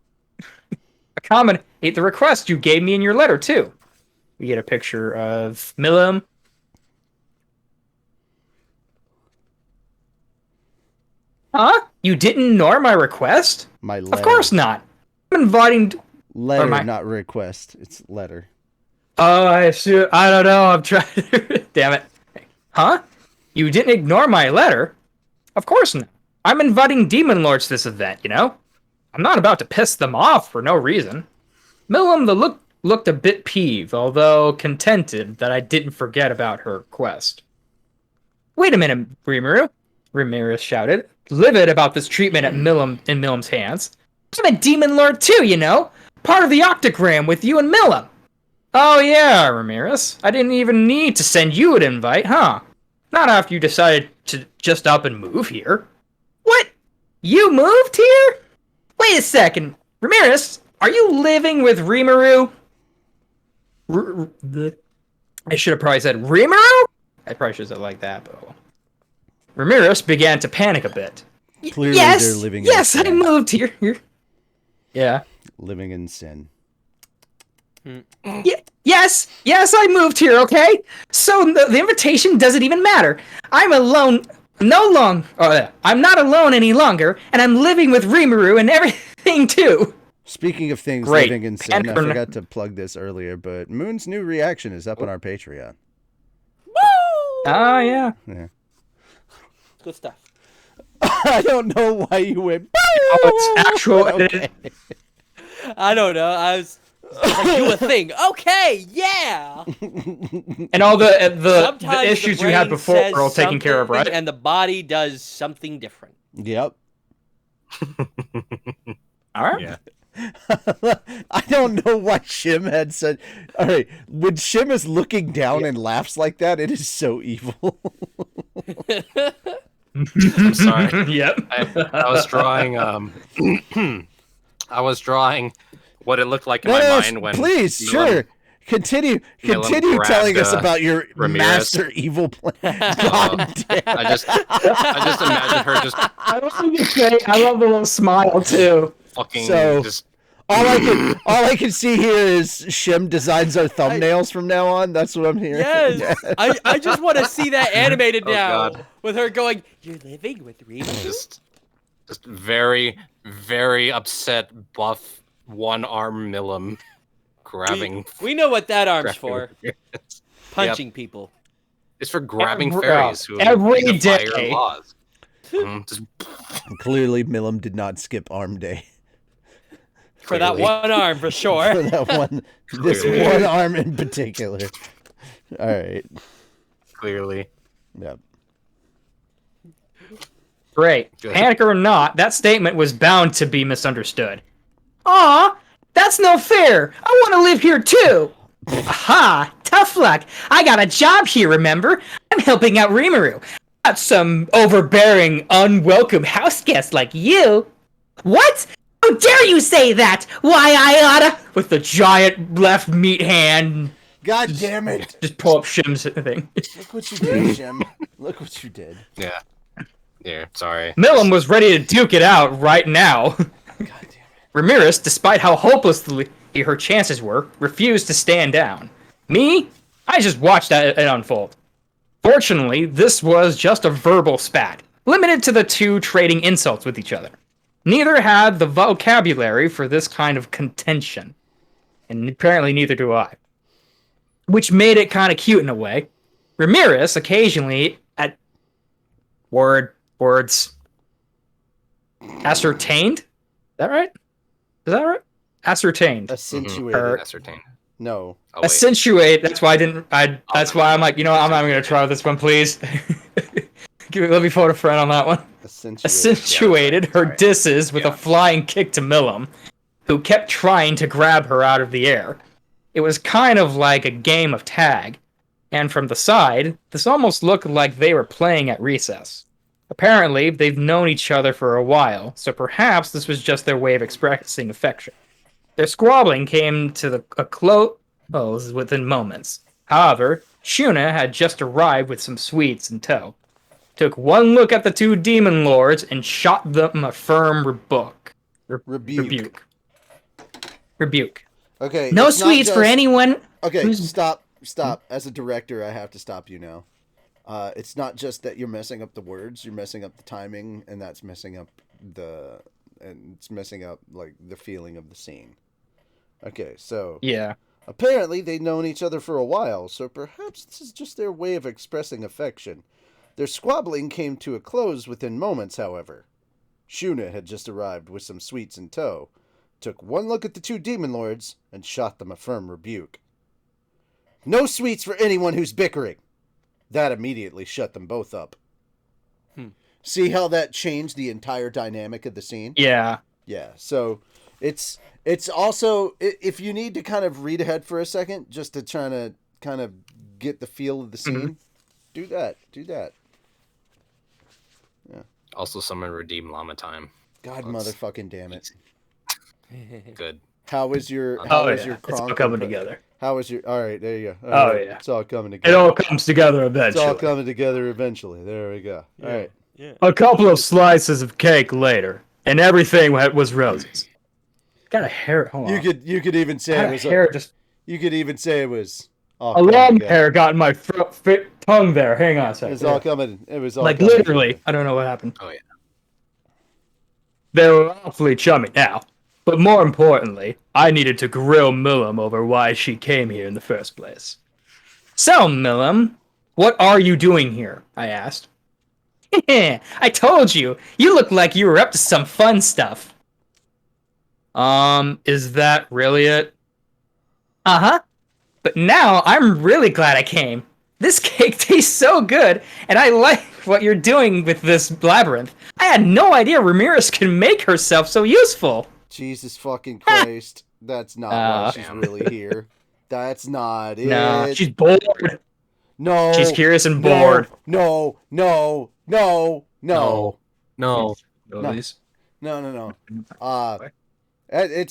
Accommodate the request you gave me in your letter too. We get a picture of Millum. Huh? You didn't ignore my request? My letter. Of course not. I'm inviting... Letter, not request. It's letter. Oh, I don't know. I'm trying to... Damn it. Huh? You didn't ignore my letter? Of course not. I'm inviting Demon Lords to this event, you know? I'm not about to piss them off for no reason. Milim looked a bit peeved, although contented that I didn't forget about her request. Wait a minute, Rimuru, Ramirez shouted, livid about this treatment at Milim's hands. I'm a Demon Lord too, you know? Part of the Octagram with you and Milim. Oh yeah, Ramirez. I didn't even need to send you an invite, huh? Not after you decided to just up and move here. What? You moved here? Wait a second. Ramirez, are you living with Rimuru? I should have probably said Rimuru? I probably should have said it like that, but... Ramirez began to panic a bit. Clearly they're living in sin. I moved here. Yeah. Living in sin. Yes, I moved here, okay? So the invitation doesn't even matter. I'm not alone any longer, and I'm living with Rimuru and everything too. Speaking of things living in sin, I forgot to plug this earlier, but Moon's new reaction is up on our Patreon. Woo! Oh, yeah. Good stuff. I don't know why you went. Oh, it's actual. Okay. I don't know. I was like, do a thing. Okay, yeah. And all the issues you had before are all taken care of, right? And the body does something different. Yep. All right. Yeah. I don't know why Shim had said. All right, when Shim is looking down and laughs like that, it is so evil. I'm sorry. Yep. I was drawing. I was drawing what it looked like in my mind when. Please, sure. Continue telling us about your Ramirez. master evil plan. God damn. I just imagine her just I love the little smile too. fucking So- just. All I can see here is Shim designs our thumbnails from now on. That's what I'm hearing. Yes. I just want to see that animated now. God. With her going, you're living with Rima? Just very, very upset, buff, one-arm Milim grabbing. We know what that arm's grabbing for. Ramirez. Punching people. It's for grabbing Every- fairies who every defy day. your laws. Just Clearly, Milim did not skip arm day. For that one arm, for sure. For that one, this Clearly. one arm in particular. All right. clearly. Yep. Great. Good. Panic or not, that statement was bound to be misunderstood. Aw, that's no fair. I want to live here too. Aha, tough luck. I got a job here, remember? I'm helping out Rimuru. Not some overbearing, unwelcome house guest like you. What? How dare you say that? Why, I oughta... With the giant left meat hand, God damn it! just pull up Shim's thing. Look what you did, Shim. Look what you did. Yeah. Yeah, sorry. Milim was ready to duke it out right now. God damn it. Ramirez, despite how hopelessly her chances were, refused to stand down. Me? I just watched it unfold. Fortunately, this was just a verbal spat, limited to the two trading insults with each other. Neither had the vocabulary for this kind of contention. And apparently neither do I. Which made it kind of cute in a way. Ramirez occasionally at words ascertained? Is that right? Is that right? Ascertained. Accentuated. Ascertain. No. Oh, wait. Accentuate. That's why that's why I'm like, you know, I'm not even gonna try this one, please. Let me phone a friend on that one. Accentuated her disses with a flying kick to Milim, who kept trying to grab her out of the air. It was kind of like a game of tag, and from the side, this almost looked like they were playing at recess. Apparently, they've known each other for a while, so perhaps this was just their way of expressing affection. Their squabbling came to a close within moments. However, Shuna had just arrived with some sweets in tow. Took one look at the two demon lords and shot them a firm rebuke. Okay. No it's not sweets for just- anyone. Okay, who's- stop. As a director, I have to stop you now. It's not just that you're messing up the words, you're messing up the timing, and that's messing up it's messing up like the feeling of the scene. Okay, so Yeah. apparently they'd known each other for a while, so perhaps this is just their way of expressing affection. Their squabbling came to a close within moments, however. Shuna had just arrived with some sweets in tow, took one look at the two demon lords, and shot them a firm rebuke. No sweets for anyone who's bickering! That immediately shut them both up. See how that changed the entire dynamic of the scene? Yeah. Yeah, so it's also, if you need to kind of read ahead for a second, just to try to kind of get the feel of the scene, do that. Yeah. Also, someone redeem Llama Time. God motherfucking damn it. Good. How was your It's Kronk all coming together. How was your... All right, there you go. Oh, right. yeah. It's all coming It together. all comes together It's eventually. all coming together eventually. There we go. All right. Yeah. A couple of slices of cake later, and everything was roses. Got a hair. Hold on. You could even say it was... You could even say it was... A long hair got in my tongue there. Hang on a second. It was all coming... It was all like coming literally. together. I don't know what happened. Oh, yeah. They were awfully chummy now. But more importantly, I needed to grill Millum over why she came here in the first place. So, Millum, what are you doing here? I asked. I told you. You look like you were up to some fun stuff. Is that really it? Uh-huh. But now I'm really glad I came. This cake tastes so good, and I like what you're doing with this labyrinth. I had no idea Ramirez can make herself so useful. Jesus fucking Christ. That's not why she's really here. That's not it. No, she's bored. No. She's curious and bored. No. It's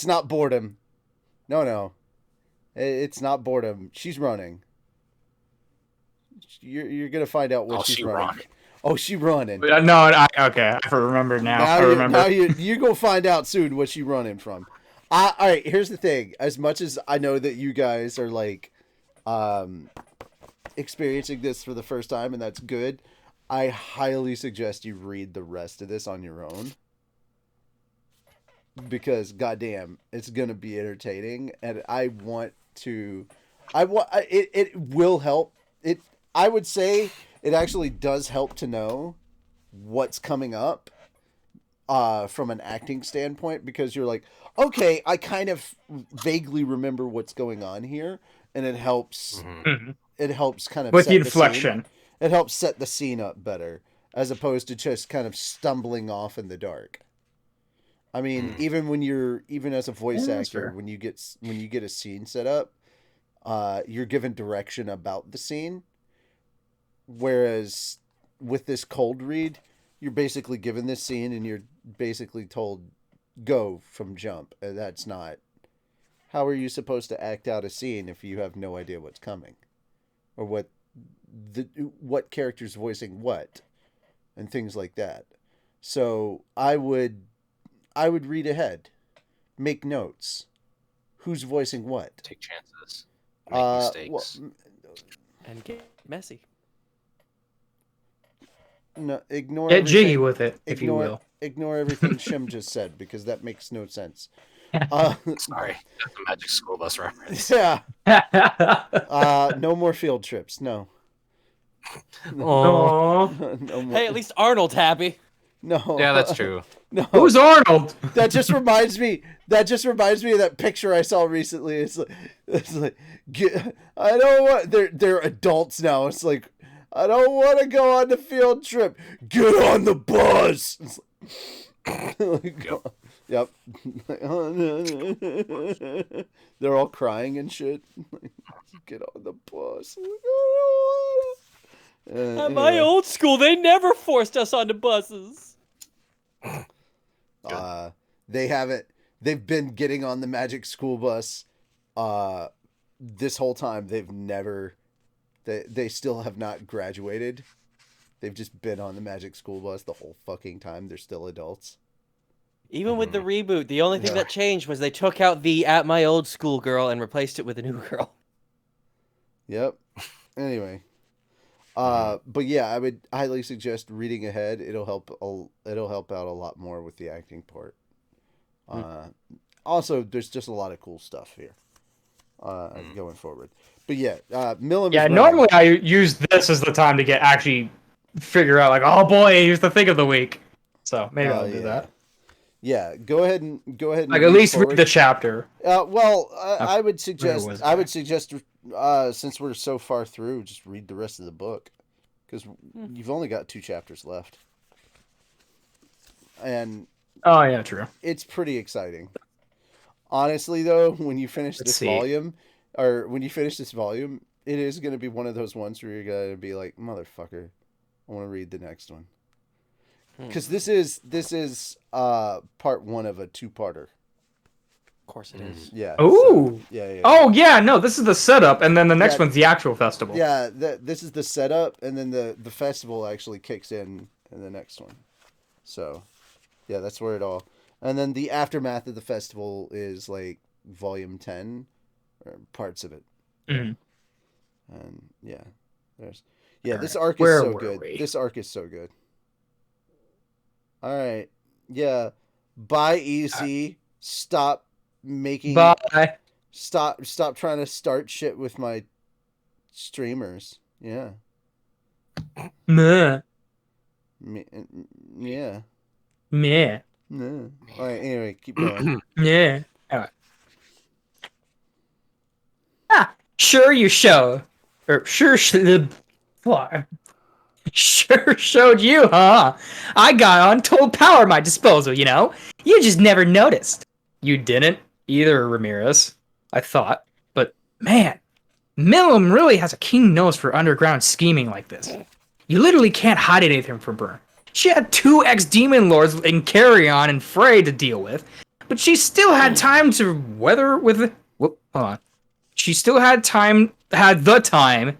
not boredom. No. It's not boredom. She's running. You're gonna find out what she's running. Oh, she running. No, okay, I remember now. I remember. Now you're gonna find out soon what she running from. All right, here's the thing. As much as I know that you guys are like, experiencing this for the first time, and that's good, I highly suggest you read the rest of this on your own. Because goddamn, it's gonna be entertaining, and it will help. I would say it actually does help to know what's coming up, from an acting standpoint, because you're like, okay, I kind of vaguely remember what's going on here, and it helps. Mm-hmm. It helps kind of with set the inflection. It helps set the scene up better, as opposed to just kind of stumbling off in the dark. I mean, even as a voice actor, when you get a scene set up, you're given direction about the scene. Whereas with this cold read, you're basically given this scene and you're basically told, go from jump. And that's not... How are you supposed to act out a scene if you have no idea what's coming? Or what character's voicing what? And things like that. So I would read ahead. Make notes. Who's voicing what? Take chances. Make mistakes. And get messy. No, ignore. Get jiggy with it, if you will. Ignore everything Shim just said, because that makes no sense. Sorry, that's a Magic School Bus reference. Yeah. No more field trips. No. Aww. No more. Hey, at least Arnold's happy. No. Yeah, that's true. No. Who's Arnold? That just reminds me of that picture I saw recently. It's like I don't want. They're adults now. It's like, I don't want to go on the field trip. Get on the bus. Yep. They're all crying and shit. Get on the bus. At my old school, they never forced us onto buses. They've been getting on the Magic School Bus this whole time. They still have not graduated. They've just been on the Magic School Bus the whole fucking time. They're still adults. Even with the reboot, the only thing that changed was they took out the "at my old school" girl and replaced it with a new girl. Yep. Anyway, But yeah, I would highly suggest reading ahead. It'll help. It'll help out a lot more with the acting part. Also, there's just a lot of cool stuff here. Going forward. But yeah, Millam. Yeah, normally I use this as the time to actually figure out like, oh boy, here's the thing of the week. So maybe I'll do that. Yeah, go ahead and like at least read the chapter. I would suggest since we're so far through, just read the rest of the book because you've only got 2 chapters left. And oh yeah, true. It's pretty exciting. Honestly, though, when you finish this volume, it is going to be one of those ones where you're going to be like, motherfucker, I want to read the next one. Because this is part 1 of a 2-parter. Of course it is. Yeah. Ooh. So, yeah. Oh yeah, no, this is the setup, and then the next one's the actual festival. Yeah, this is the setup, and then the festival actually kicks in the next one. So, yeah, that's where it all. And then the aftermath of the festival is like volume 10, or parts of it. Mm-hmm. And this arc is so good. This arc is so good. All right. Yeah. Bye, Easy. Stop making. Bye. Stop trying to start shit with my streamers. Yeah. Meh. Yeah. Meh. No. All right. Anyway, keep going. Yeah. All right. Sure you show. Or sure Sure showed you, huh? I got untold power at my disposal, you know? You just never noticed. You didn't either, Ramirez, I thought. But, man, Millam really has a keen nose for underground scheming like this. You literally can't hide anything from her. She had 2 ex-demon lords in Carrion and Frey to deal with, but she still had time to weather with... Hold on. She still had the time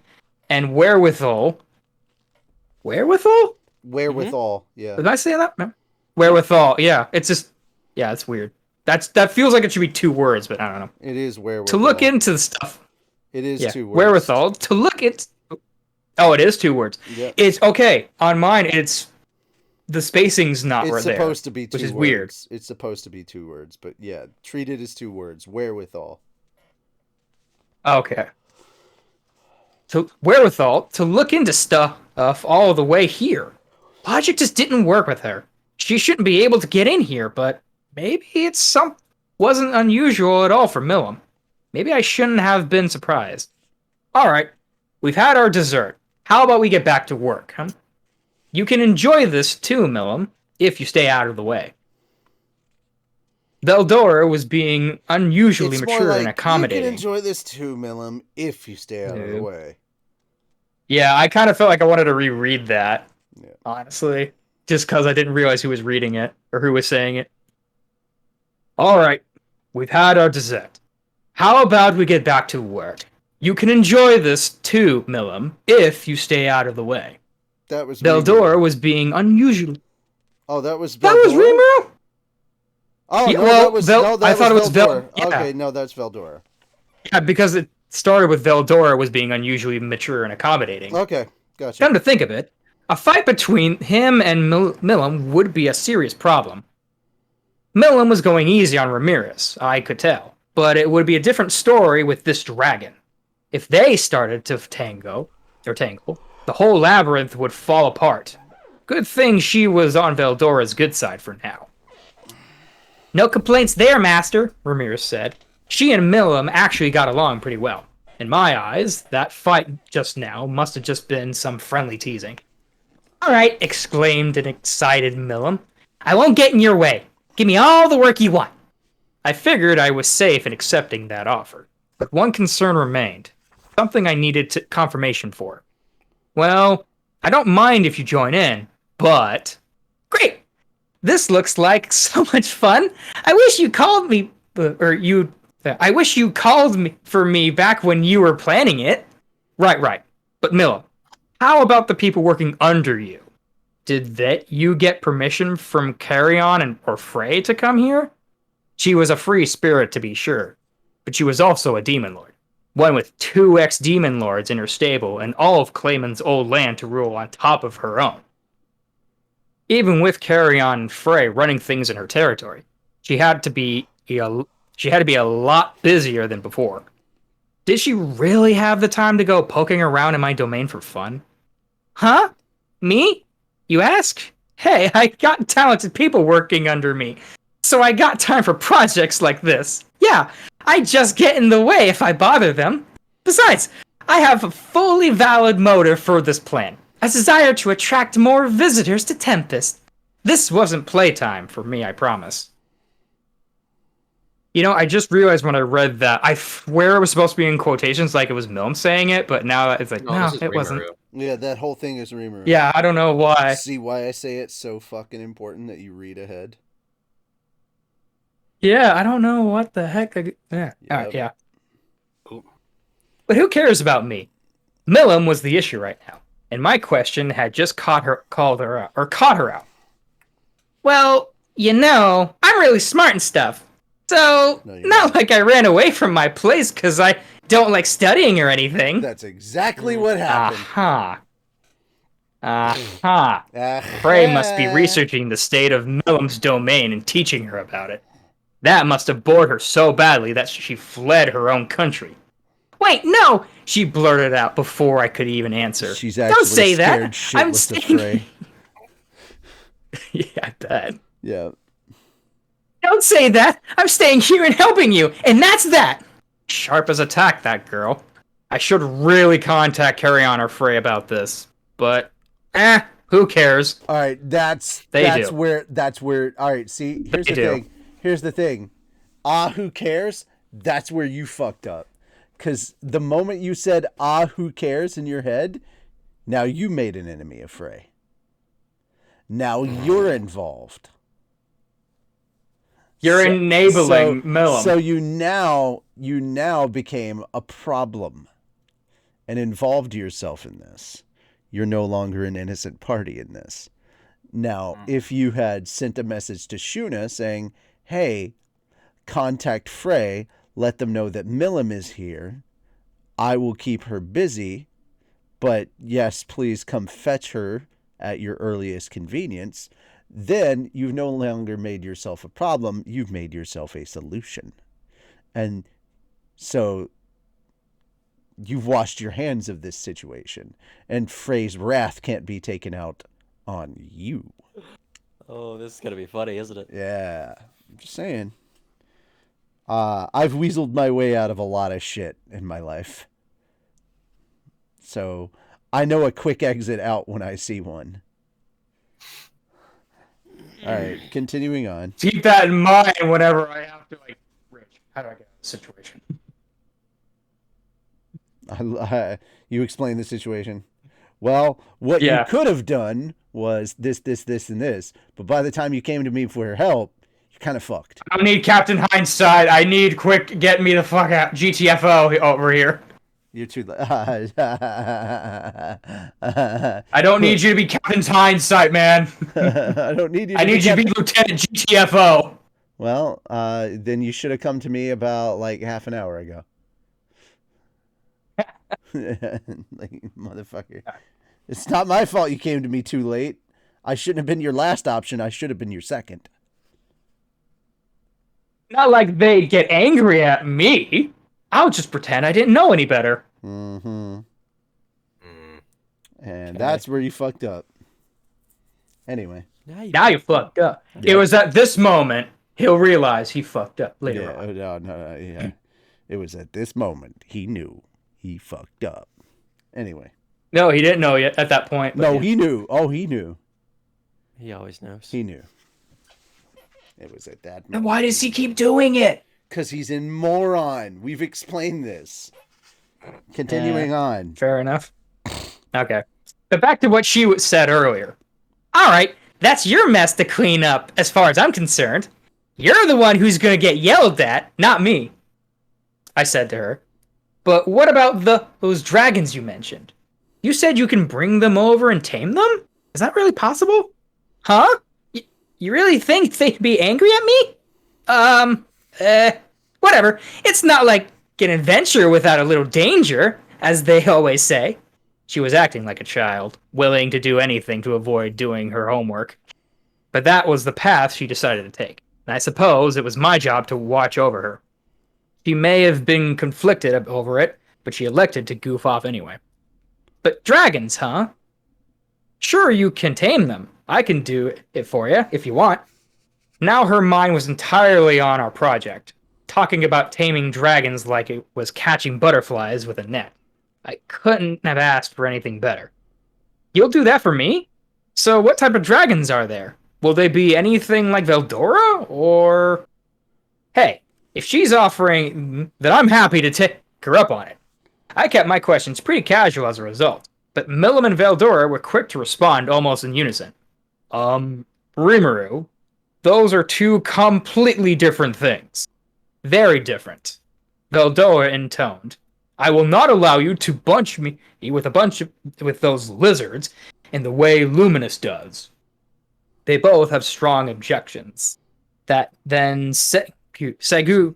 and wherewithal... Wherewithal? Wherewithal, yeah. Did I say that? No. Wherewithal, yeah. It's just... Yeah, it's weird. That feels like it should be 2 words, but I don't know. It is wherewithal. To look into the stuff. It is 2 words. Wherewithal. To look at... Oh, it is 2 words. Yep. It's... Okay, on mine, it's... The spacing's not right there. It's supposed to be 2 words. Which is weird. It's supposed to be 2 words, but yeah, treat it as 2 words. Wherewithal. Okay. So, wherewithal to look into stuff all the way here. Logic just didn't work with her. She shouldn't be able to get in here, but maybe wasn't unusual at all for Millam. Maybe I shouldn't have been surprised. Alright, we've had our dessert. How about we get back to work, huh? You can enjoy this too, Millam, if you stay out of the way. Veldora was being unusually mature and accommodating. You can enjoy this too, Millam, if you stay out of the way. Yeah, I kind of felt like I wanted to reread that, honestly. Just because I didn't realize who was reading it, or who was saying it. Alright, we've had our dessert. How about we get back to work? You can enjoy this too, Millam, if you stay out of the way. That was Veldora was being unusual. Oh, that was Veldora? That was Rimuru? Oh, yeah, no, well, I thought it was Veldora. Yeah. Okay, no, that's Veldora. Yeah, because it started with Veldora was being unusually mature and accommodating. Okay, gotcha. Come to think of it, a fight between him and Millam would be a serious problem. Millam was going easy on Ramirez, I could tell, but it would be a different story with this dragon. If they started to tangle, the whole labyrinth would fall apart. Good thing she was on Veldora's good side for now. No complaints there, Master, Ramirez said. She and Millam actually got along pretty well. In my eyes, that fight just now must have just been some friendly teasing. All right, exclaimed an excited Millam. I won't get in your way. Give me all the work you want. I figured I was safe in accepting that offer. But one concern remained. Something I needed confirmation for. Well, I don't mind if you join in, but... Great! This looks like so much fun. I wish you called me... I wish you called me for me back when you were planning it. Right. But Millam, how about the people working under you? Did you get permission from Carrion or Frey to come here? She was a free spirit, to be sure, but she was also a demon lord. one with 2 ex-demon lords in her stable and all of Clayman's old land to rule on top of her own. Even with Carrion and Frey running things in her territory, she had to be a lot busier than before. Did she really have the time to go poking around in my domain for fun? Huh? Me? You ask? Hey, I got talented people working under me, so I got time for projects like this. Yeah, I just get in the way if I bother them. Besides, I have a fully valid motive for this plan. A desire to attract more visitors to Tempest. This wasn't playtime for me, I promise. You know, I just realized when I read that, I swear it was supposed to be in quotations like it was Milm saying it, but now it's like, no, it wasn't. Yeah, that whole thing is Rimuru. Yeah, I don't know why. See why I say it's so fucking important that you read ahead? Yeah, I don't know what the heck. Yeah. Alright, yeah. But who cares about me? Millam was the issue right now, and my question had just caught her out. Well, you know, I'm really smart and stuff. So, not like I ran away from my place because I don't like studying or anything. That's exactly what happened. Frey must be researching the state of Millam's domain and teaching her about it. That must have bored her so badly that she fled her own country. Wait, no! She blurted out before I could even answer. She's actually don't say scared that. I'm staying. Yeah, I bet. Yeah. Don't say that! I'm staying here and helping you, and that's that! Sharp as a tack, that girl. I should really contact Carrion or Frey about this, but who cares? All right, that's where. All right, see, here's the thing. Who cares? That's where you fucked up. Because the moment you said who cares in your head, now you made an enemy of Frey. Now you're involved. You're enabling Millam. So you now became a problem and involved yourself in this. You're no longer an innocent party in this. Now, if you had sent a message to Shuna saying, hey, contact Frey, let them know that Millam is here. I will keep her busy, but yes, please come fetch her at your earliest convenience. Then you've no longer made yourself a problem. You've made yourself a solution. And so you've washed your hands of this situation. And Frey's wrath can't be taken out on you. Oh, this is going to be funny, isn't it? Yeah. I'm just saying. I've weaseled my way out of a lot of shit in my life. So I know a quick exit out when I see one. All right, continuing on. Keep that in mind whenever I have to, like, Rich, how do I get out of the situation? You explain the situation. Well, what you could have done was this, and this. But by the time you came to me for help, you're kind of fucked. I need Captain Hindsight. I need quick, get me the fuck out. GTFO over here. You're too... I don't need you to be Captain Hindsight, man. I don't need you. I need you to be Lieutenant GTFO. Well, then you should have come to me about like half an hour ago. Like, motherfucker. It's not my fault you came to me too late. I shouldn't have been your last option. I should have been your second. Not like they'd get angry at me. I'll just pretend I didn't know any better. Mm-hmm. And that's where you fucked up. Anyway. Now you fucked up. Yeah. It was at this moment he'll realize he fucked up later on. No, yeah. It was at this moment he knew he fucked up. Anyway. No, he didn't know yet at that point. No, he knew. Oh, he knew. He always knows. He knew. It was at that moment. Then why does he keep doing it? Because he's a moron. We've explained this. Continuing on. Fair enough. Okay. But back to what she said earlier. All right, that's your mess to clean up as far as I'm concerned. You're the one who's going to get yelled at, not me. I said to her. But what about those dragons you mentioned? You said you can bring them over and tame them? Is that really possible? Huh? You really think they'd be angry at me? Whatever. It's not like can adventure without a little danger, as they always say. She was acting like a child, willing to do anything to avoid doing her homework. But that was the path she decided to take, and I suppose it was my job to watch over her. She may have been conflicted over it, but she elected to goof off anyway. But dragons, huh? Sure, you can tame them. I can do it for you, if you want. Now her mind was entirely on our project, talking about taming dragons like it was catching butterflies with a net. I couldn't have asked for anything better. You'll do that for me? So what type of dragons are there? Will they be anything like Veldora, or... Hey, if she's offering, then I'm happy to take her up on it. I kept my questions pretty casual as a result, but Milim and Veldora were quick to respond almost in unison. Rimuru, those are two completely different things. Very different. Veldora intoned. I will not allow you to bunch me with those lizards in the way Luminous does. They both have strong objections. That then segued. Thank you.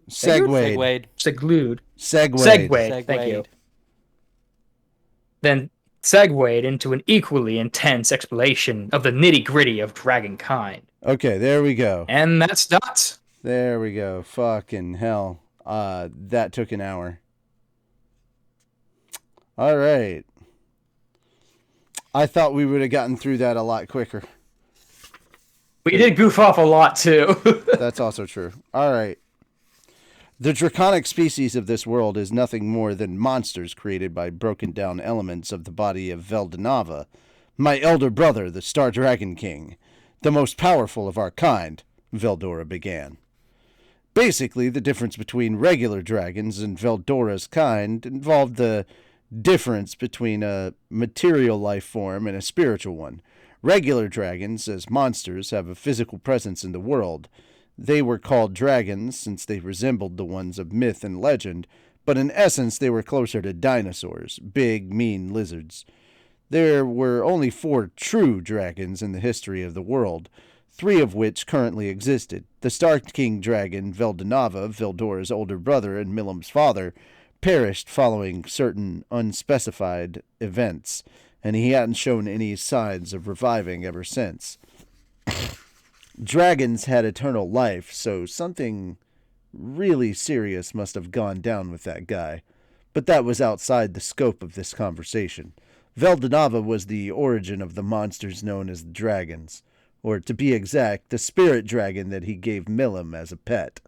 Then segued into an equally intense explanation of the nitty-gritty of dragonkind. Okay, there we go. And that's Dots. There we go. Fucking hell. That took an hour. All right. I thought we would have gotten through that a lot quicker. We did goof off a lot, too. That's also true. All right. The draconic species of this world is nothing more than monsters created by broken down elements of the body of Veldanava, my elder brother, the Star Dragon King, the most powerful of our kind, Veldora began. Basically, the difference between regular dragons and Veldora's kind involved the difference between a material life form and a spiritual one. Regular dragons, as monsters, have a physical presence in the world. They were called dragons since they resembled the ones of myth and legend, but in essence they were closer to dinosaurs, big, mean lizards. There were only 4 true dragons in the history of the world, 3 of which currently existed. The Star King dragon, Veldanava, Veldora's older brother and Milim's father, perished following certain unspecified events, and he hadn't shown any signs of reviving ever since. Dragons had eternal life, so something really serious must have gone down with that guy. But that was outside the scope of this conversation. Veldanava was the origin of the monsters known as the dragons, or to be exact, the spirit dragon that he gave Milim as a pet.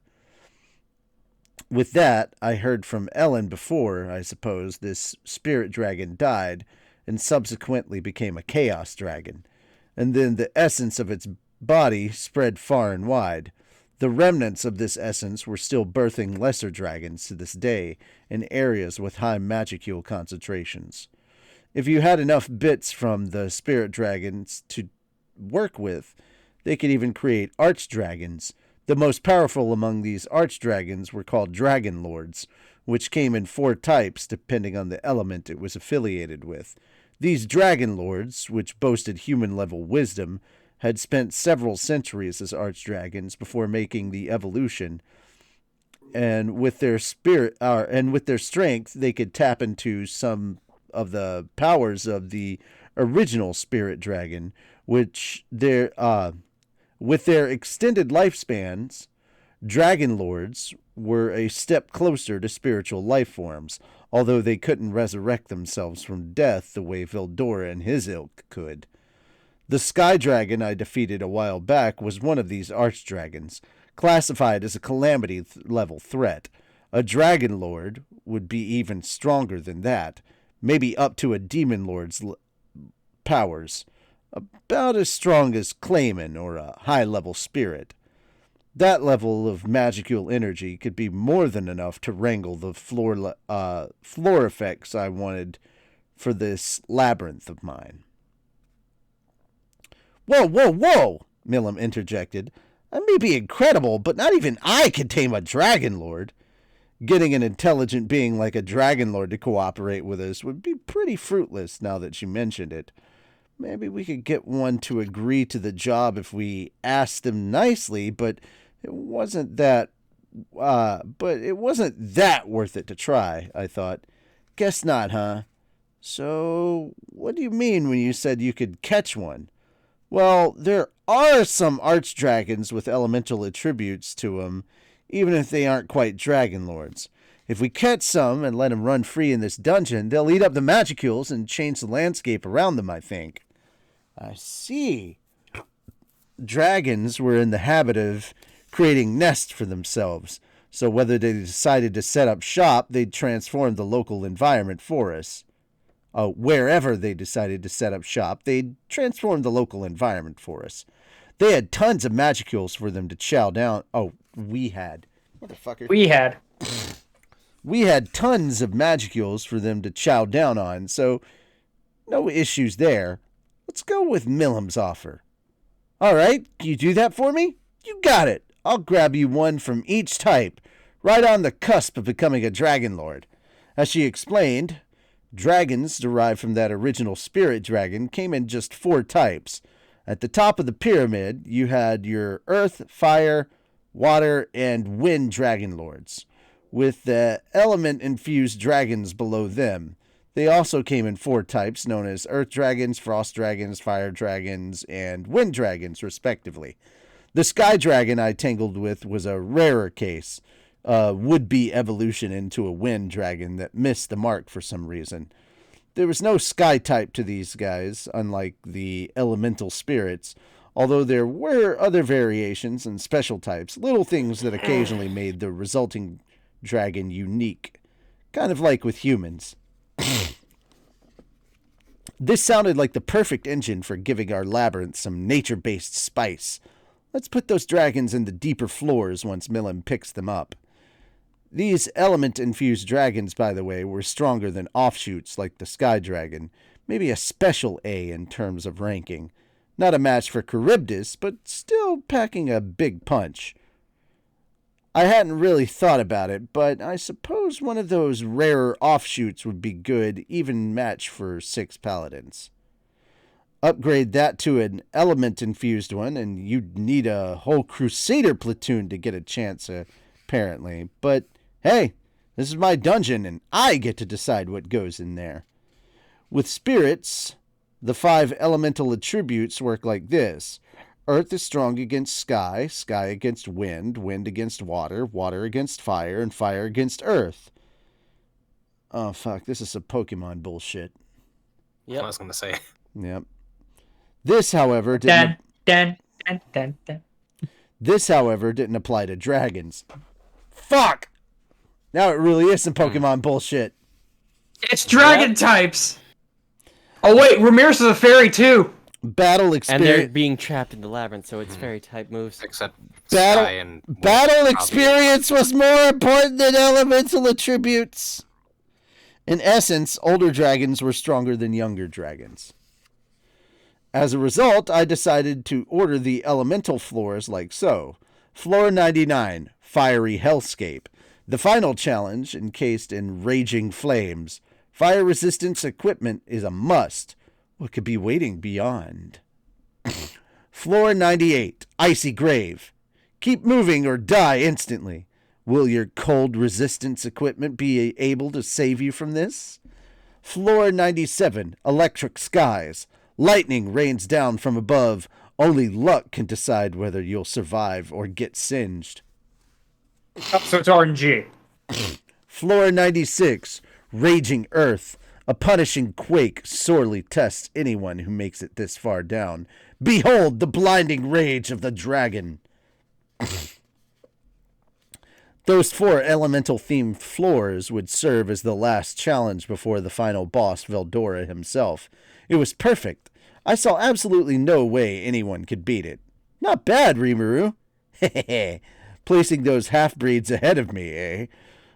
With that, I heard from Ellen before, I suppose, this spirit dragon died and subsequently became a chaos dragon, and then the essence of its body spread far and wide. The remnants of this essence were still birthing lesser dragons to this day in areas with high magicule concentrations. If you had enough bits from the spirit dragons to work with, they could even create archdragons. The most powerful among these archdragons were called dragon lords, which came in 4 types depending on the element it was affiliated with. These dragon lords, which boasted human-level wisdom, had spent several centuries as archdragons before making the evolution, and with their strength, they could tap into some of the powers of the original spirit dragon, which with their extended lifespans, dragon lords were a step closer to spiritual life forms, although they couldn't resurrect themselves from death the way Veldora and his ilk could. The sky dragon I defeated a while back was one of these archdragons, classified as a calamity-level threat. A dragon lord would be even stronger than that, maybe up to a demon lord's powers, about as strong as Clayman or a high-level spirit. That level of magical energy could be more than enough to wrangle the floor effects I wanted for this labyrinth of mine. Whoa, whoa, whoa, Milim interjected. I may be incredible, but not even I can tame a dragon lord. Getting an intelligent being like a dragon lord to cooperate with us would be pretty fruitless now that you mentioned it. Maybe we could get one to agree to the job if we asked them nicely, but it wasn't that but it wasn't that worth it to try, I thought. Guess not, huh? So, what do you mean when you said you could catch one? Well, there are some archdragons with elemental attributes to them, even if they aren't quite dragon lords. If we catch some and let them run free in this dungeon, they'll eat up the magicules and change the landscape around them, I think. I see. Dragons were in the habit of creating nests for themselves, so whether they decided to set up shop, they'd transform the local environment for us. Wherever they decided to set up shop, they'd transform the local environment for us. They had tons of magicules for them to chow down. Oh, we had. Motherfucker. We had tons of magicules for them to chow down on, so no issues there. Let's go with Millam's offer. All right, can you do that for me? You got it. I'll grab you one from each type, right on the cusp of becoming a dragon lord. As she explained, dragons derived from that original spirit dragon came in just 4 types. At the top of the pyramid, you had your earth, fire, water, and wind dragon lords, with the element-infused dragons below them. They also came in 4 types, known as earth dragons, frost dragons, fire dragons, and wind dragons, respectively. The sky dragon I tangled with was a rarer case, would-be evolution into a wind dragon that missed the mark for some reason. There was no sky type to these guys, unlike the elemental spirits, although there were other variations and special types, little things that occasionally made the resulting dragon unique, kind of like with humans. This sounded like the perfect engine for giving our labyrinth some nature-based spice. Let's put those dragons in the deeper floors once Millam picks them up. These element-infused dragons, by the way, were stronger than offshoots like the Sky Dragon, maybe a special A in terms of ranking. Not a match for Charybdis, but still packing a big punch. I hadn't really thought about it, but I suppose one of those rarer offshoots would be good, even match for 6 paladins. Upgrade that to an element-infused one, and you'd need a whole Crusader platoon to get a chance, apparently. But, hey, this is my dungeon, and I get to decide what goes in there. With spirits, the 5 elemental attributes work like this. Earth is strong against sky, sky against wind, wind against water, water against fire, and fire against earth. Oh, fuck, this is some Pokemon bullshit. Yep. I was going to say. Yep. This, however, didn't apply to dragons. Fuck! Now it really is some Pokemon bullshit. It's dragon types! Oh wait, Ramirez is a fairy too! Battle experience. And they're being trapped in the labyrinth, so it's fairy type moves. Except Sky and battle experience was more important than elemental attributes. In essence, older dragons were stronger than younger dragons. As a result, I decided to order the elemental floors like so. Floor 99, Fiery Hellscape. The final challenge, encased in raging flames. Fire resistance equipment is a must. What could be waiting beyond? Floor 98, Icy Grave. Keep moving or die instantly. Will your cold resistance equipment be able to save you from this? Floor 97, Electric Skies. Lightning rains down from above. Only luck can decide whether you'll survive or get singed. Oh, so it's RNG. Floor 96, Raging Earth. A punishing quake sorely tests anyone who makes it this far down. Behold the blinding rage of the dragon. Those 4 elemental-themed floors would serve as the last challenge before the final boss, Veldora himself. It was perfect. I saw absolutely no way anyone could beat it. Not bad, Rimuru. Hehehe. Placing those half-breeds ahead of me, eh?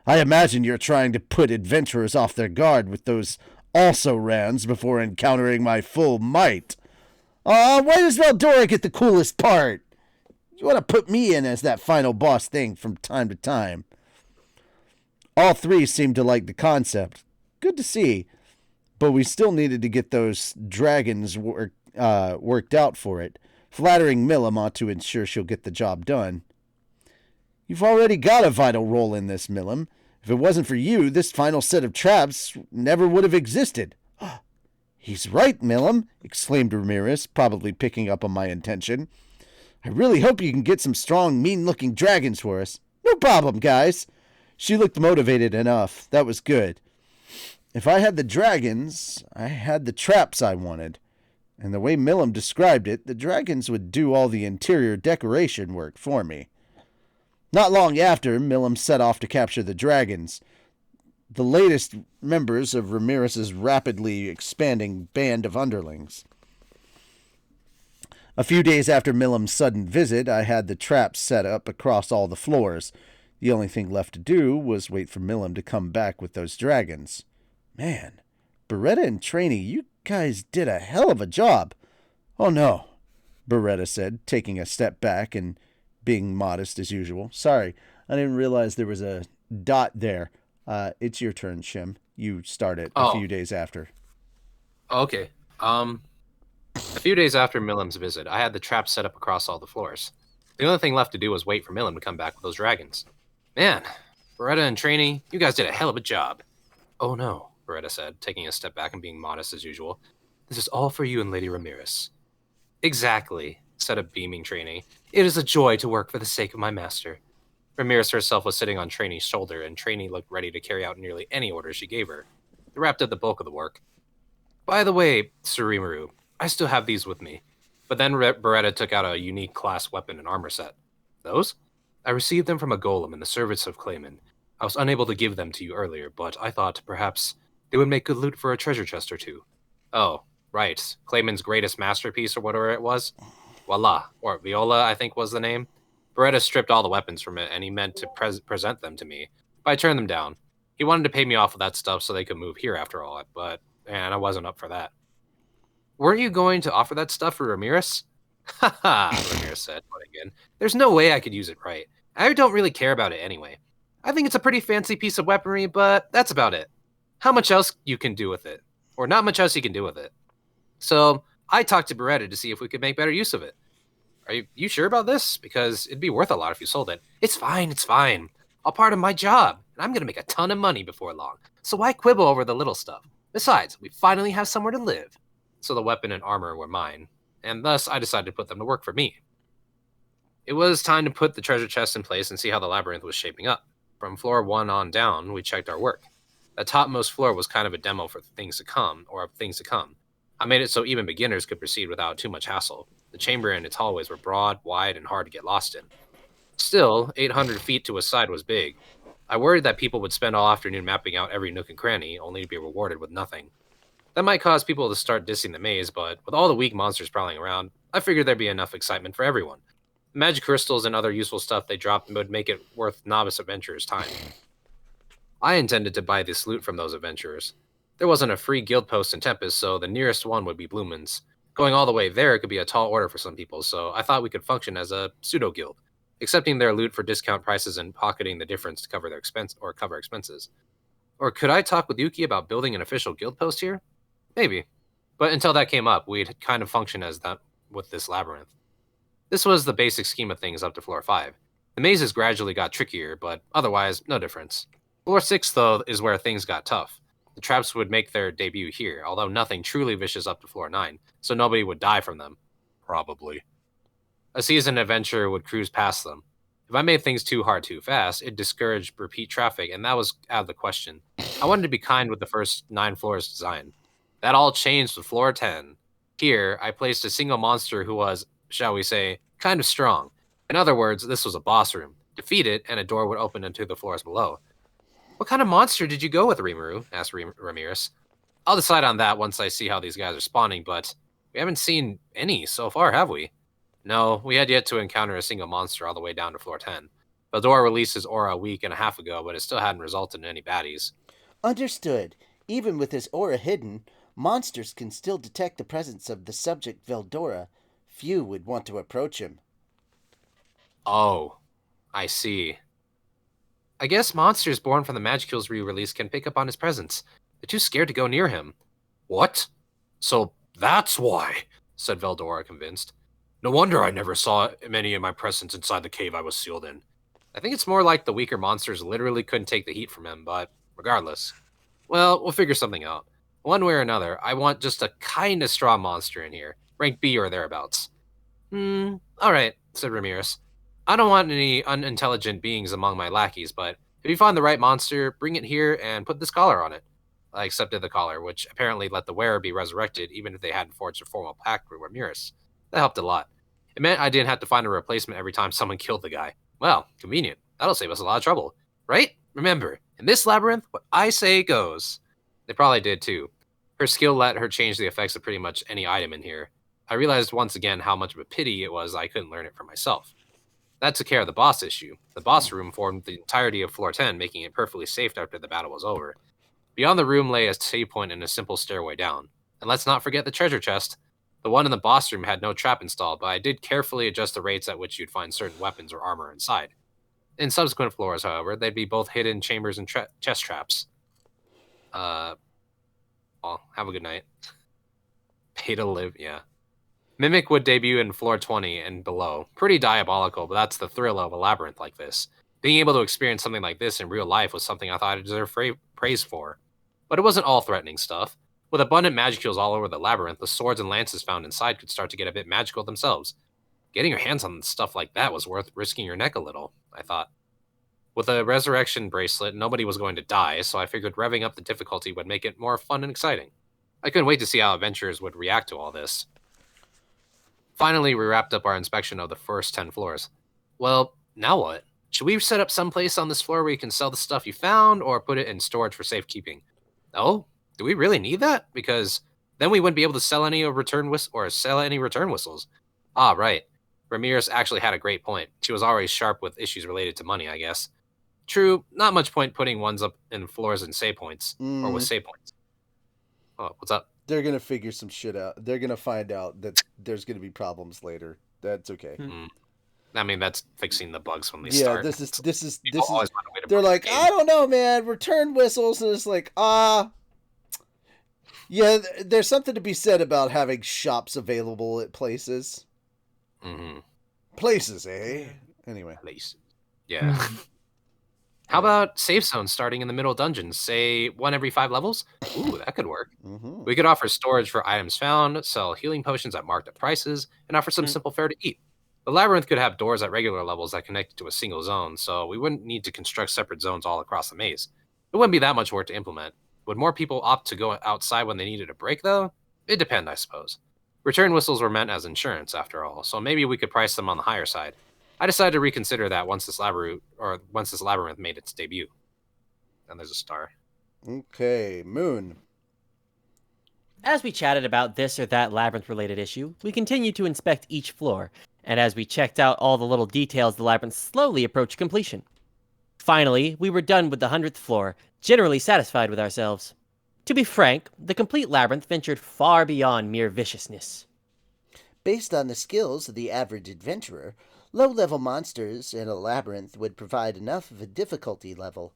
I imagine you're trying to put adventurers off their guard with those also-rans before encountering my full might. Why does Veldora get the coolest part? You want to put me in as that final boss thing from time to time. All 3 seemed to like the concept. Good to see. But we still needed to get those dragons worked out for it. Flattering Millam ought to ensure she'll get the job done. You've already got a vital role in this, Milim. If it wasn't for you, this final set of traps never would have existed. He's right, Milim, exclaimed Ramirez, probably picking up on my intention. I really hope you can get some strong, mean-looking dragons for us. No problem, guys. She looked motivated enough. That was good. If I had the dragons, I had the traps I wanted. And the way Milim described it, the dragons would do all the interior decoration work for me. Not long after, Milim set off to capture the dragons, the latest members of Ramirez's rapidly expanding band of underlings. A few days after Milim's sudden visit, I had the traps set up across all the floors. The only thing left to do was wait for Milim to come back with those dragons. Man, Beretta and Trainee, you guys did a hell of a job. Oh no, Beretta said, taking a step back and being modest as usual. Sorry, I didn't realize there was a dot there. It's your turn, Shim. You start it a few days after. Okay. A few days after Milim's visit, I had the trap set up across all the floors. The only thing left to do was wait for Milim to come back with those dragons. Man, Beretta and Trainee, you guys did a hell of a job. Oh no, Beretta said, taking a step back and being modest as usual. This is all for you and Lady Ramirez. Exactly, said a beaming Trainee. It is a joy to work for the sake of my master. Ramirez herself was sitting on Trainee's shoulder, and Trainee looked ready to carry out nearly any order she gave her. It wrapped up the bulk of the work. By the way, Sir Rimuru, I still have these with me. But then Beretta took out a unique class weapon and armor set. Those? I received them from a golem in the service of Clayman. I was unable to give them to you earlier, but I thought perhaps they would make good loot for a treasure chest or two. Oh, right. Clayman's greatest masterpiece or whatever it was? Voila, or Viola, I think was the name. Beretta stripped all the weapons from it, and he meant to present them to me, but I turned them down. He wanted to pay me off with that stuff so they could move here after all, but man, I wasn't up for that. Weren't you going to offer that stuff for Ramirez? Haha, Ramirez said, but again, there's no way I could use it right. I don't really care about it anyway. I think it's a pretty fancy piece of weaponry, but that's about it. How much else you can do with it? Or not much else you can do with it. So I talked to Beretta to see if we could make better use of it. Are you sure about this? Because it'd be worth a lot if you sold it. It's fine. All part of my job, and I'm going to make a ton of money before long. So why quibble over the little stuff? Besides, we finally have somewhere to live. So the weapon and armor were mine, and thus I decided to put them to work for me. It was time to put the treasure chest in place and see how the labyrinth was shaping up. From floor 1 on down, we checked our work. The topmost floor was kind of a demo for things to come. I made it so even beginners could proceed without too much hassle. The chamber and its hallways were broad, wide, and hard to get lost in. Still, 800 feet to a side was big. I worried that people would spend all afternoon mapping out every nook and cranny, only to be rewarded with nothing. That might cause people to start dissing the maze, but with all the weak monsters prowling around, I figured there'd be enough excitement for everyone. Magic crystals and other useful stuff they dropped would make it worth novice adventurers' time. I intended to buy this loot from those adventurers. There wasn't a free guild post in Tempest, so the nearest one would be Blumen's. Going all the way there could be a tall order for some people, so I thought we could function as a pseudo-guild, accepting their loot for discount prices and pocketing the difference to cover cover expenses. Or could I talk with Yuki about building an official guild post here? Maybe. But until that came up, we'd kind of function as that with this labyrinth. This was the basic scheme of things up to floor 5. The mazes gradually got trickier, but otherwise, no difference. Floor 6, though, is where things got tough. The traps would make their debut here, although nothing truly vicious up to floor 9, so nobody would die from them. Probably. A seasoned adventurer would cruise past them. If I made things too hard too fast, it discouraged repeat traffic, and that was out of the question. I wanted to be kind with the first 9 floors design. That all changed with floor 10. Here, I placed a single monster who was, shall we say, kind of strong. In other words, this was a boss room. Defeat it, and a door would open into the floors below. What kind of monster did you go with, Rimuru? Asked Ramirez. I'll decide on that once I see how these guys are spawning, but we haven't seen any so far, have we? No, we had yet to encounter a single monster all the way down to floor 10. Beldor released his aura a week and a half ago, but it still hadn't resulted in any baddies. Understood. Even with his aura hidden, monsters can still detect the presence of the subject Veldora. Few would want to approach him. Oh, I see. I guess monsters born from the Magicules re-release can pick up on his presence. They're too scared to go near him. What? So that's why, said Veldora, convinced. No wonder I never saw many of my presence inside the cave I was sealed in. I think it's more like the weaker monsters literally couldn't take the heat from him, but regardless. Well, we'll figure something out. One way or another, I want just a kinda strong monster in here. Rank B or thereabouts. Alright, said Ramirez. I don't want any unintelligent beings among my lackeys, but if you find the right monster, bring it here and put this collar on it. I accepted the collar, which apparently let the wearer be resurrected even if they hadn't forged a formal pact with Ramirez. That helped a lot. It meant I didn't have to find a replacement every time someone killed the guy. Well, convenient. That'll save us a lot of trouble. Right? Remember, in this labyrinth, what I say goes. They probably did too. Her skill let her change the effects of pretty much any item in here. I realized once again how much of a pity it was I couldn't learn it for myself. That took care of the boss issue. The boss room formed the entirety of floor 10, making it perfectly safe after the battle was over. Beyond the room lay a save point and a simple stairway down. And let's not forget the treasure chest. The one in the boss room had no trap installed, but I did carefully adjust the rates at which you'd find certain weapons or armor inside. In subsequent floors, however, they'd be both hidden chambers and chest traps. Well, have a good night. Pay to live, yeah. Mimic would debut in floor 20 and below. Pretty diabolical, but that's the thrill of a labyrinth like this. Being able to experience something like this in real life was something I thought I deserved praise for. But it wasn't all threatening stuff. With abundant magicules all over the labyrinth, the swords and lances found inside could start to get a bit magical themselves. Getting your hands on stuff like that was worth risking your neck a little, I thought. With a resurrection bracelet, nobody was going to die, so I figured revving up the difficulty would make it more fun and exciting. I couldn't wait to see how adventurers would react to all this. Finally, we wrapped up our inspection of the first 10 floors. Well, now what? Should we set up someplace on this floor where you can sell the stuff you found, or put it in storage for safekeeping? Oh, do we really need that? Because then we wouldn't be able to sell any return whistles. Ah, right. Ramirez actually had a great point. She was always sharp with issues related to money, I guess. True, not much point putting ones up in floors and save points, or with save points. Oh, what's up? They're gonna figure some shit out. They're gonna find out that there's gonna be problems later. That's okay. I mean, that's fixing the bugs when they Yeah, start. this is. Always find a way to They're break like, the game. I don't know, man. Return whistles, and it's like, yeah. There's something to be said about having shops available at places. Mm-hmm. Places, eh? Anyway. Place. Yeah. How about safe zones starting in the middle dungeons? Say 1 every 5 levels? Ooh, that could work. Mm-hmm. We could offer storage for items found, sell healing potions at marked up prices, and offer some simple fare to eat. The labyrinth could have doors at regular levels that connected to a single zone, so we wouldn't need to construct separate zones all across the maze. It wouldn't be that much work to implement. Would more people opt to go outside when they needed a break, though? It'd depend, I suppose. Return whistles were meant as insurance, after all, so maybe we could price them on the higher side. I decided to reconsider that once this labyrinth made its debut. And there's a star. Okay, Moon. As we chatted about this or that labyrinth-related issue, we continued to inspect each floor, and as we checked out all the little details, the labyrinth slowly approached completion. Finally, we were done with the 100th floor, generally satisfied with ourselves. To be frank, the complete labyrinth ventured far beyond mere viciousness. Based on the skills of the average adventurer, low-level monsters in a labyrinth would provide enough of a difficulty level.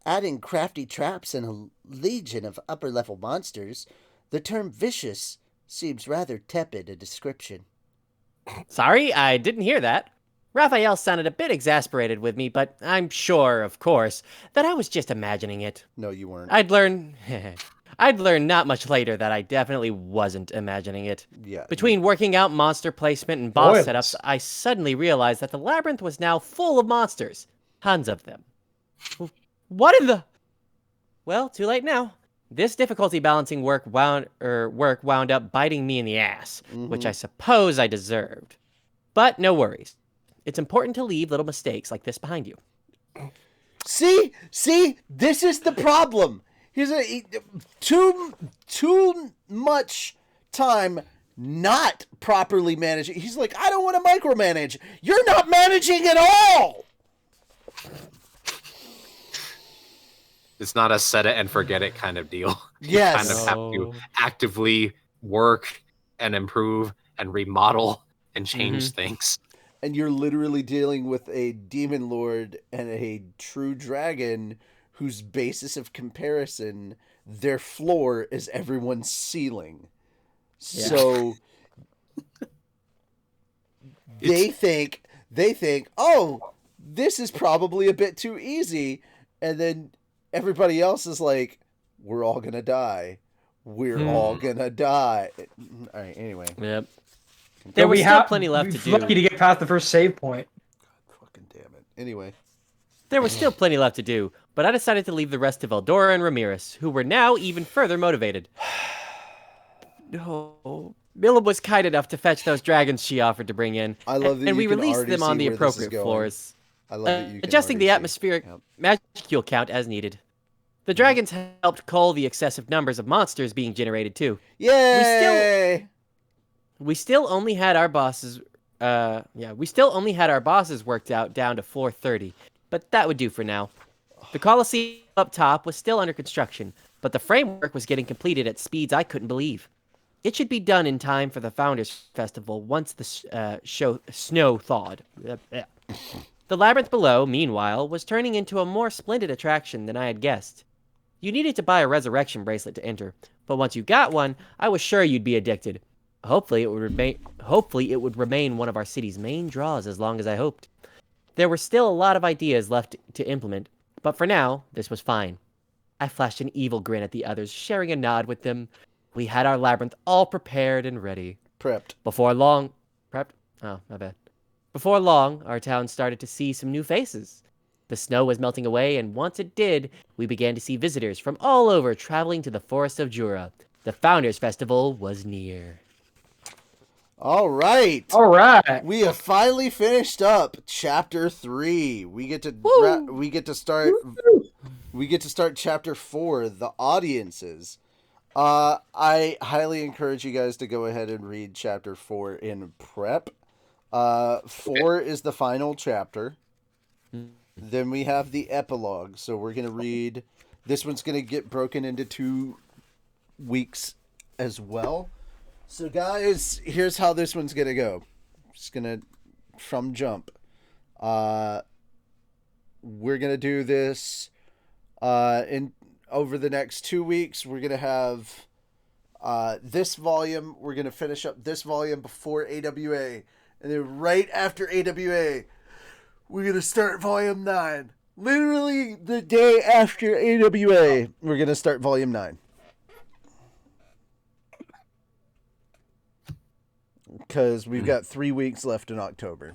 Adding crafty traps and a legion of upper-level monsters, the term vicious seems rather tepid a description. Sorry, I didn't hear that. Raphael sounded a bit exasperated with me, but I'm sure, of course, that I was just imagining it. No, you weren't. I'd learn not much later that I definitely wasn't imagining it. Yeah. Between working out monster placement and boss Boils. setups, I suddenly realized that the labyrinth was now full of monsters. Tons of them. What in the... Well, too late now. This difficulty balancing work wound up biting me in the ass, which I suppose I deserved. But no worries. It's important to leave little mistakes like this behind you. See, this is the problem. Too much time not properly managing. He's like, I don't want to micromanage. You're not managing at all. It's not a set it and forget it kind of deal. Yes. You kind of have to actively work and improve and remodel and change things. And you're literally dealing with a demon lord and a true dragon whose basis of comparison, their floor is everyone's ceiling. Yeah. So they think, oh, this is probably a bit too easy. And then everybody else is like, we're all gonna die. We're all gonna die. All right, anyway. Yep. There was still plenty left to do. Lucky to get past the first save point. God fucking damn it. Anyway. There was still plenty left to do, but I decided to leave the rest to Eldora and Ramirez, who were now even further motivated. No. Mila was kind enough to fetch those dragons she offered to bring in, I love that and we you can released already them see on the where this is appropriate going. floors, I love that you can adjusting the already see. atmospheric Yep. magicule count as needed. The dragons helped cull the excessive numbers of monsters being generated too. Yay! We still only had our bosses. We still only had our bosses worked out down to floor 30, but that would do for now. The Colosseum up top was still under construction, but the framework was getting completed at speeds I couldn't believe. It should be done in time for the Founders Festival once the snow thawed. The labyrinth below, meanwhile, was turning into a more splendid attraction than I had guessed. You needed to buy a resurrection bracelet to enter, but once you got one, I was sure you'd be addicted. Hopefully it would remain one of our city's main draws as long as I hoped. There were still a lot of ideas left to implement, but for now, this was fine. I flashed an evil grin at the others, sharing a nod with them. We had our labyrinth all prepared and ready. Prepped. Before long... Prepped? Oh, my bad. Before long, our town started to see some new faces. The snow was melting away, and once it did, we began to see visitors from all over traveling to the Forest of Jura. The Founders Festival was near. All right. All right. We have finally finished up chapter 3. We get to start chapter 4, the audiences. I highly encourage you guys to go ahead and read chapter 4 in prep. 4 is the final chapter. Then we have the epilogue. So we're going to read, this one's going to get broken into 2 weeks as well. So guys, here's how this one's going to go. Just going to, from jump. We're going to do this over the next 2 weeks. We're going to have this volume. We're going to finish up this volume before AWA. And then right after AWA, we're going to start volume 9. Literally the day after AWA, we're going to start volume 9. Because we've got 3 weeks left in October.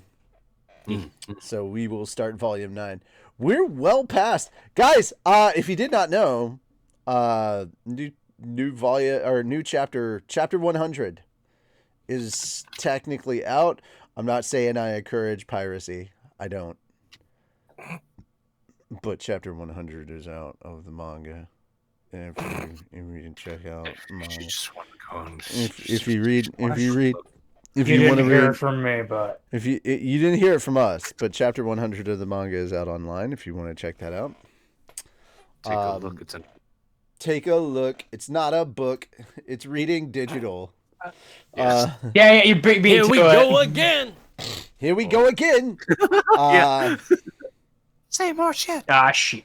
So we will start volume 9. We're well past. Guys, if you did not know, new volume or new chapter 100 is technically out. I'm not saying I encourage piracy. I don't. But chapter 100 is out of the manga. And if you can check out manga. If you want to hear read it from me, but if you didn't hear it from us, but chapter 100 of the manga is out online if you want to check that out. Take a look. Take a look. It's not a book. It's reading digital. Yes. yeah, you beat me Here to we it. go again. Here we go again. Say more shit. Ah, shit.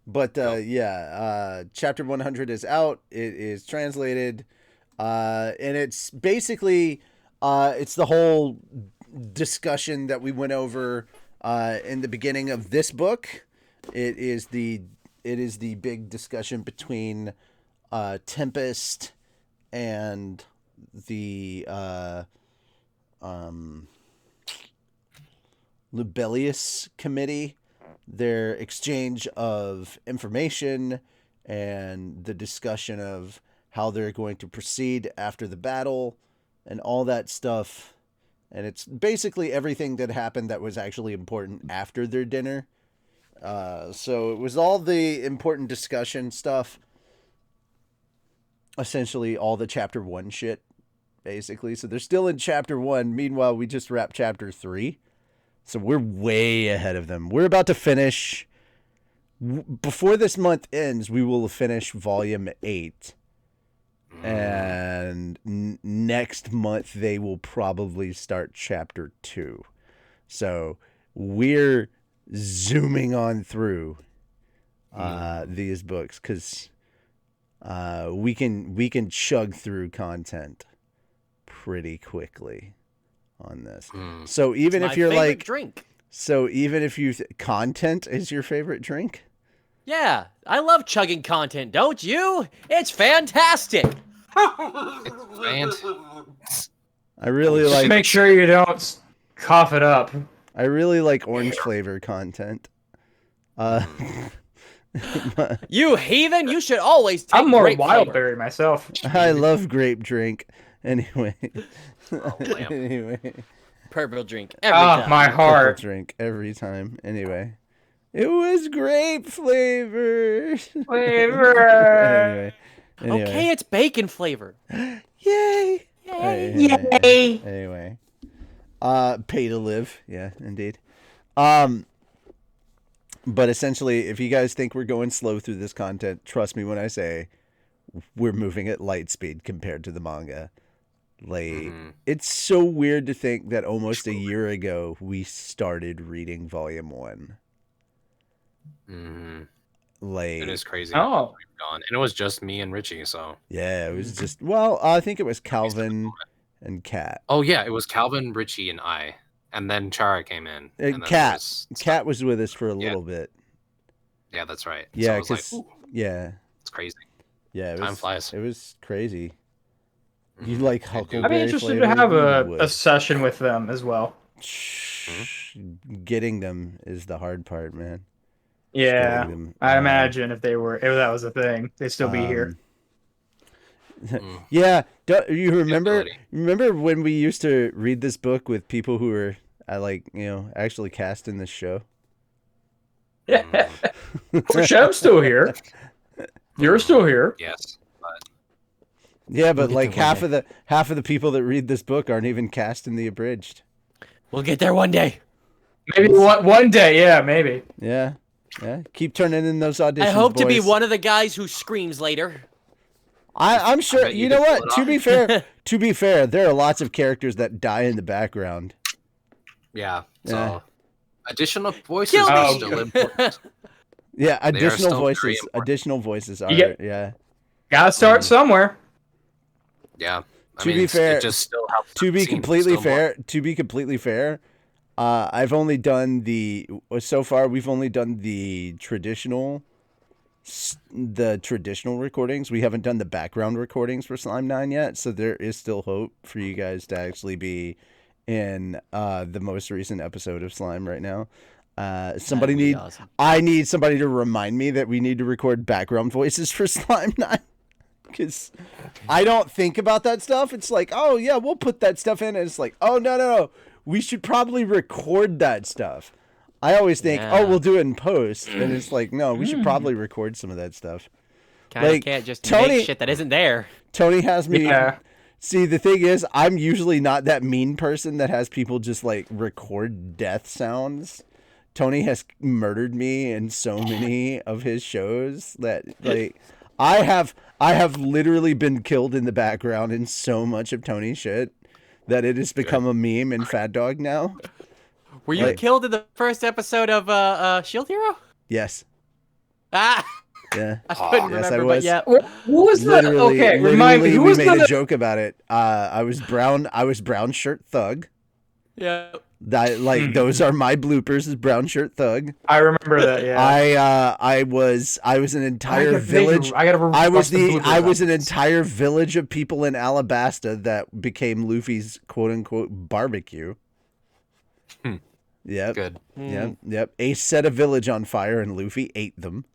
But chapter 100 is out. It is translated, and it's basically it's the whole discussion that we went over in the beginning of this book. It is the big discussion between Tempest and the Libelius Committee, their exchange of information and the discussion of how they're going to proceed after the battle and all that stuff. And it's basically everything that happened that was actually important after their dinner. So it was all the important discussion stuff. Essentially all the chapter 1 shit, basically. So they're still in chapter 1. Meanwhile, we just wrapped chapter 3. So we're way ahead of them. We're about to finish. Before this month ends, we will finish volume 8. And next month, they will probably start chapter 2. So we're zooming on through these books because we can chug through content pretty quickly on this. So even if you're like drink. So even if content is your favorite drink? Yeah, I love chugging content, don't you? It's fantastic. And I really Just like. make sure you don't cough it up. I really like orange flavor content. You heathen! You should always take I'm more grape flavor. wildberry myself. I love grape drink. Anyway. lamp. Anyway. Purple drink every Ah, time. my Purple heart. drink every time. Anyway. It was grape flavor. Flavor. Anyway. Okay, it's bacon flavor. Yay. Yay. Anyway. Pay to live. Yeah, indeed. But essentially, if you guys think we're going slow through this content, trust me when I say we're moving at light speed compared to the manga. Like, it's so weird to think that almost a year ago we started reading volume 1. Like, It is crazy. Oh. We've gone, and it was just me and Richie. So yeah, it was just I think it was Calvin and Kat. oh yeah, it was Calvin, Richie, and I, and then Chara came in. And then Kat was with us for a little bit. Yeah, that's right. Yeah, so I was because like, yeah, it's crazy. yeah, Time flies. It was crazy. You like Huckleberry I'd be interested flavor? to have You a session with them as well. Getting them is the hard part, man. Yeah, Getting them, I imagine if that was a thing, they'd still be here. Yeah, you remember? Ability. Remember when we used to read this book with people who were actually cast in this show? Yeah, which I'm still here. You're still here. Yes. Yeah, but get like there one half of the people that read this book aren't even cast in the abridged. We'll get there one day. Maybe one day. Yeah, maybe. Yeah. Keep turning in those auditions. I hope to be boys. one of the guys who screams later. I'm sure. bet you You know could pull what? it To be fair, there are lots of characters that die in the background. Yeah. Yeah. So additional voices Kill are me! still important. Yeah, additional still very voices. important. Additional voices are. Yep. Yeah. Gotta start somewhere. Yeah. To be fair- it just still helps. To be the scene completely still more. fair, I've only done so far. We've only done the traditional recordings. We haven't done the background recordings for Slime 9 yet, so there is still hope for you guys to actually be in the most recent episode of Slime right now. Awesome. I need somebody to remind me that we need to record background voices for Slime 9. Because I don't think about that stuff. It's like, oh yeah, we'll put that stuff in. And it's like, oh no. We should probably record that stuff. I always think, Yeah. we'll do it in post. And it's like, no, we should probably record some of that stuff. Kind of Like, can't just Tony- make shit that isn't there. Tony has me. Yeah. See, the thing is, I'm usually not that mean person that has people just like record death sounds. Tony has murdered me in so many of his shows that like I have literally been killed in the background in so much of Tony's shit that it has become a meme in Fat Dog now. Were you Like- killed in the first episode of Shield Hero? Yes. Ah, Yeah. I couldn't yes, I remember, was. but yeah. Who was the? Okay, remind me. Literally, Who we was made a the? joke about it. I was brown shirt thug. Yeah. That like those are my bloopers as brown shirt thug. I remember that. Yeah. I was an entire village. I was an entire village of people in Alabasta that became Luffy's quote unquote barbecue. Yep. Good. Yep. Ace set a village on fire and Luffy ate them.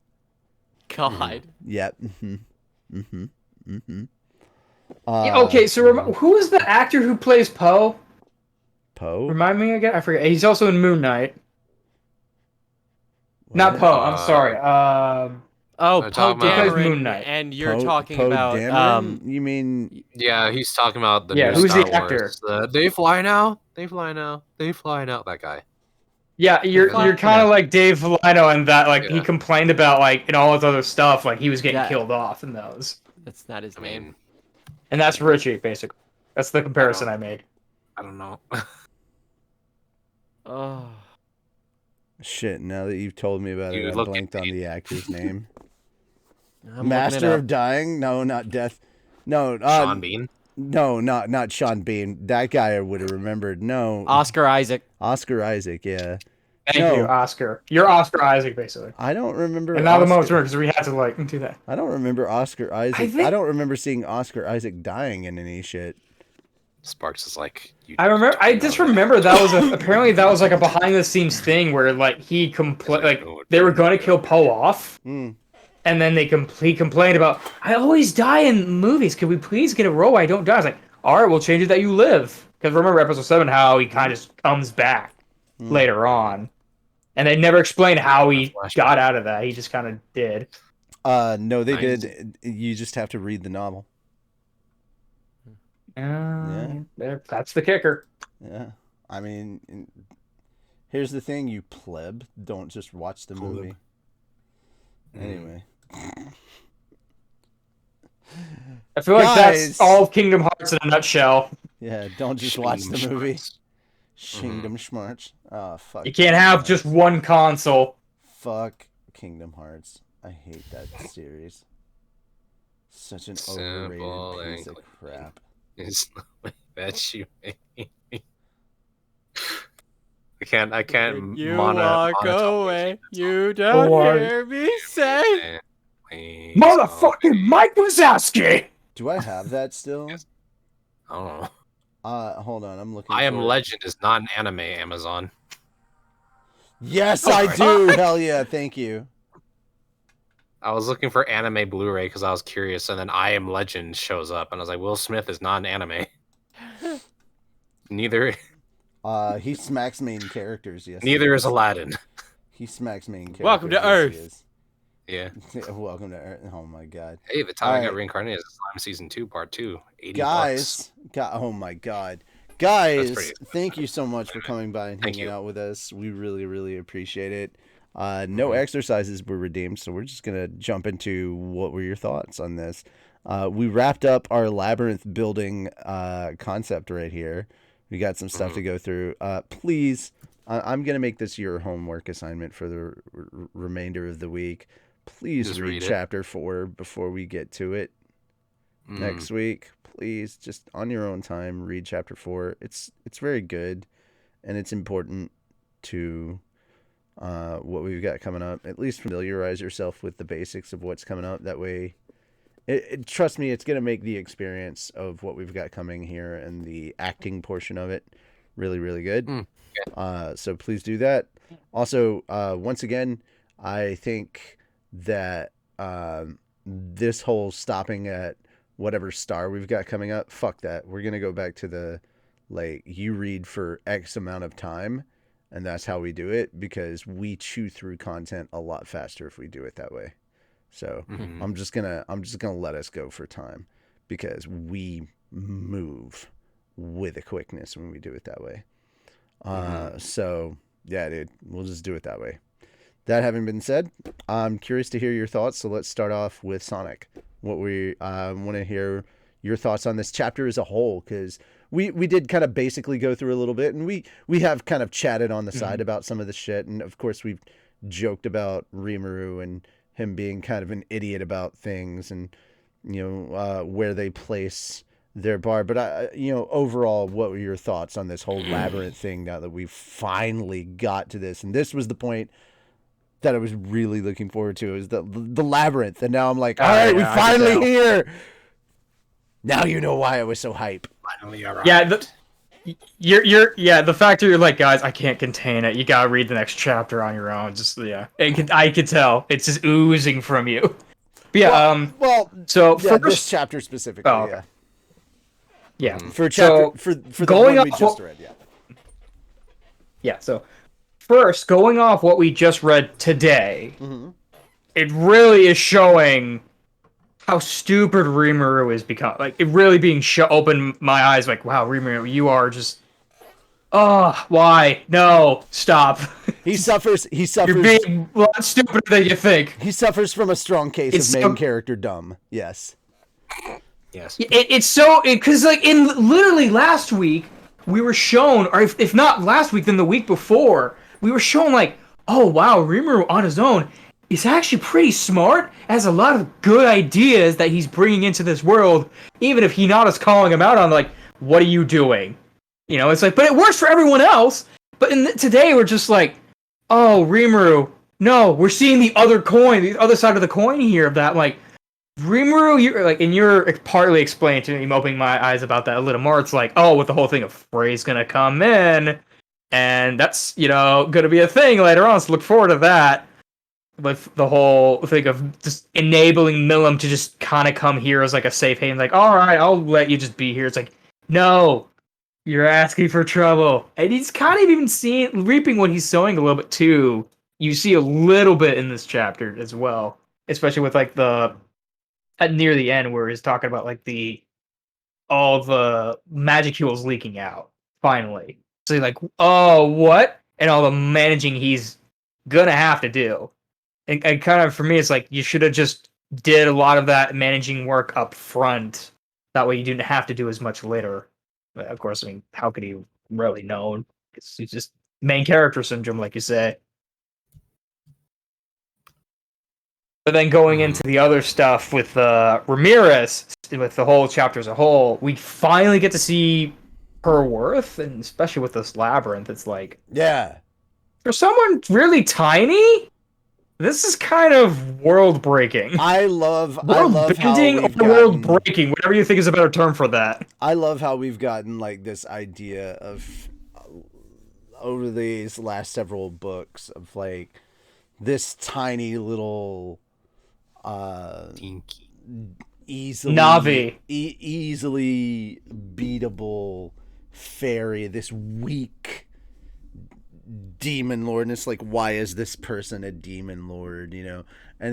God. Yep. Okay, so who is the actor who plays Poe? Poe? Remind me again. I forget. He's also in Moon Knight. Not Poe. I'm sorry. Oh, We're Poe talking about- Dameron, Moon Knight. and you're Poe- talking Poe about Dameron? You mean Yeah, he's talking about the Yeah, new who's Star the actor? Wars. They fly now. They fly now. They fly now. That guy. Yeah, you're kind of like Dave Filino in that like he Yeah. complained about like in all his other stuff like he was getting Yeah. killed off in those, that's not his I name. mean, and that's Richie basically. That's the comparison I made. I don't know. Oh. shit? Now that you've told me about You it, I look blanked on insane. the actor's name. I'm Master looking it of up. Dying? No, not Death. No, Sean Bean. No, not Sean Bean. That guy I would have remembered. No, Oscar Isaac. Oscar Isaac. Yeah, Thank you, Oscar. You're Oscar Isaac, basically. I don't remember. And now the moment's because we had to do that. I don't remember Oscar Isaac. I don't remember seeing Oscar Isaac dying in any shit. Sparks is like. I just remember that was apparently that was like a behind the scenes thing where like they were going to kill Poe off, and then he complained about I always die in movies. Could we please get a role where I don't die? I was like, all right, we'll change it that you live. Because remember episode 7 how he kind of just comes back later on, and they never explained how he got out of that. He just kind of did. No, they did. You just have to read the novel. That's the kicker. Yeah, I mean, here's the thing, you pleb. Don't just watch the movie. Anyway. I feel like that's all of Kingdom Hearts in a nutshell. Yeah, don't just watch the movie. Kingdom Schmarts. Oh, fuck. You can't have just one console. Fuck Kingdom Hearts. I hate that series. Such an overrated piece of crap. It's like that you make me. I can't You walk away. You don't hear me say. Motherfucking Mike Wazowski! Do I have that still? I don't know. Hold on, I'm looking. I Am Legend is not an anime, Amazon. Yes, I do. Hell yeah, thank you. I was looking for anime Blu-ray because I was curious, and then I Am Legend shows up, and I was like, Will Smith is not an anime. Neither. He smacks main characters. Yes. Neither is Aladdin. He smacks main characters. Welcome to Earth. Yeah. Welcome to Earth. Oh my god. Hey, the time I got reincarnated is Slime Season 2, Part 2. Guys, oh my god. Guys, thank you so much for coming by and hanging out with us. We really, really appreciate it. No exercises were redeemed, so we're just going to jump into what were your thoughts on this. We wrapped up our labyrinth building concept right here. We got some stuff to go through. Please, I'm going to make this your homework assignment for the remainder of the week. Please read chapter 4 before we get to it next week. Please, just on your own time, read chapter 4. It's very good, and it's important to what we've got coming up. At least familiarize yourself with the basics of what's coming up. That way, trust me, it's going to make the experience of what we've got coming here and the acting portion of it really, really good. So please do that. Also, once again, I think that this whole stopping at whatever star we've got coming up, fuck that. We're going to go back to the, you read for X amount of time, and that's how we do it, because we chew through content a lot faster if we do it that way. So I'm just gonna let us go for time, because we move with a quickness when we do it that way. So yeah, dude, we'll just do it that way. That having been said, I'm curious to hear your thoughts. So let's start off with Sonic. What we want to hear your thoughts on this chapter as a whole, because we did kind of basically go through a little bit, and we have kind of chatted on the side about some of the shit, and of course we've joked about Rimuru and him being kind of an idiot about things, and where they place their bar. But overall, what were your thoughts on this whole labyrinth thing now that we finally got to this? And this was the point that I was really looking forward to, is the labyrinth, and now I'm like, all right, we finally here. Now you know why I was so hype. Finally, all right. Yeah, the fact that you're like, guys, I can't contain it. You gotta read the next chapter on your own. Just I could tell it's just oozing from you. But yeah, so for this chapter specifically, yeah. For chapter for the going one we just read, yeah. So first, going off what we just read today, it really is showing how stupid Rimuru has become. Like, it really being opened my eyes. Like, wow, Rimuru, you are just. Oh, why? No, stop. He suffers. You're being a lot stupider than you think. He suffers from a strong case of main character dumb. Yes. Yes. It's so, because in literally last week we were shown, or if not last week, then the week before, we were shown oh wow, Rimuru on his own is actually pretty smart, has a lot of good ideas that he's bringing into this world, even if Hinata's calling him out on what are you doing? It's but it works for everyone else. But today we're just oh, Rimuru. No, we're seeing the other coin, the other side of the coin here. Of that, like Rimuru, you're partly explained to me, opening my eyes about that a little more. It's like, oh, with the whole thing of Frey's gonna come in, and that's gonna be a thing later on. So look forward to that. With the whole thing of just enabling Milim to just kind of come here as like a safe haven, like, all right, I'll let you just be here. It's like, no, you're asking for trouble, and he's kind of even reaping what he's sowing a little bit too. You see a little bit in this chapter as well, especially with like the at near the end where he's talking about like all the magic fuels leaking out finally. So you're like, oh, what? And all the managing he's gonna have to do. And kind of for me, it's like you should have just did a lot of that managing work up front. That way you didn't have to do as much later. But of course, I mean, how could he really know? It's just main character syndrome, like you say. But then going into the other stuff with Ramirez, with the whole chapter as a whole, we finally get to see her worth, and especially with this labyrinth, it's like, Yeah. for someone really tiny, this is kind of world breaking. I love World how bending we've or world gotten, breaking, whatever you think is a better term for that. I love how we've gotten like this idea of over these last several books of like this tiny little Tinky. easily Navi. Easily beatable fairy, this weak demon lord, and it's like, why is this person a demon lord, and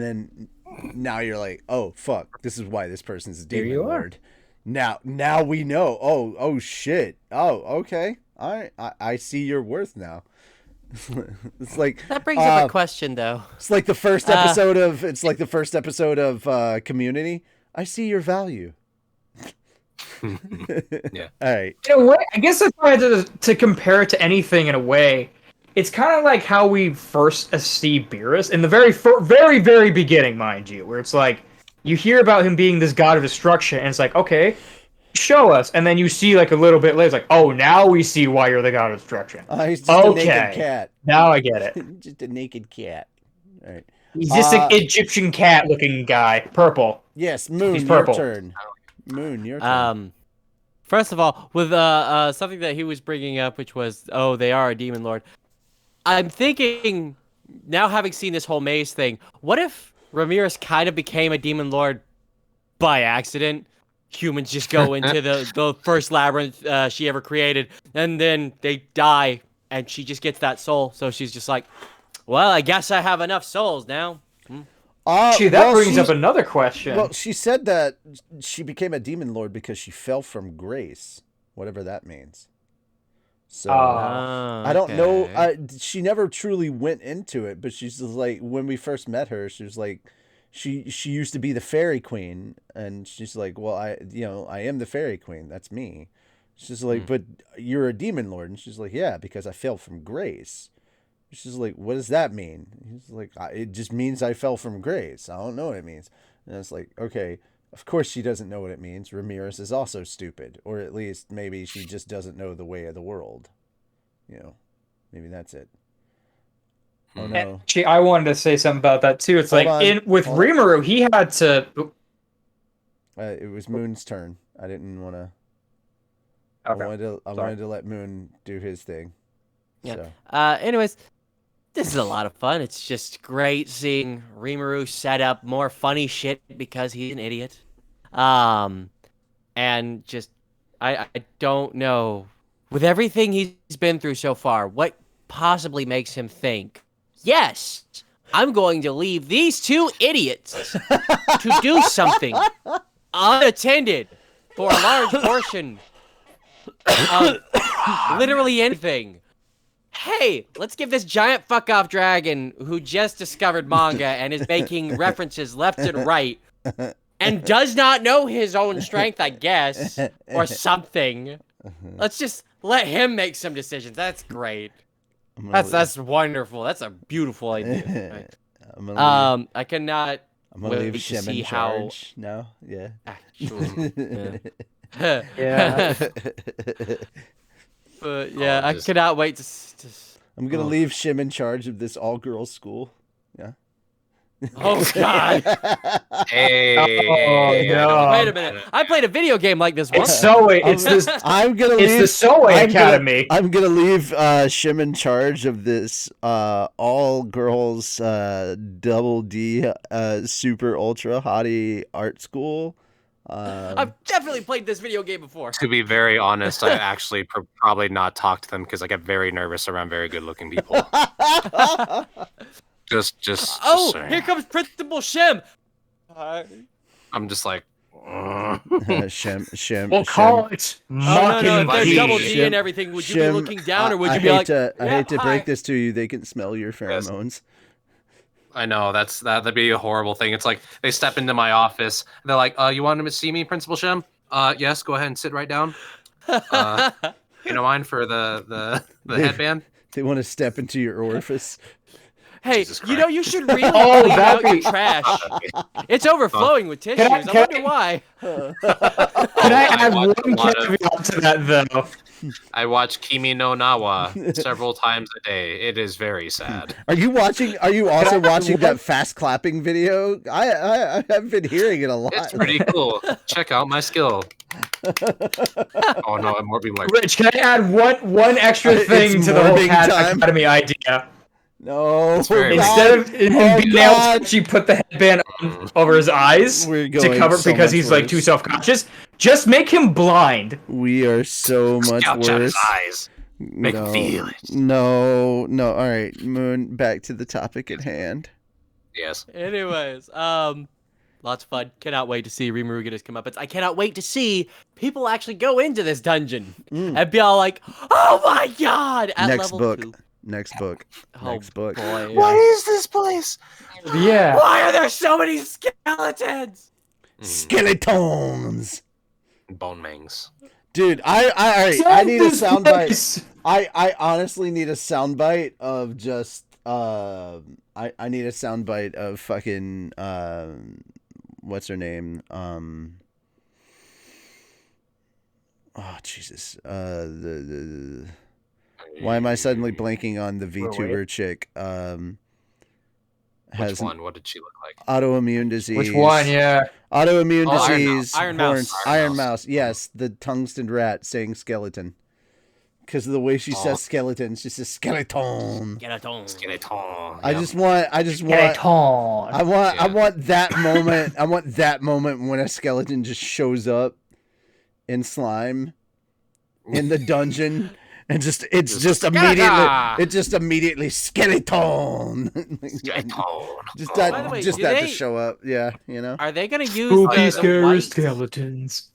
then now you're like, oh fuck, this is why this person's a demon you are. lord. Now we know. Oh shit. Oh, okay. All right, I see your worth now. It's like That brings up a question, though. it's like the first episode of Community. I see your value. Yeah. All right. In a way, I guess if I had to compare it to anything in a way, it's kind of like how we first see Beerus in the very, very beginning, mind you, where it's like, you hear about him being this god of destruction, and it's like, okay, show us. And then you see like a little bit later, it's like, oh, now we see why you're the god of destruction. He's just a naked Okay, cat. now I get it. Just a naked cat. All right. He's just an Egyptian cat-looking guy, purple. Yes, Moon, He's your purple. turn. Moon, your turn. First of all, with something that he was bringing up, which was, oh, they are a demon lord. I'm thinking, now having seen this whole maze thing, what if Ramirez kind of became a demon lord by accident? Humans just go into the first labyrinth she ever created, and then they die, and she just gets that soul. So she's just like, well, I guess I have enough souls now. Gee, that brings up another question. Well, she said that she became a demon lord because she fell from grace, whatever that means. So I don't know. She never truly went into it, but she's just like, when we first met her, she was like, she used to be the fairy queen, and she's like, well, I am the fairy queen. That's me. She's like, but you're a demon lord, and she's like, yeah, because I fell from grace. She's like, what does that mean? He's like, it just means I fell from grace. I don't know what it means. And it's like, okay, of course she doesn't know what it means. Ramirez is also stupid. Or at least maybe she just doesn't know the way of the world. Maybe that's it. Oh no. Actually, I wanted to say something about that too. It's with Rimuru, he had to... It was Moon's turn. I didn't want to... Okay. I wanted to let Moon do his thing. Yeah. So. Anyways, this is a lot of fun. It's just great seeing Rimuru set up more funny shit because he's an idiot. And just, I don't know. With everything he's been through so far, what possibly makes him think, yes, I'm going to leave these two idiots to do something unattended for a large portion of literally anything. Hey, let's give this giant fuck-off dragon who just discovered manga and is making references left and right and does not know his own strength, I guess, or something. Let's just let him make some decisions. That's great. That's wonderful. That's a beautiful idea. I cannot I'm gonna leave wait to Shem see in charge. No, yeah. Actually, Yeah. but yeah, I cannot wait to. I'm I'm gonna leave Shim in charge of this all-girls school. Yeah. Oh God! Hey, Oh, no. Wait a minute. I played a video game like this once. It's Soe. It's this. I'm gonna It's leave the Soe Academy. I'm gonna leave Shim in charge of this all-girls double D super ultra hottie art school. I've definitely played this video game before. To be very honest, I actually probably not talk to them because I get very nervous around very good-looking people. Just Oh, saying. here comes Principal Shim. I'm just like, Shim. We'll call it Oh, no, if there's Mockingbird. double D Shim, and everything, would you be Shim, looking down, or would I you be hate like, I "Yeah, hate to hi." break this to you, they can smell your pheromones. I know that'd be a horrible thing. It's like they step into my office. They're like, "You wanted to see me, Principal Shem? Yes. Go ahead and sit right down. You don't mind for the headband? They want to step into your orifice. Hey, Jesus you know, you should really Oh, clean out that'd your be- trash. It's overflowing with tissues. I can wonder I- why. Can I add one watch a lot of- caveat to that though? I watch Kimi no Nawa several times a day. It is very sad. Are you also watching that fast clapping video? I have been hearing it a lot. It's pretty cool. Check out my skill. Oh no, I'm more being like, Rich, can I add one extra It's thing to the whole morbing time. Academy idea? No. very Instead of being able God. to actually put the headband over his eyes We're to going cover so because much he's like worse. too self-conscious, just make him blind. We are so much gouge out his worse. eyes. Make him feel it. No. All right, Moon. Back to the topic at hand. Yes. Anyways, lots of fun. Cannot wait to see Rimurugita's come up. I cannot wait to see people actually go into this dungeon and be all like, "Oh my God!" At Next level book. 2. Next book. Oh, Next book. boy. What is this place? Yeah. Why are there so many skeletons? Skeletons. Bone mangs. Dude, I need a soundbite. I honestly need a soundbite of just I need a soundbite of fucking what's her name? Oh Jesus. The why am I suddenly blanking on the VTuber chick? Which one? What did she look like? Autoimmune disease. Which one? Yeah. Autoimmune Oh, Iron disease. Mouse. Iron horns- Mouse. Iron Mouse. Yes, the tungsten rat saying skeleton. Because of the way she says skeleton, she says skeleton. Skeleton. Skeleton. I just want I want that moment. I want that moment when a skeleton just shows up in slime in the dungeon and just immediately skeleton. Just that By the way, just do that they- to show up. Yeah, you know. Are they gonna use Spooky, the scary white? skeletons.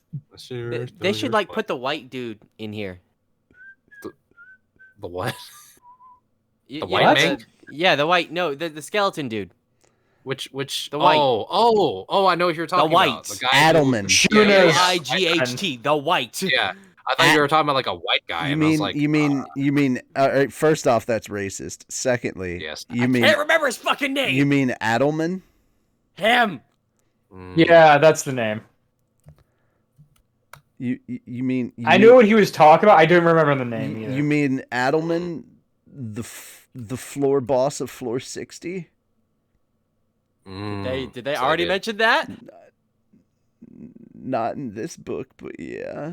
They should like put the white dude in here. the what? Y- The yeah, white man? Yeah, the white. No, the skeleton dude. Which The white. Oh, I know what you're talking white. about. The guy who- Adelman. Shuna. IGHT. The white. Yeah, I thought you were talking about like a white guy. You and I was mean like, you mean first off that's racist. Secondly, Yes. you mean Can't remember his fucking name. you mean Adelman? Him. Yeah, that's the name. You mean I knew what he was talking about. I don't remember the name either. you mean Adelman, the floor boss of floor 60? Did they so already did. mention that? Not in this book, but yeah.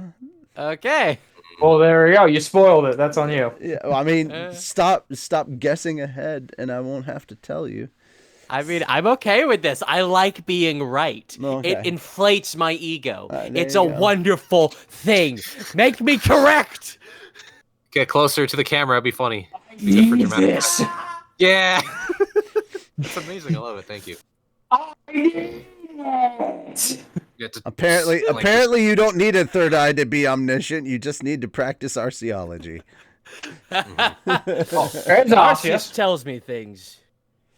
Okay. Well, there we go. You spoiled it. That's on you. Yeah, well, I mean, Eh. stop guessing ahead, and I won't have to tell you. I mean, I'm okay with this. I like being right. Okay. It inflates my ego. There It's you a go. wonderful thing. Make me correct. Get closer to the camera. It'd be funny. Be good for dramatic this. effect. Yeah. It's amazing. I love it. Thank you. I need it. You get to Apparently, like, apparently, you don't need a third eye to be omniscient. You just need to practice archaeology. There's Arceus tells me things,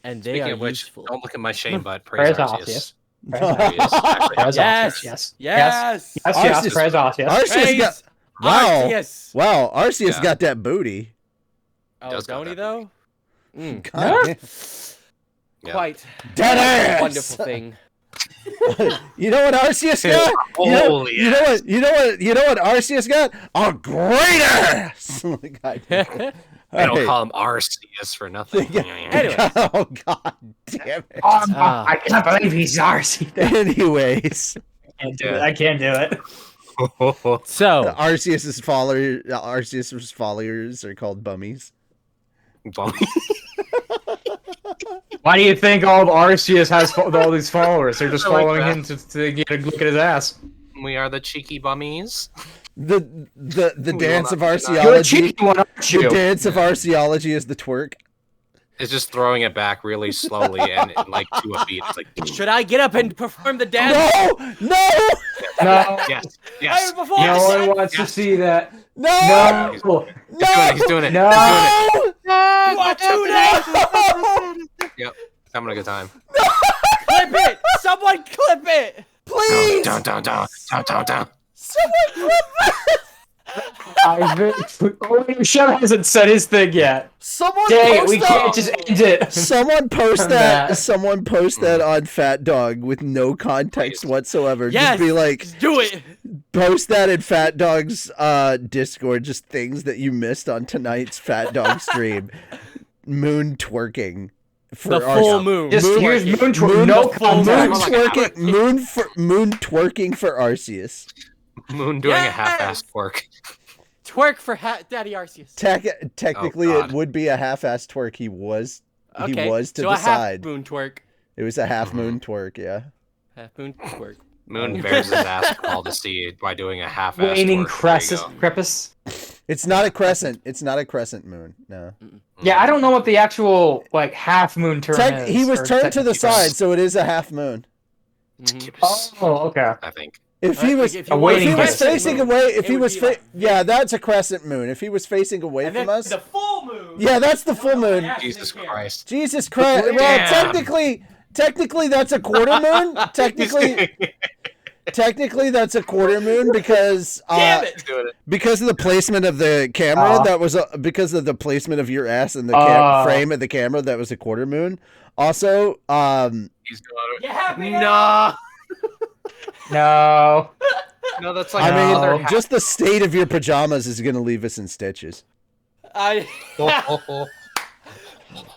and they Speaking are of which, useful. don't look at my shame, but praise Praise Arceus. Arceus. There he is, actually. Praise Yes. Arceus. Yes. Yes. Yes. Arceus. Yes. Praise Arceus. Arceus Praise got wow, Arceus. wow. Arceus Yeah. got that booty. Oh, does got don't he that though? Mm. God damn. Yeah. Quite Dead a ass! wonderful thing. You know what Arceus got? Holy you know what Arceus got? A great ass! God damn. They don't right. call him Arceus for nothing. Anyways. Oh god damn it. I can't believe he's ours. Anyways, I can't do it. So, Arceus's followers are called bummies. Why do you think all of Arceus has all these followers? They're just I like following that. him to get a look at his ass. We are the cheeky bummies. The dance of not deny. You're a archaeology. cheeky one, aren't The you? dance of archaeology is the twerk. It's just throwing it back really slowly and like to a beat. It's like should I get up and perform the dance? No! No, yes, yes. I perform no the one dance. wants to see that. No! No. He's doing it. No. He's doing it. You are too late. Yep. Having a good time. Clip it. Someone clip it. Please! Down. Someone clip it! Shem hasn't said his thing yet. Someone Dang it, post we that. can't just end it. Someone post On that. that. Someone post that on Fat Dog with no context whatsoever. Yes. Just be like, Just do it. post that in Fat Dog's Discord. Just things that you missed on tonight's Fat Dog stream. Moon twerking for The full Arceus. moon. Just here's moon twerk. Moon- No Moon context. twerking. Moon twerking for Arceus. Moon doing a Yes! half-assed twerk. Twerk for Daddy Arceus. Technically, Oh, it God. would be a half-assed twerk. He was Okay. to so the a half side. moon twerk. It was a half moon twerk. Yeah. Half moon twerk. Moon bears his ass all to see by doing a half-assed Waning twerk. crepice. It's not a crescent. It's not a crescent moon. No. Yeah, I don't know what the actual like half moon term is. He was or turned to the technically. side, so it is a half moon. Oh, okay. I think. If he was, If if waiting he was crescent facing moon, away, if it he would was, be like- yeah, that's a crescent moon. If he was facing away And from then us, the full moon. yeah, that's the full moon. Has to Jesus take care. Christ. Jesus Christ! Well, Damn. technically, that's a quarter moon. Technically, that's a quarter moon because Damn it. Doing it. because of the placement of the camera. That was because of the placement of your ass in the frame of the camera. That was a quarter moon. Also, He's doing You it. happy now? No. No, that's like I another mean, half. just the state of your pajamas is gonna leave us in stitches. I Oh,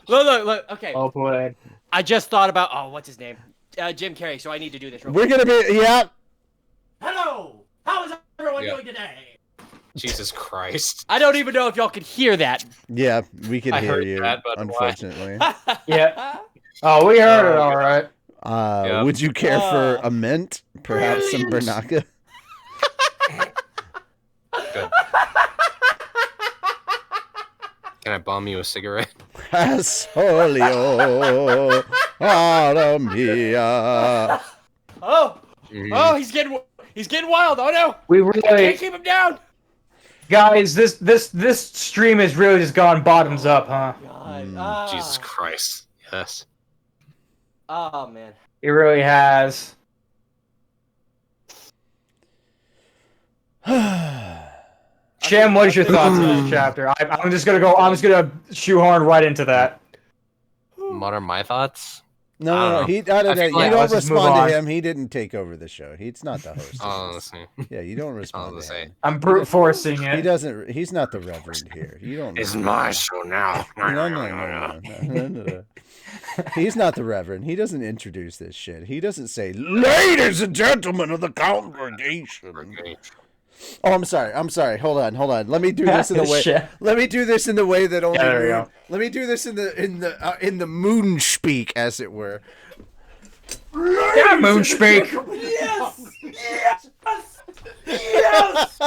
look. Okay, Oh boy. I just thought about. Oh, what's his name? Jim Carrey. So I need to do this. Real We're quick. gonna be Hello. How is everyone Yeah. doing today? Jesus Christ. I don't even know if y'all could hear that. yeah. We can I hear heard you. that, but why? Unfortunately, Yeah. Oh, we heard it all right. Yeah. would you care for a mint? Perhaps some Bernaka. Good. Can I bomb you a cigarette? Asolio, ara mia. Oh, Mm. he's getting wild. Oh no, We can't really, keep him down. guys, this stream has really just gone bottoms up, huh? God. Jesus Christ. Yes. Oh man. It really has. Shem, what is your thoughts on this chapter? I'm just gonna shoehorn right into that. What are my thoughts? No, I don't know. he. I don't I know. feel You like- don't let's just move respond on. to him. He didn't take over the show. He's not the host. Oh, let's see. Yeah, you don't respond let's to see. him. I'm brute forcing He it. doesn't. He's not the reverend here. You don't. It's my show now. No. He's not the reverend. He doesn't introduce this shit. He doesn't say, "Ladies and gentlemen of the congregation." Okay. Oh, I'm sorry. Hold on. Let me do this in the way. Shit. Let me do this in the way that only. Yeah, there we Moon, go. let me do this in the moon speak, as it were. Yeah, Moonspeak. Yes. Yes.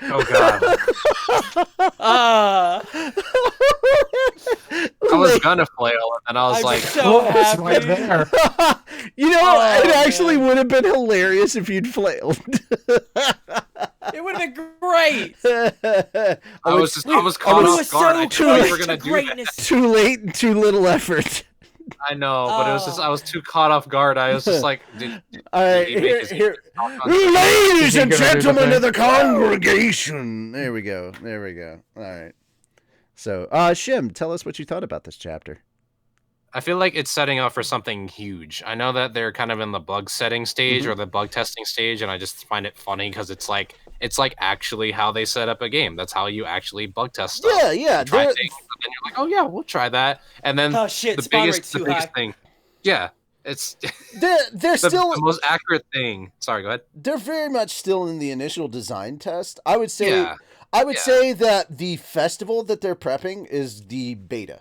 Oh god. I was gonna flail and I was I'm like, so It's right happy. there. You know, Oh, it actually man. would have been hilarious if you'd flailed. It would have been great. I was caught we off were guard. I so knew you close were to gonna do that. greatness. Too late and too little effort. I know, but it was just I was too caught off guard. I was just like, All right, he make his- here. talk on- Ladies and Is he gonna do the gentlemen thing? of the congregation. There we go. All right. So, Shim, tell us what you thought about this chapter. I feel like it's setting up for something huge. I know that they're kind of in the bug setting stage or the bug testing stage, and I just find it funny because it's like it's like actually how they set up a game. That's how you actually bug test stuff. Yeah, yeah. Try things, and then you're like, oh yeah, we'll try that. And then Oh shit, the spawn biggest rate's too high. thing, yeah, it's they're still the most accurate thing. Sorry, go ahead. they're very much still in the initial design test. I would say Yeah. say that the festival that they're prepping is the beta.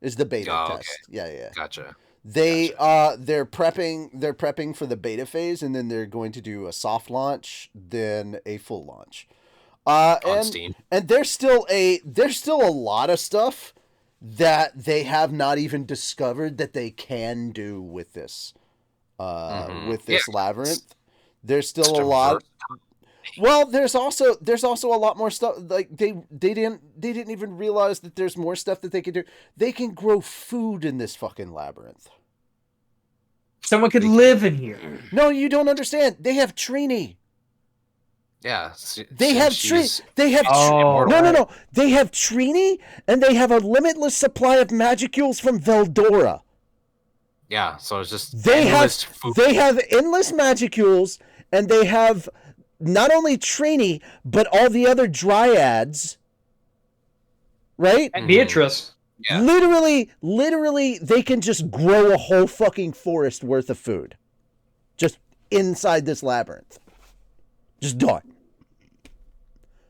Is the beta Oh, okay. test. Yeah. Gotcha. They're prepping for the beta phase, and then they're going to do a soft launch, then a full launch. On Steam. And there's still a lot of stuff that they have not even discovered that they can do with this labyrinth. There's still a lot. Well, there's also a lot more stuff. Like they didn't even realize that there's more stuff that they can do. They can grow food in this fucking labyrinth. Someone could live in here. No, you don't understand. They have Trini. Yeah. They have Trini. They have Oh, no. They have Trini, and they have a limitless supply of magicules from Veldora. Yeah. So it's just They endless food. have endless magicules, and they have not only Trini but all the other dryads. Right? And Beatrice. Yeah. Literally, they can just grow a whole fucking forest worth of food, just inside this labyrinth. Just done.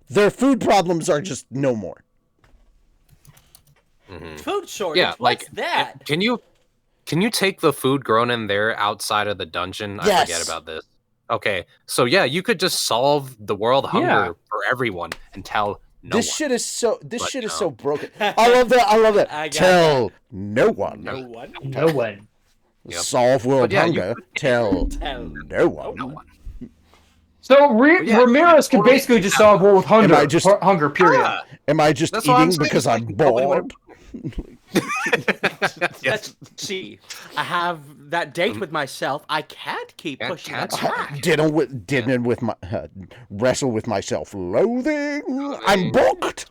Their food problems are just no more. Food shortage. Yeah, What's like that? Can you take the food grown in there outside of the dungeon? I Yes. forget about this. Okay, so yeah, you could just solve the world hunger Yeah. for everyone and tell no This one. shit is so. This But shit is no. so broken. I love that. I got Tell no one. No one. No one. Yep. Solve world But yeah, you hunger. could- Tell Tell no one. No one. So Yeah, Ramirez could totally- basically just solve world hunger. I just- hunger, period. Ah, Am I just That's what I'm eating saying. because I'm Nobody bored? yes. Let's see. I have that date with myself. I can't keep Can't- pushing can't that stop. track. Dinner with my wrestle with my self-loathing. I'm booked.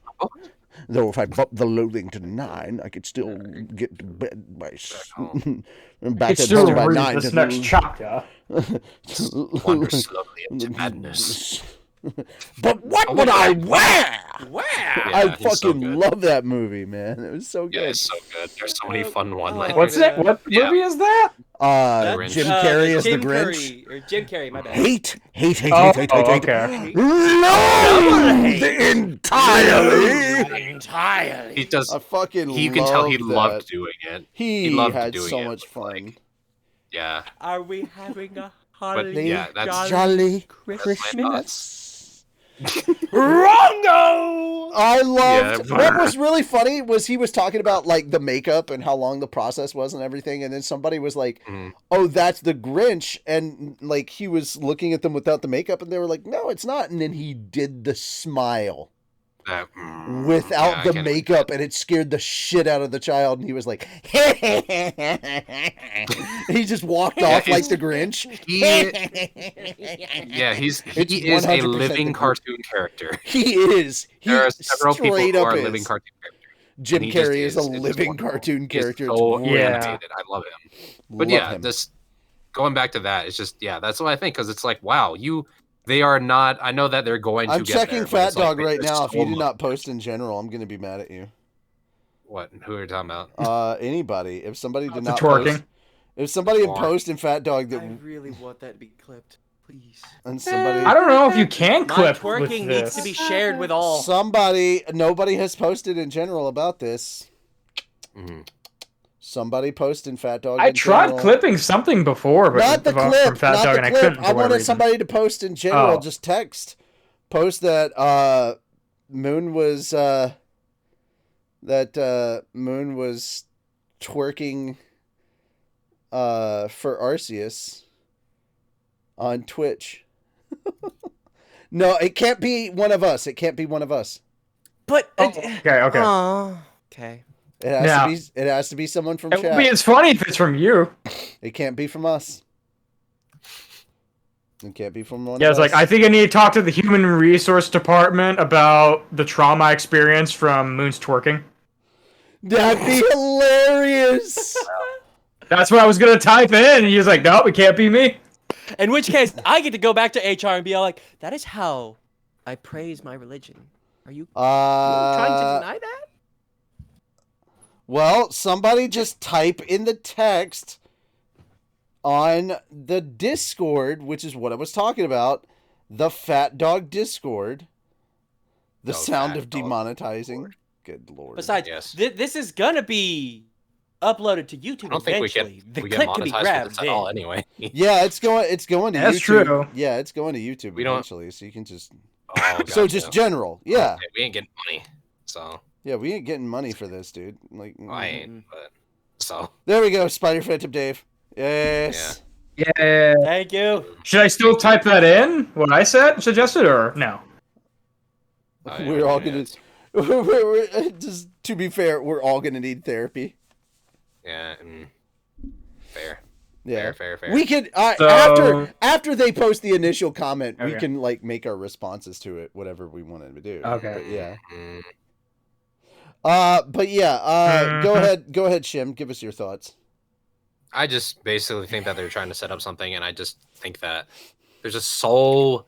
Though if I bump the loathing to 9, I could still get to bed by back It's at still home by read 9. this next chapter. Wander slowly into madness. But what would I wear? Wow. Yeah, I he's so fucking good. love that movie, man. It was so Yeah, good. it's so good. There's so many fun one-liners. What's that? What Yeah. movie is that? Grinch. Jim Carrey is the Jim Grinch. Curry, or Jim Carrey, my bad. Hate. Okay. Loathe entirely. Entirely. He does. I fucking You can tell he love loved that. doing it. He loved had doing so it, much but, like, fun. Yeah. Are we having a But holly yeah, that's Jolly Christmas? Wrongo! I loved. Yeah. What was really funny was he was talking about like the makeup and how long the process was and everything, and then somebody was like, Mhm. "Oh, that's the Grinch," and like he was looking at them without the makeup, and they were like, "No, it's not," and then he did the smile that, without yeah, I the can't- makeup, and it scared the shit out of the child, and he was like, he just walked off like the Grinch. Yeah, he It's is a 100% living the cartoon character. He is. He There are several people straight who up are is. living cartoon characters. Jim and he just Carrey is a It's just living wonderful. cartoon He's character. so It's great. animated. I love him. But Love yeah, him. this going back to that, it's just that's what I think, because it's like, wow, they are not. I know that they're going to I'm get checking there, but Fat it's like, Dog right there's now. If so you do much- not post in general, I'm going to be mad at you. What? Who are you talking about? Anybody. If somebody did The not twerking. post, if somebody had Twerk. post in Fat Dog that I really want that to be clipped, please. and somebody I don't know if you can My clip with twerking needs this. to be shared with all. nobody has posted in general about this. Mhm. Somebody post in Fat Dog. I in tried general. clipping something before, but Not the from clip. Fat Not Dog, the and I clip. couldn't for I whatever wanted reason. somebody to post in general. Oh. Just text. Post that Moon was Moon was twerking for Arceus on Twitch. No, it can't be one of us. It can't be one of us. But Okay. okay. It has Now- to be. It has to be someone from It would be chat. as funny if it's from you. It can't be from us. It can't be from one Yeah, of it's like, us. I think I need to talk to the human resource department about the trauma I experienced from Moon's twerking. That'd be hilarious. That's what I was gonna type in, and he was like, "Nope, it can't be me." In which case, I get to go back to HR and be all like, "That is how I praise my religion. Are you trying to deny that? Well, somebody just type in the text on the Discord, which is what I was talking about, the Fat Dog Discord. The sound of demonetizing. Good lord. Besides, Yes. this is gonna be uploaded to YouTube I don't think eventually. we The get clip can be monetized for grabbed this at all then. anyway. Yeah, it's going to YouTube. That's true. Yeah, it's going to YouTube We don't- eventually, so you can just Oh, so gotcha. just general. Yeah. Okay, we ain't getting money, so Yeah, we ain't getting money for this, dude. Like I ain't. But so there we go, Spider Phantom Dave. Yes. Yeah. Thank you. Should I still type that in? What I suggested, or no? We're all gonna. We're just to be fair, we're all gonna need therapy. Yeah. Fair. Yeah. Fair. We could So- after they post the initial comment, we Okay. can like make our responses to it, whatever we wanted to do. Okay. But yeah. Mm, But yeah. Go ahead, Shim. Give us your thoughts. I just basically think that they're trying to set up something, and I just think that there's just so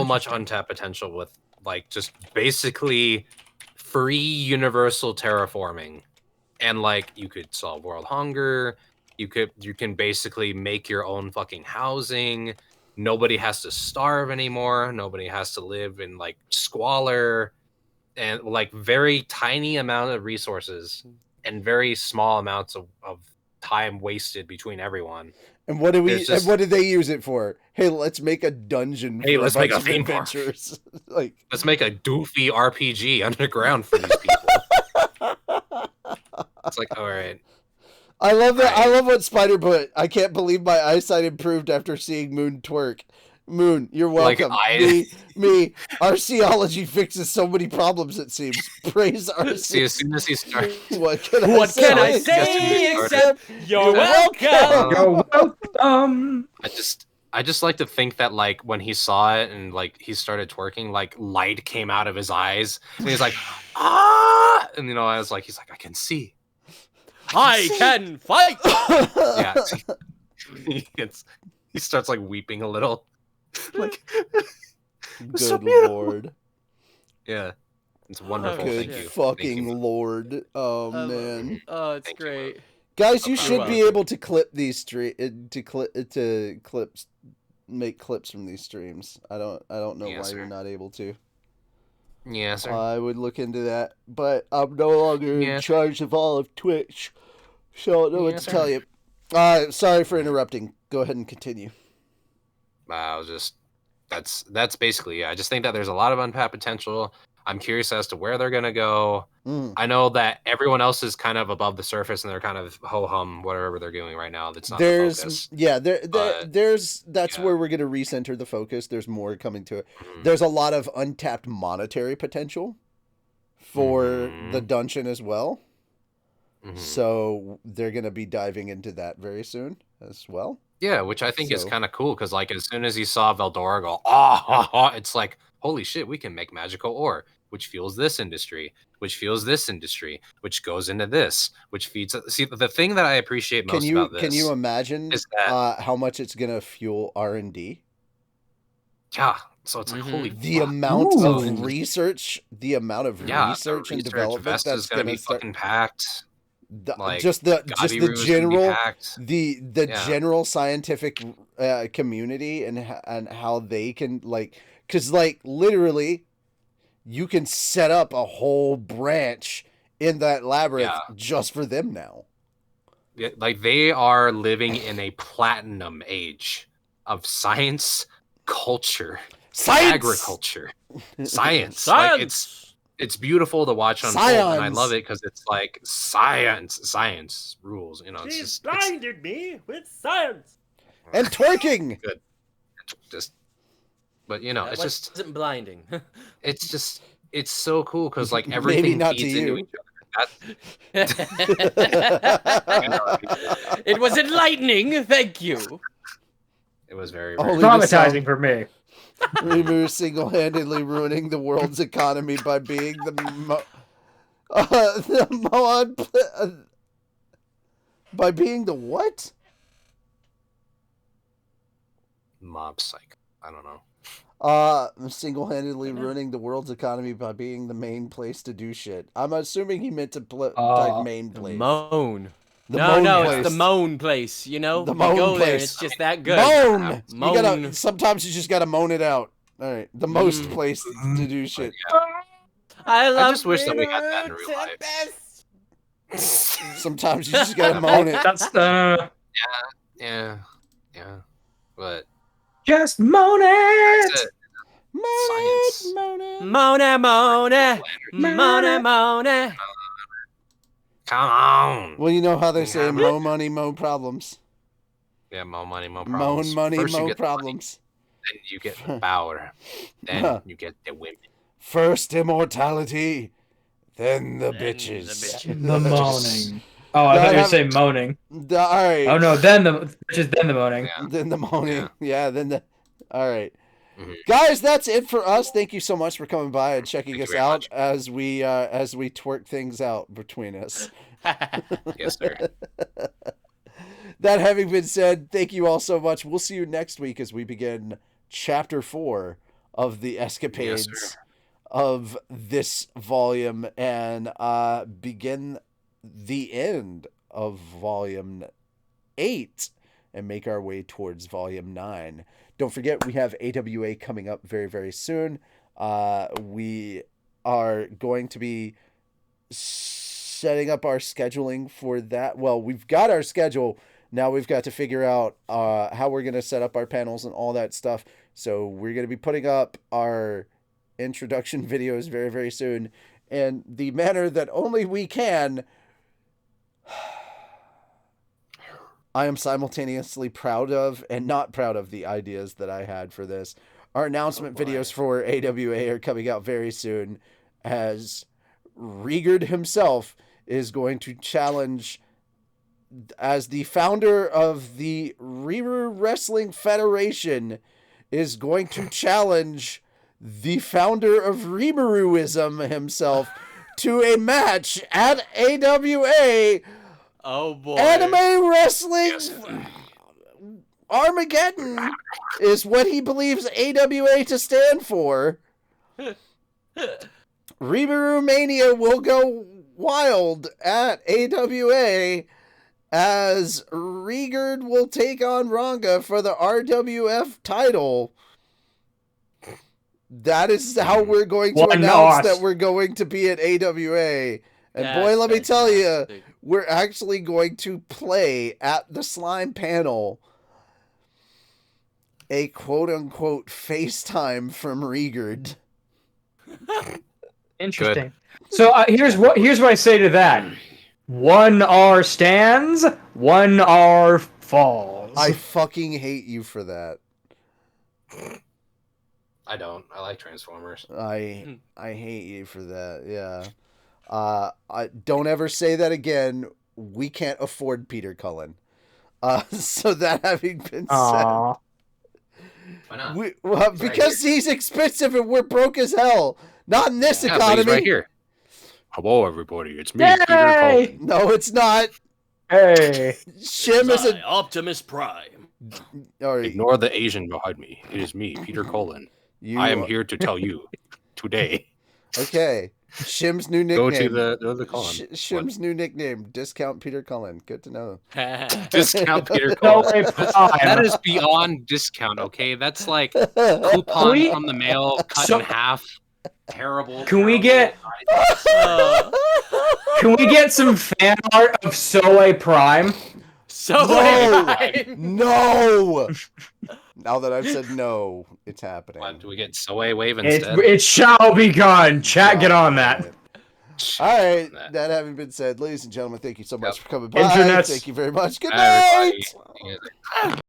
much untapped potential with like just basically free universal terraforming, and like you could solve world hunger. You can basically make your own fucking housing. Nobody has to starve anymore. Nobody has to live in like squalor, and like very tiny amount of resources and very small amounts of time wasted between everyone. And what do we? There's just- And what did they use it for? Hey, let's make a dungeon. Hey, for let's a make bunch a of theme park. adventures. Like, Let's make a doofy RPG underground for these people. It's like, all right. I love that. I Right. love what Spider put. I can't believe my eyesight improved after seeing Moon twerk. Moon, you're Like, welcome. I- Me. Arceology fixes so many problems. It seems. Praise See, as Arceus. soon as he starts, What can I What say? can I Yes, say yes, except you're welcome? You're welcome. I just like to think that like when he saw it and like he started twerking, like light came out of his eyes, and he's like, ah, and I was like, he's like, I can see. I can fight. Yeah, he starts like weeping a little, like, Good so beautiful. lord. yeah, it's wonderful. Good Thank you. fucking Thank you. lord. Oh man. Oh, it's Thank you, great. Guys, you You're should be welcome. able to clip these make clips from these streams. I don't know Yes, why sir. you're not able to. Yeah, sir. I would look into that, but I'm no longer in Yeah. charge of all of Twitch, so I don't know what Yes, to sir. tell you. Sorry for interrupting. Go ahead and continue. I was just that's basically it. I just think that there's a lot of untapped potential. I'm curious as to where they're gonna go. Mm. I know that everyone else is kind of above the surface and they're kind of ho hum whatever they're doing right now. That's not the focus. But, That's yeah. where we're gonna recenter the focus. There's more coming to it. Mhm. There's a lot of untapped monetary potential for Mhm. the dungeon as well. Mhm. So they're gonna be diving into that very soon as well. Yeah, which I think is So- kind of cool because like as soon as he saw Veldora go, ah, it's like holy shit, we can make magical ore, which fuels this industry, which fuels this industry, which goes into this, which feeds. See, the thing that I appreciate most about this, Can you imagine is that- how much it's gonna fuel R&D? yeah. So it's like Mhm. holy The fuck. amount Ooh. of research, the amount of Yeah, research the and development Vesta that's is gonna be gonna start. fucking packed. Like, Just the Gabiru is gonna be general packed. the Yeah. general scientific community and how they can because literally you can set up a whole branch in that labyrinth Yeah. just for them now. Yeah, like they are living in a platinum age of science, culture, Science! agriculture, science. Like it's beautiful to watch unfold, and I Science! love it because it's like science rules. It's just me with science. And twerking. just, but it's just wasn't blinding. it's so cool because like everything not to feeds into you. each other. It was enlightening. Thank you. It was very, Only very the sound- Traumatizing for me. Lemur single-handedly ruining the world's economy by being by being the what? mob psych. I don't know. Single-handedly ruining the world's economy by being the main place to do shit. I'm assuming he meant to type main The place. moan. The No, moan it's place. the moan place. You know, The you moan go there and place. it's just that good. Moan! Moan. You gotta, sometimes you just gotta moan it out. Alright, the most place to do shit. I love just wish that we had that in real Bitter life. Tempest. Sometimes you just gotta moan it. That's Yeah. But just moan it. that's it. Moan Science. it, moan it. Mona, Mona, Mona, Mona. Come on. Well, you know how they Yeah. say, mo money, mo problems. Yeah, more money, more Moan problems. money, First you mo get the money, problems. then you get the power, then you get the women. First immortality, then the bitches. The moaning. Oh, I thought you were saying moaning. Alright. Oh no, then the moaning. Yeah. Then the moaning. Yeah, then the. Alright. Mhm. Guys, that's it for us. Thank you so much for coming by and checking Thank us you very out much. as we twerk things out between us. Yes, sir. That having been said, thank you all so much. We'll see you next week as we begin Chapter 4 of the escapades sir. of this volume and begin the end of Volume 8 and make our way towards Volume 9. Don't forget, we have AWA coming up very, very soon. We are going to be setting up our scheduling for that. Well, we've got our schedule. Now we've got to figure out how we're going to set up our panels and all that stuff. So we're going to be putting up our introduction videos very, very soon. And the manner that only we can. I am simultaneously proud of and not proud of the ideas that I had for this. Our announcement videos for AWA are coming out very soon, as Riegard himself is going to challenge, as the founder of the Rimuru Wrestling Federation, is going to challenge the founder of Rimuruism himself to a match at AWA. Oh boy. Anime wrestling Armageddon is what he believes AWA to stand for. Rimuru Mania will go wild at AWA as Riegard will take on Ranga for the RWF title. That is how we're going to Why announce not? that we're going to be at AWA. And That's boy, let me tell you, fantastic. we're actually going to play at the Slime panel a quote-unquote FaceTime from Riegard. Interesting. So here's what I say to that. 1R stands, 1R falls. I fucking hate you for that. I don't. I like Transformers. I hate you for that. Yeah. I don't ever say that again. We can't afford Peter Cullen. So that having been Aw. Why not? said, because he's expensive and we're broke as hell. Not in this Yeah, but economy. he's right here. Hello, everybody. It's me, Yay! Peter Cullen. No, it's not. Hey. Shim is a. Optimus Prime. Or Ignore the Asian behind me. It is me, Peter Cullen. you, I am here to tell you today. Okay. Shim's new Go nickname. to the Cullen. Shim's new nickname. Discount Peter Cullen. Good to know. Discount Peter No Cullen. way, That Prime. is beyond discount, okay? That's like coupon We- from the mail cut So- in half. Terrible. Can we terrible. get Can we get some fan art of Soleil Prime? So No! Now that I've said no, it's happening. What, do we get Soe Wave It, instead? it shall be gone. Chat, get on that. All right. That. That having been said, ladies and gentlemen, thank you so much Yep. for coming by. Internets. Thank you very much. Good Bye, night. everybody.